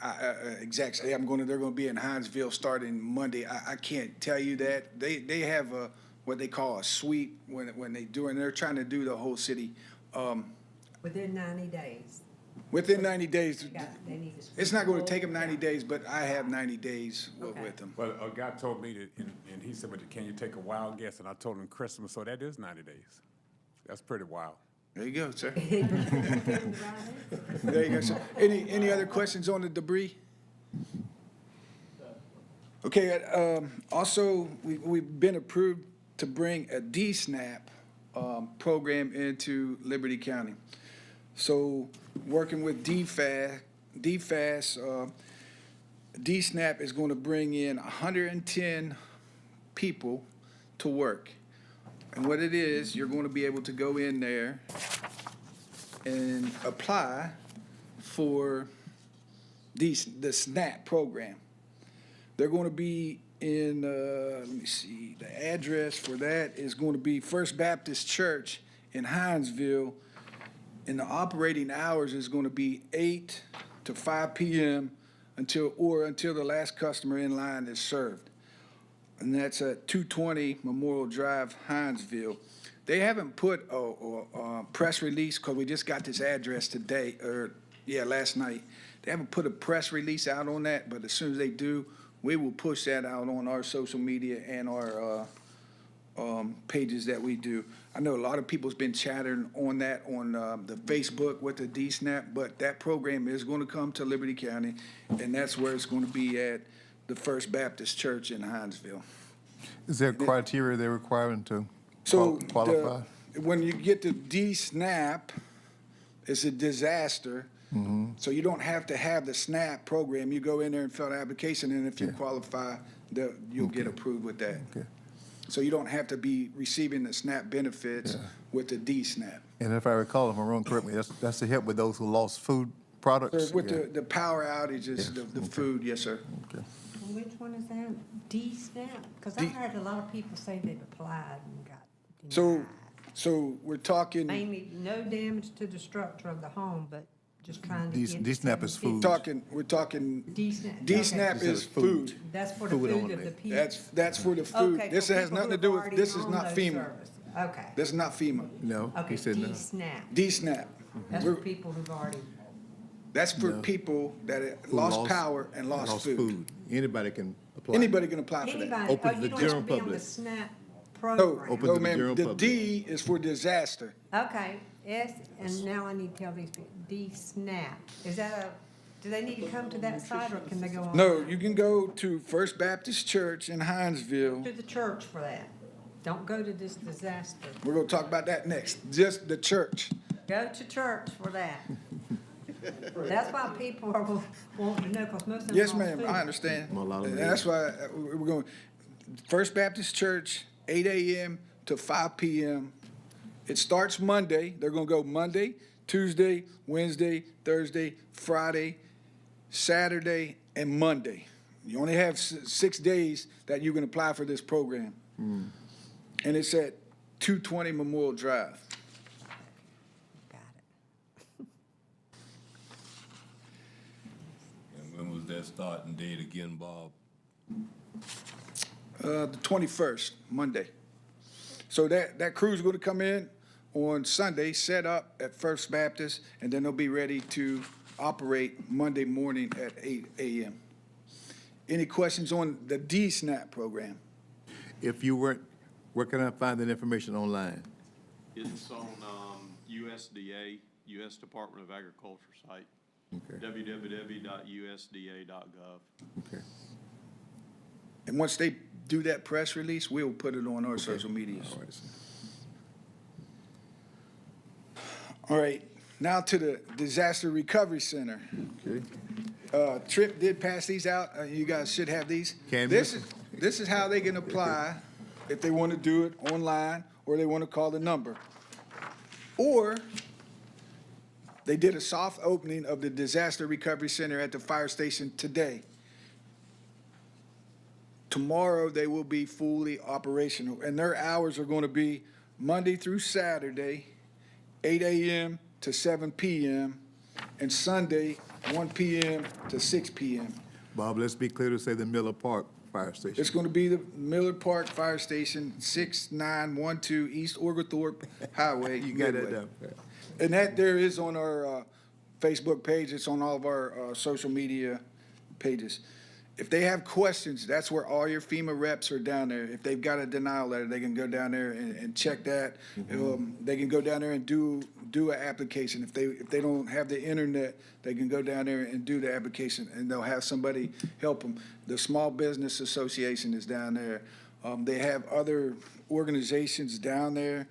exact say they're going to be in Hinesville starting Monday. I can't tell you that. They have what they call a sweep when they're trying to do the whole city. Within 90 days. Within 90 days, They need to it's not gonna take them 90 days, but I have 90 days with them. Well, a guy told me that, and he said, "But can you take a wild guess?" And I told him Christmas, so that is 90 days. That's pretty wild. There you go, sir. There you go, sir. Any other questions on the debris? Okay, also, we've been approved to bring a DSNAP program into Liberty County. So, working with DFAS, DSNAP is going to bring in 110 people to work. And what it is, you're going to be able to go in there and apply for the SNAP program. They're going to be in, let me see, the address for that is going to be First Baptist Church in Hinesville, and the operating hours is going to be 8 to 5 p.m. until the last customer in line is served. And that's at 220 Memorial Drive, Hinesville. They haven't put a press release, because we just got this address today, last night. They haven't put a press release out on that, but as soon as they do, we will push that out on our social media and our pages that we do. I know a lot of people's been chattering on that on the Facebook with the DSNAP, but that program is going to come to Liberty County, and that's where it's going to be at the First Baptist Church in Hinesville. Is there criteria they're requiring to qualify? When you get to DSNAP, it's a disaster. So you don't have to have the SNAP program. You go in there and fill an application, and if you qualify, you'll get approved with that. Okay. So you don't have to be receiving the SNAP benefits with the DSNAP. And if I recall, if I'm wrong, correct me, that's to help with those who lost food products? With the power outages, the food, yes, sir. Okay. Which one is that? DSNAP? Because I heard a lot of people say they've applied and got denied. So we're talking. Mainly no damage to the structure of the home, but just trying to get. DSNAP is food. We're talking. DSNAP. DSNAP Okay. is food. That's for the food of the people. That's for the food. Okay, This for has people nothing to who've do with, already this is owned not those FEMA. services. Okay. This is not FEMA. No, Okay, he said no. DSNAP. DSNAP. That's for people who've already. That's for people that Who lost power and lost food. Anybody can apply. Anybody can apply for that. Anybody, Open to the you don't general have to be on public. the SNAP No, program. Open no, to the ma'am. general The public. D is for disaster. Okay, and now I need to tell these people, DSNAP, is that do they need to come to that site or can they go on? No, you can go to First Baptist Church in Hinesville. To the church for that. Don't go to this disaster. We're gonna talk about that next. Just the church. Go to church for that. That's why people are wanting to know, because most of them. Yes, lost ma'am, food. I understand. Well, a lot of And them that's why we're going, First Baptist Church, 8 a.m. to 5 p.m. It starts Monday. They're gonna go Monday, Tuesday, Wednesday, Thursday, Friday, Saturday, and Monday. You only have 6 days that you can apply for this program. And it's at 220 Memorial Drive. Got it. And when was that starting date again, Bob? The 21st, Monday. So that crew's gonna come in on Sunday, set up at First Baptist, and then they'll be ready to operate Monday morning at 8 a.m. Any questions on the DSNAP program? If you weren't, where can I find that information online? It's on USDA, U.S. Department of Agriculture site, Okay. www.usda.gov. Okay. And once they do that press release, we'll put it on our social medias. All right. All right, now to the Disaster Recovery Center. Okay. Tripp did pass these out. You guys should have these. Canvas. This is how they can apply if they want to do it online or they want to call the number. Or they did a soft opening of the Disaster Recovery Center at the fire station today. Tomorrow, they will be fully operational, and their hours are going to be Monday through Saturday, 8 a.m. to 7 p.m., and Sunday, 1 p.m. to 6 p.m. Bob, let's be clear to say the Miller Park fire station? It's going to be the Miller Park Fire Station, 6912 East Oglethorpe Highway. You got that Midway. down. And that there is on our Facebook page. It's on all of our social media pages. If they have questions, that's where all your FEMA reps are down there. If they've got a denial letter, they can go down there and check that. They can go down there and do an application. If they don't have the internet, they can go down there and do the application, and they'll have somebody help them. The Small Business Association is down there. They have other organizations down there.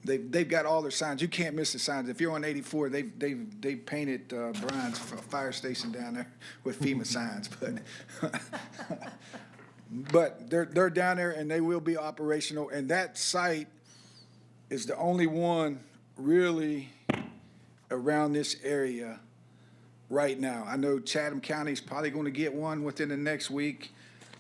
They've got all their signs. You can't miss the signs. If you're on 84, they've painted Brian's fire station down there with FEMA signs. But they're down there and they will be operational. And that site is the only one really around this area right now. I know Chatham County's probably going to get one within the next week.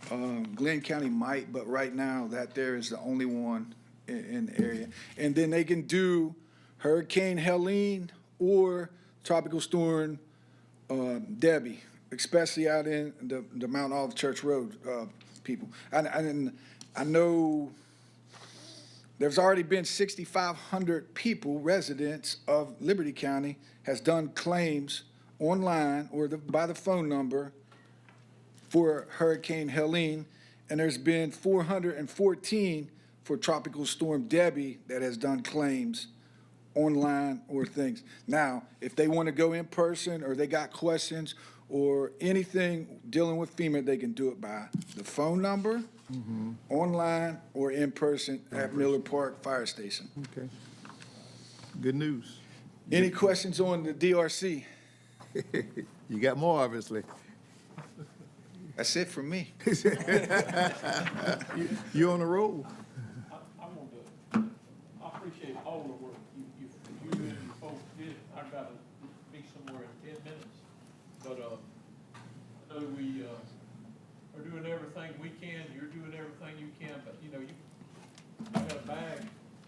Glenn County might, but right now that there is the only one in the area. And then they can do Hurricane Helene or Tropical Storm Debbie, especially out in the Mount Olive Church Road people. And I know there's already been 6,500 people, residents of Liberty County, has done claims online or by the phone number for Hurricane Helene, and there's been 414 for Tropical Storm Debbie that has done claims online or things. Now, if they want to go in person or they got questions or anything dealing with FEMA, they can do it by the phone number, online, or in person at Miller Park Fire Station. Okay. Good news. Any questions on the DRC? You got more, obviously. That's it from me. You on the roll. I appreciate all the work you and your folks did. I gotta be somewhere in 10 minutes. But, I know we, are doing everything we can. You're doing everything you can, but I got a bag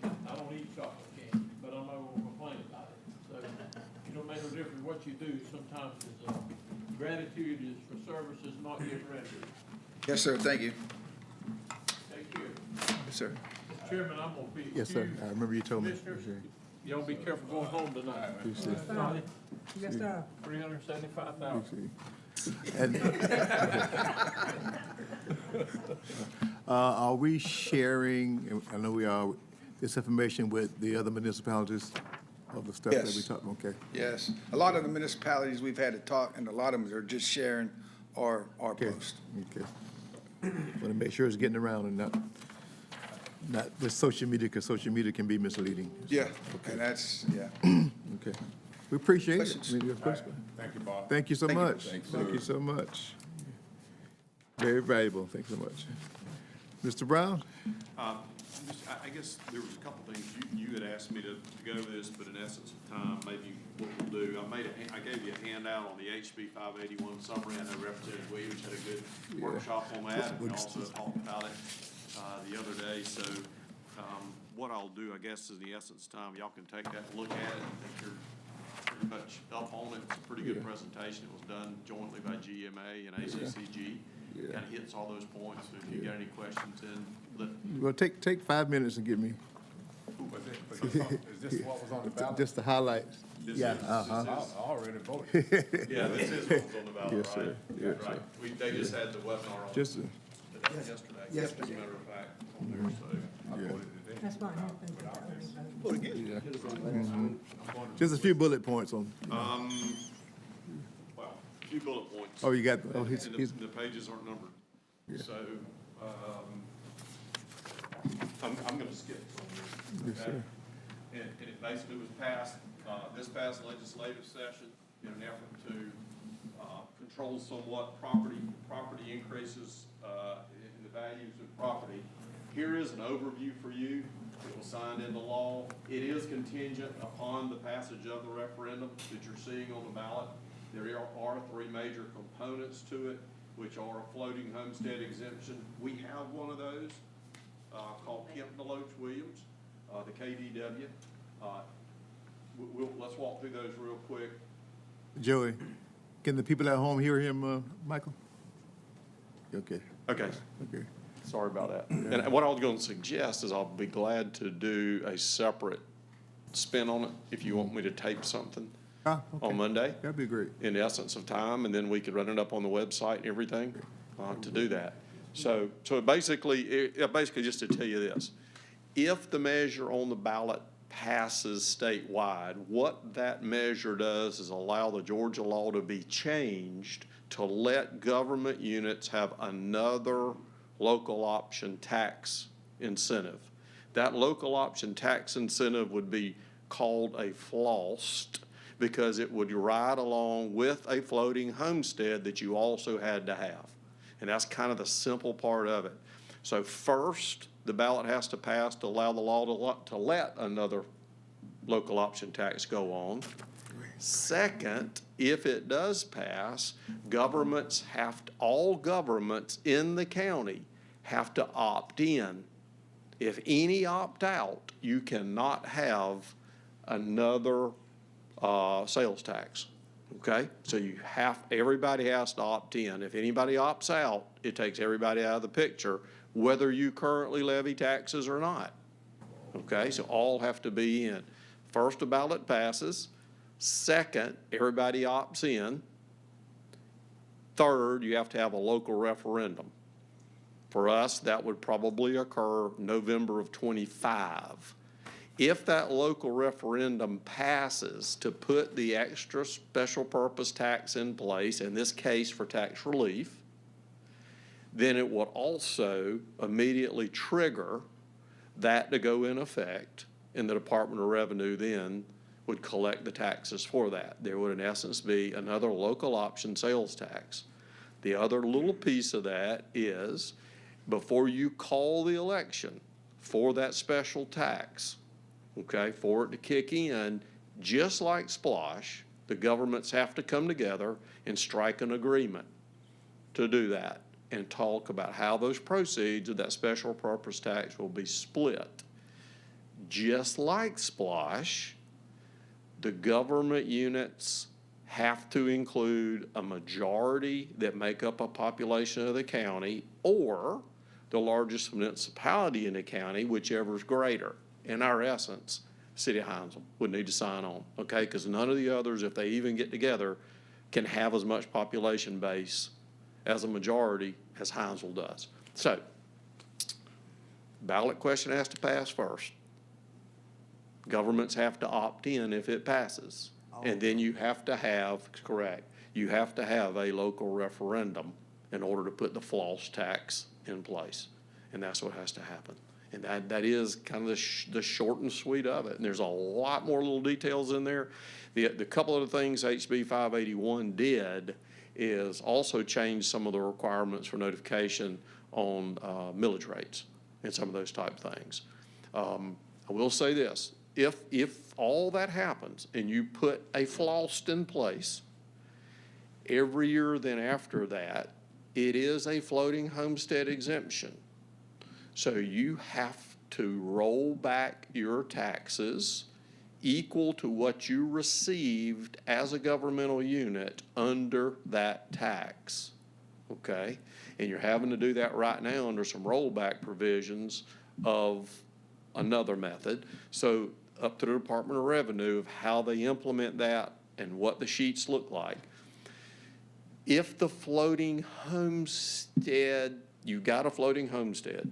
and I don't eat chocolate candy, but I'm not gonna complain about it. So, it don't make no difference what you do. Sometimes it's, gratitude is for services not yet rendered. Yes, sir. Thank you. Take care. Yes, sir. Mr. Chairman, I'm gonna be. Yes, sir. I remember you told me. Commissioners, y'all be careful going home tonight. Yes, sir. 375,000. And are we sharing, I know we are, this information with the other municipalities of the stuff that we Yes. talked about? Okay. Yes. A lot of the municipalities we've had to talk, and a lot of them are just sharing our post. Okay. Want to make sure it's getting around and not just social media, because social media can be misleading. Yeah, and that's, yeah. Okay. We appreciate it. Questions? We do appreciate it. Thank you, Bob. Thank you so Thank you. much. Thank you so much. Very valuable. Thank you so much. Mr. Brown? I guess there was a couple things you had asked me to go over this, but in essence of time, maybe what we'll do, I gave you a handout on the HB 581 summary. I know Representative Williams had a good workshop on that, and we also talked about it the other day. So what I'll do, I guess, is in the essence of time, y'all can take that and look at it. I think you're pretty much up on it. It's a pretty good presentation. It was done jointly by GMA and ACCG. Kind of hits all those points. So if you got any questions, then Well, take 5 minutes and give me Is this what was on the ballot? just the highlights. Yeah, I already voted. Yeah, this is what was on the ballot, Yes, sir. right? Yes, Right. sir. They just had the webinar on Just, yesterday. As a matter of fact, on there, so. I voted today. That's what happened with the early voting. just a few bullet points on. Well, a few bullet points. Oh, you got, oh, And he's, the pages aren't numbered. Yeah. So, I'm gonna skip some Yes, here, sir. okay? And it basically was passed, this past legislative session in an effort to, control somewhat property increases, in the values of property. Here is an overview for you. It was signed into law. It is contingent upon the passage of the referendum that you're seeing on the ballot. There are three major components to it, which are a floating homestead exemption. We have one of those, called Kemp Deloach Williams, the KDW. Let's walk through those real quick. Joey, Can the people at home hear him, Michael? Okay. Okay. Okay. Sorry about that. And what I was going to suggest is I'll be glad to do a separate spin on it if you want me to tape something Ah, okay. on Monday. That'd be great. In the essence of time, and then we could run it up on the website and everything to do that. So basically just to tell you this, if the measure on the ballot passes statewide, what that measure does is allow the Georgia law to be changed to let government units have another local option tax incentive. That local option tax incentive would be called a flossed because it would ride along with a floating homestead that you also had to have. And that's kind of the simple part of it. So first, the ballot has to pass to allow the law to let another local option tax go on. Second, if it does pass, all governments in the county have to opt in. If any opt out, you cannot have another sales tax. Okay? So everybody has to opt in. If anybody opts out, it takes everybody out of the picture, whether you currently levy taxes or not. Okay? So all have to be in. First, the ballot passes. Second, everybody opts in. Third, you have to have a local referendum. For us, that would probably occur November of 25. If that local referendum passes to put the extra special purpose tax in place, in this case for tax relief, then it would also immediately trigger that to go in effect, and the Department of Revenue then would collect the taxes for that. There would in essence be another local option sales tax. The other little piece of that is before you call the election for that special tax, okay, for it to kick in, just like Splosh, the governments have to come together and strike an agreement to do that and talk about how those proceeds of that special purpose tax will be split. Just like Splosh, the government units have to include a majority that make up a population of the county or the largest municipality in the county, whichever is greater. In our essence, City of Hinesville would need to sign on, okay? Because none of the others, if they even get together, can have as much population base as a majority as Hinesville does. So, ballot question has to pass first. Governments have to opt in if it passes. And then you have to have, correct, you have to have a local referendum in order to put the floss tax in place. And that's what has to happen. And that is kind of the short and sweet of it. And there's a lot more little details in there. The couple of the things HB 581 did is also change some of the requirements for notification on millage rates and some of those type things. I will say this, if all that happens and you put a floss in place, every year then after that, it is a floating homestead exemption. So you have to roll back your taxes equal to what you received as a governmental unit under that tax, okay? And you're having to do that right now under some rollback provisions of another method. So up to the Department of Revenue of how they implement that and what the sheets look like. If the floating homestead, you got a floating homestead,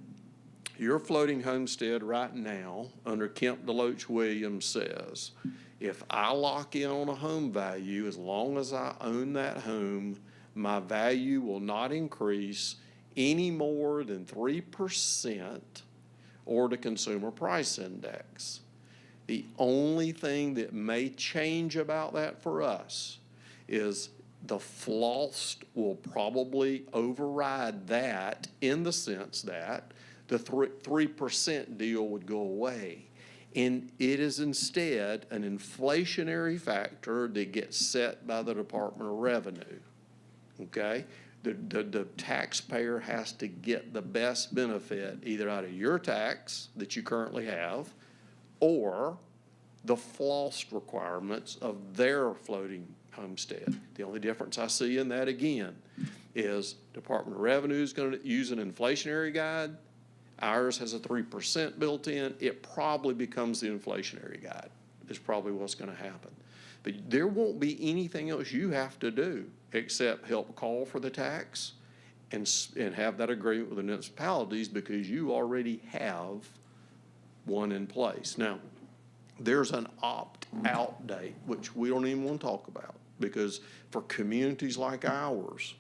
your floating homestead right now under Kemp Deloach Williams says, if I lock in on a home value, as long as I own that home, my value will not increase any more than 3% or the consumer price index. The only thing that may change about that for us is the floss will probably override that in the sense that the 3% deal would go away. And it is instead an inflationary factor that gets set by the Department of Revenue, okay? The taxpayer has to get the best benefit either out of your tax that you currently have or the floss requirements of their floating homestead. The only difference I see in that, again, is Department of Revenue is going to use an inflationary guide. Ours has a 3% built in. It probably becomes the inflationary guide, is probably what's going to happen. But there won't be anything else you have to do except help call for the tax and have that agreement with the municipalities, because you already have one in place. Now, there's an opt-out date, which we don't even want to talk about, because for communities like ours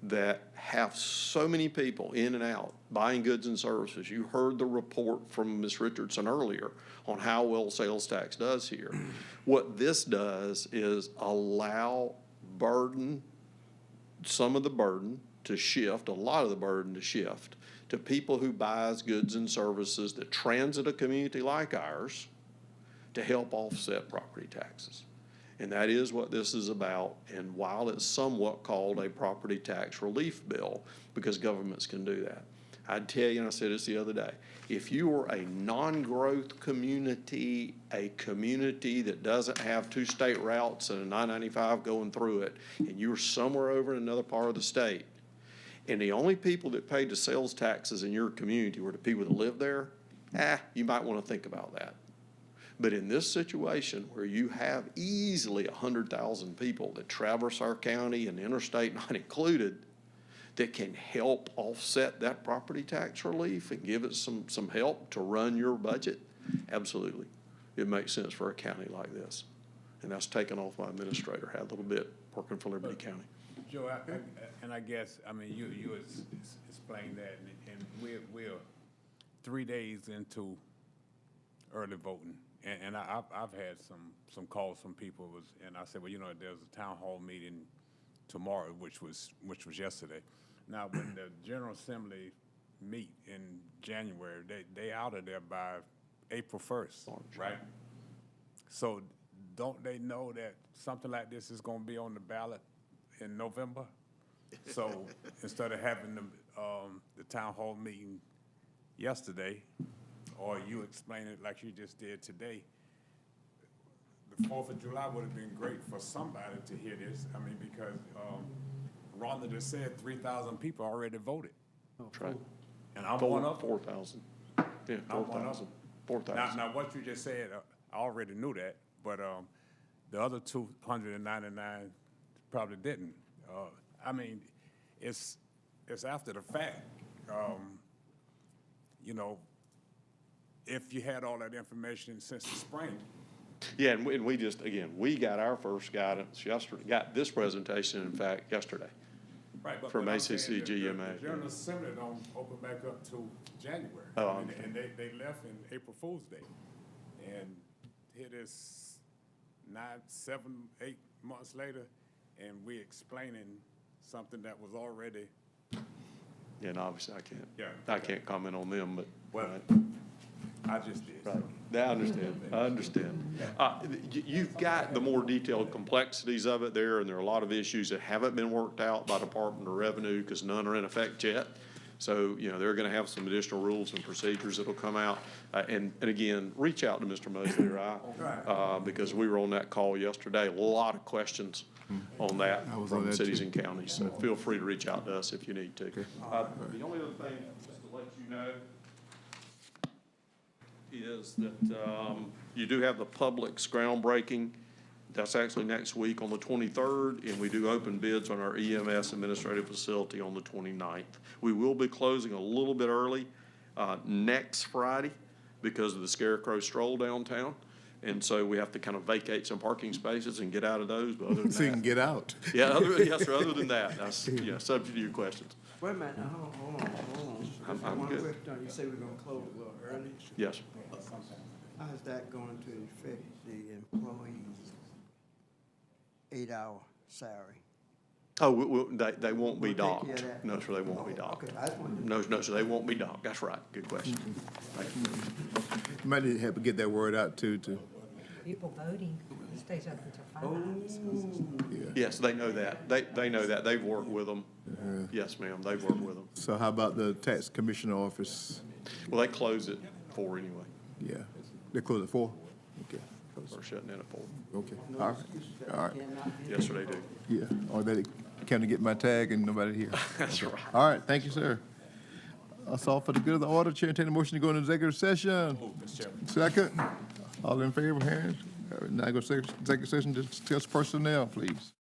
that have so many people in and out buying goods and services, you heard the report from Ms. Richardson earlier on how well sales tax does here. What this does is allow some of the burden to shift, a lot of the burden to shift to people who buys goods and services that transit a community like ours, to help offset property taxes. And that is what this is about. And while it's somewhat called a property tax relief bill, because governments can do that, I'd tell you, and I said this the other day, if you are a non-growth community, a community that doesn't have two state routes and a 995 going through it, and you're somewhere over in another part of the state, and the only people that paid the sales taxes in your community were the people that live there, you might want to think about that. But in this situation where you have easily 100,000 people that traverse our county and interstate not included, that can help offset that property tax relief and give it some help to run your budget, absolutely. It makes sense for a county like this. And that's taken off my administrator, had a little bit working for Liberty County. Joe, I guess, I mean, you explained that, and we're 3 days into early voting. And I've had some calls from people, and I said, well, there's a town hall meeting tomorrow, which was yesterday. Now, when the General Assembly meet in January, they out of there by April 1st, right? So don't they know that something like this is going to be on the ballot in November? So instead of having the town hall meeting yesterday, or you explain it like you just did today, the 4th of July would have been great for somebody to hear this. I mean, because Rhonda just said 3,000 people already voted. That's right. And I'm one of them. 4,000. Yeah, I'm one of them. 4,000. Now, what you just said, I already knew that, but the other 299 probably didn't. I mean, it's after the fact. If you had all that information since the spring. Yeah, and we just, again, we got our first guidance yesterday, got this presentation, in fact, yesterday. Right, but from I'm saying ACCGMA. The General Assembly don't open back up till January. Oh, and they left in April Fool's Day. And here it is 7, 8 months later, and we explaining something that was already. Yeah, and obviously I can't. Yeah. I can't comment on them, but. Well, right. I just did. Right. I understand. I understand. You've got the more detailed complexities of it there, and there are a lot of issues that haven't been worked out by Department of Revenue because none are in effect yet. So, they're going to have some additional rules and procedures that'll come out. And again, reach out to Mr. Mosley or I, because we were on that call yesterday. A lot of questions on that from cities and counties. So feel free to reach out to us if you need to. The only other thing, just to let you know, is that you do have the Publix groundbreaking. That's actually next week on the 23rd, and we do open bids on our EMS administrative facility on the 29th. We will be closing a little bit early next Friday because of the Scarecrow Stroll downtown. And so we have to kind of vacate some parking spaces and get out of those. But other than So you can get out. Yeah, yes, sir. Other than that, that's subject to your questions. Wait a minute, now, hold on. I'm good. One question, you say we're gonna close a little early? Yes. How's that going to affect the employees' 8-hour salary? Oh, they won't be We'll take care docked. of that. No, sir, they won't be docked. Okay, I just wanted No, sir, they won't be docked. That's right. Good question. Thank you. You might need to help get that word out too. People voting, it stays up until 5. Yes, they know that. They know that. They've worked with them. Yes, ma'am, they've worked with them. So how about the tax commissioner office? Well, they close at 4 anyway. Yeah, they close at 4? Okay. are shutting in at 4. Okay, all right, all right. Yes, sir, they do. Yeah, or they come to get my tag and nobody here. That's Okay. right. All right, thank you, sir. That's all for the good of the order. Chair, entertain a motion to go into executive session. Mr. Chairman. Second, all in favor, hands. Now go to executive session to discuss personnel, please.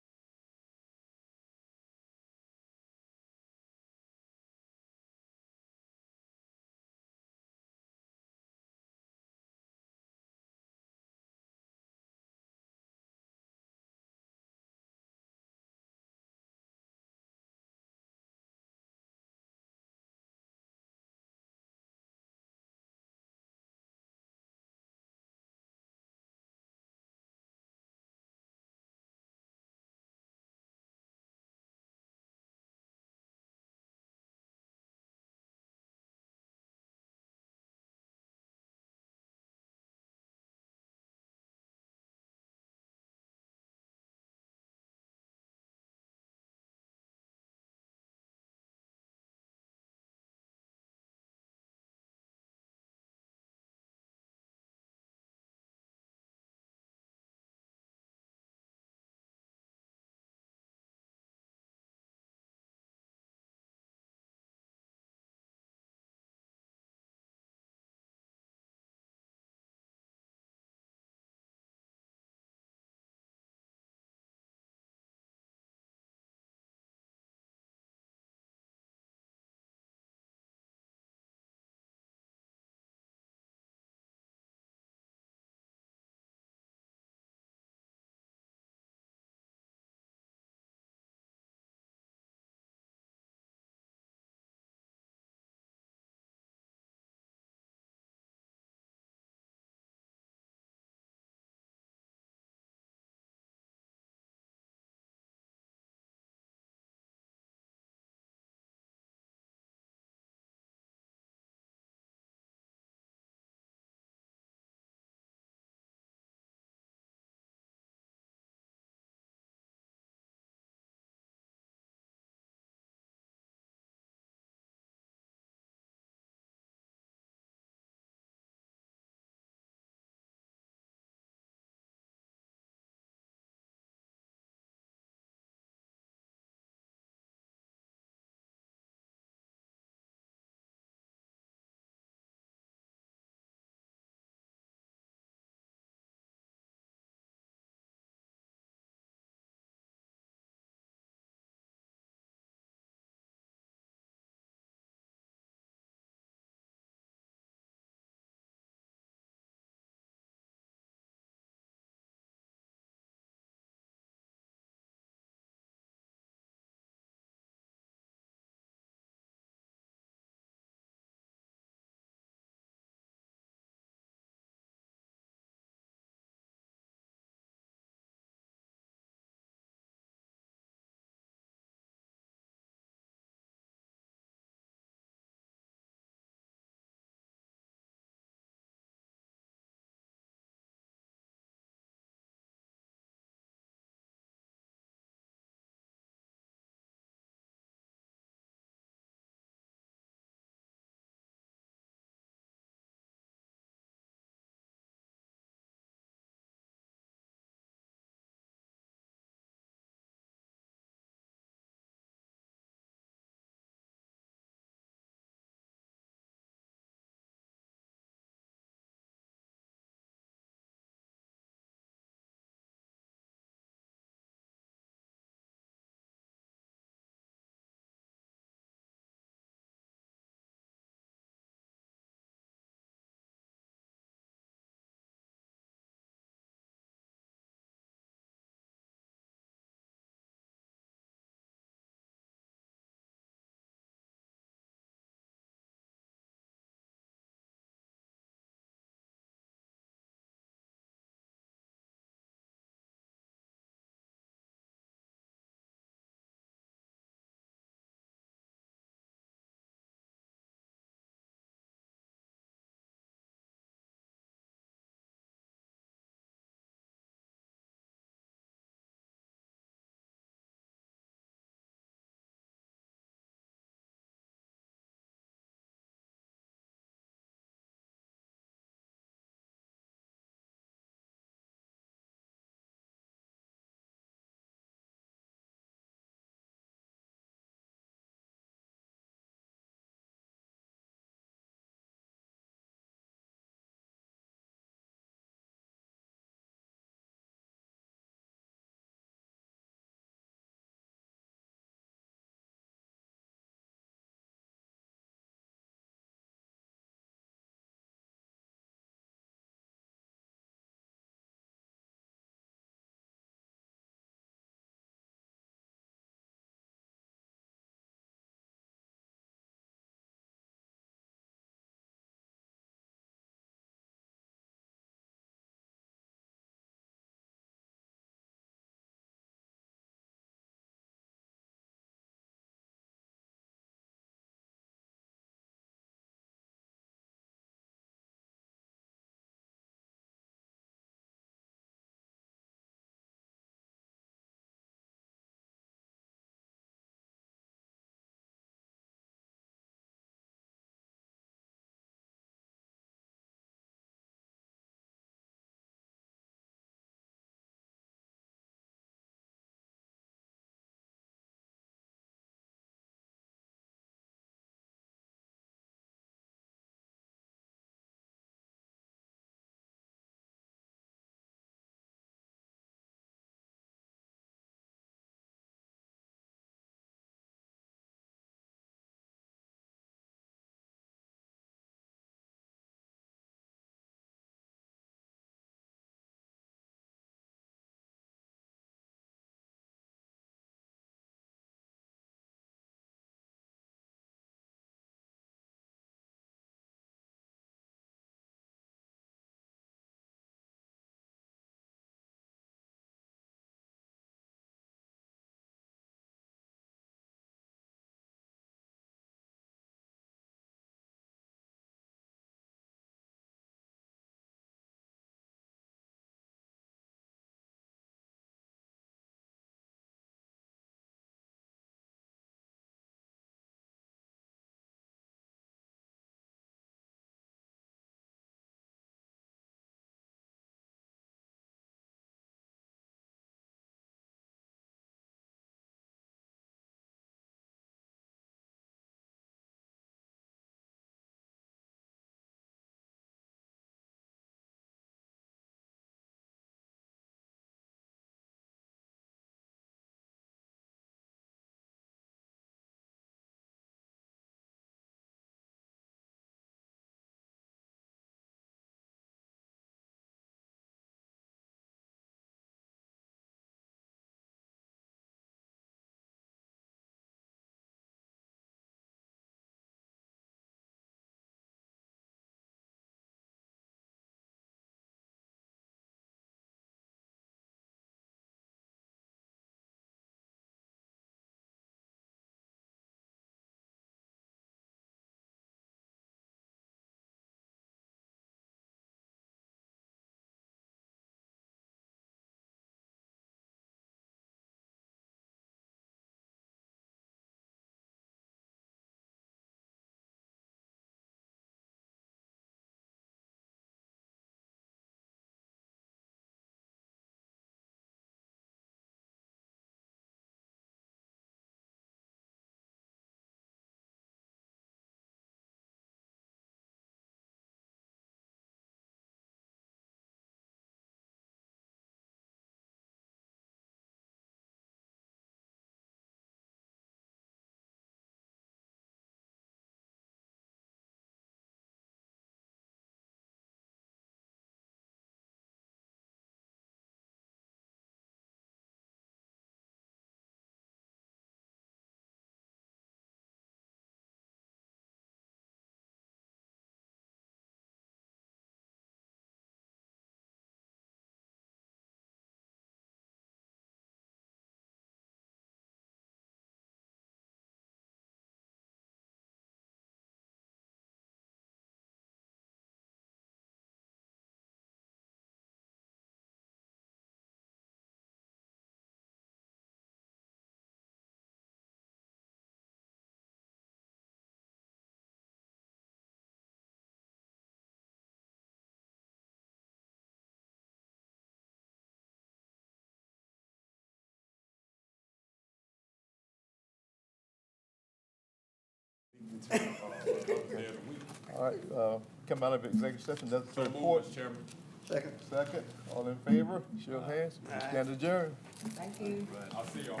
until, other day of the week. All right, come out of executive session, that's the So move, report. Mr. Chairman. Second. Second, all in favor, show of hands, stand adjourned. Thank you. I'll see y'all.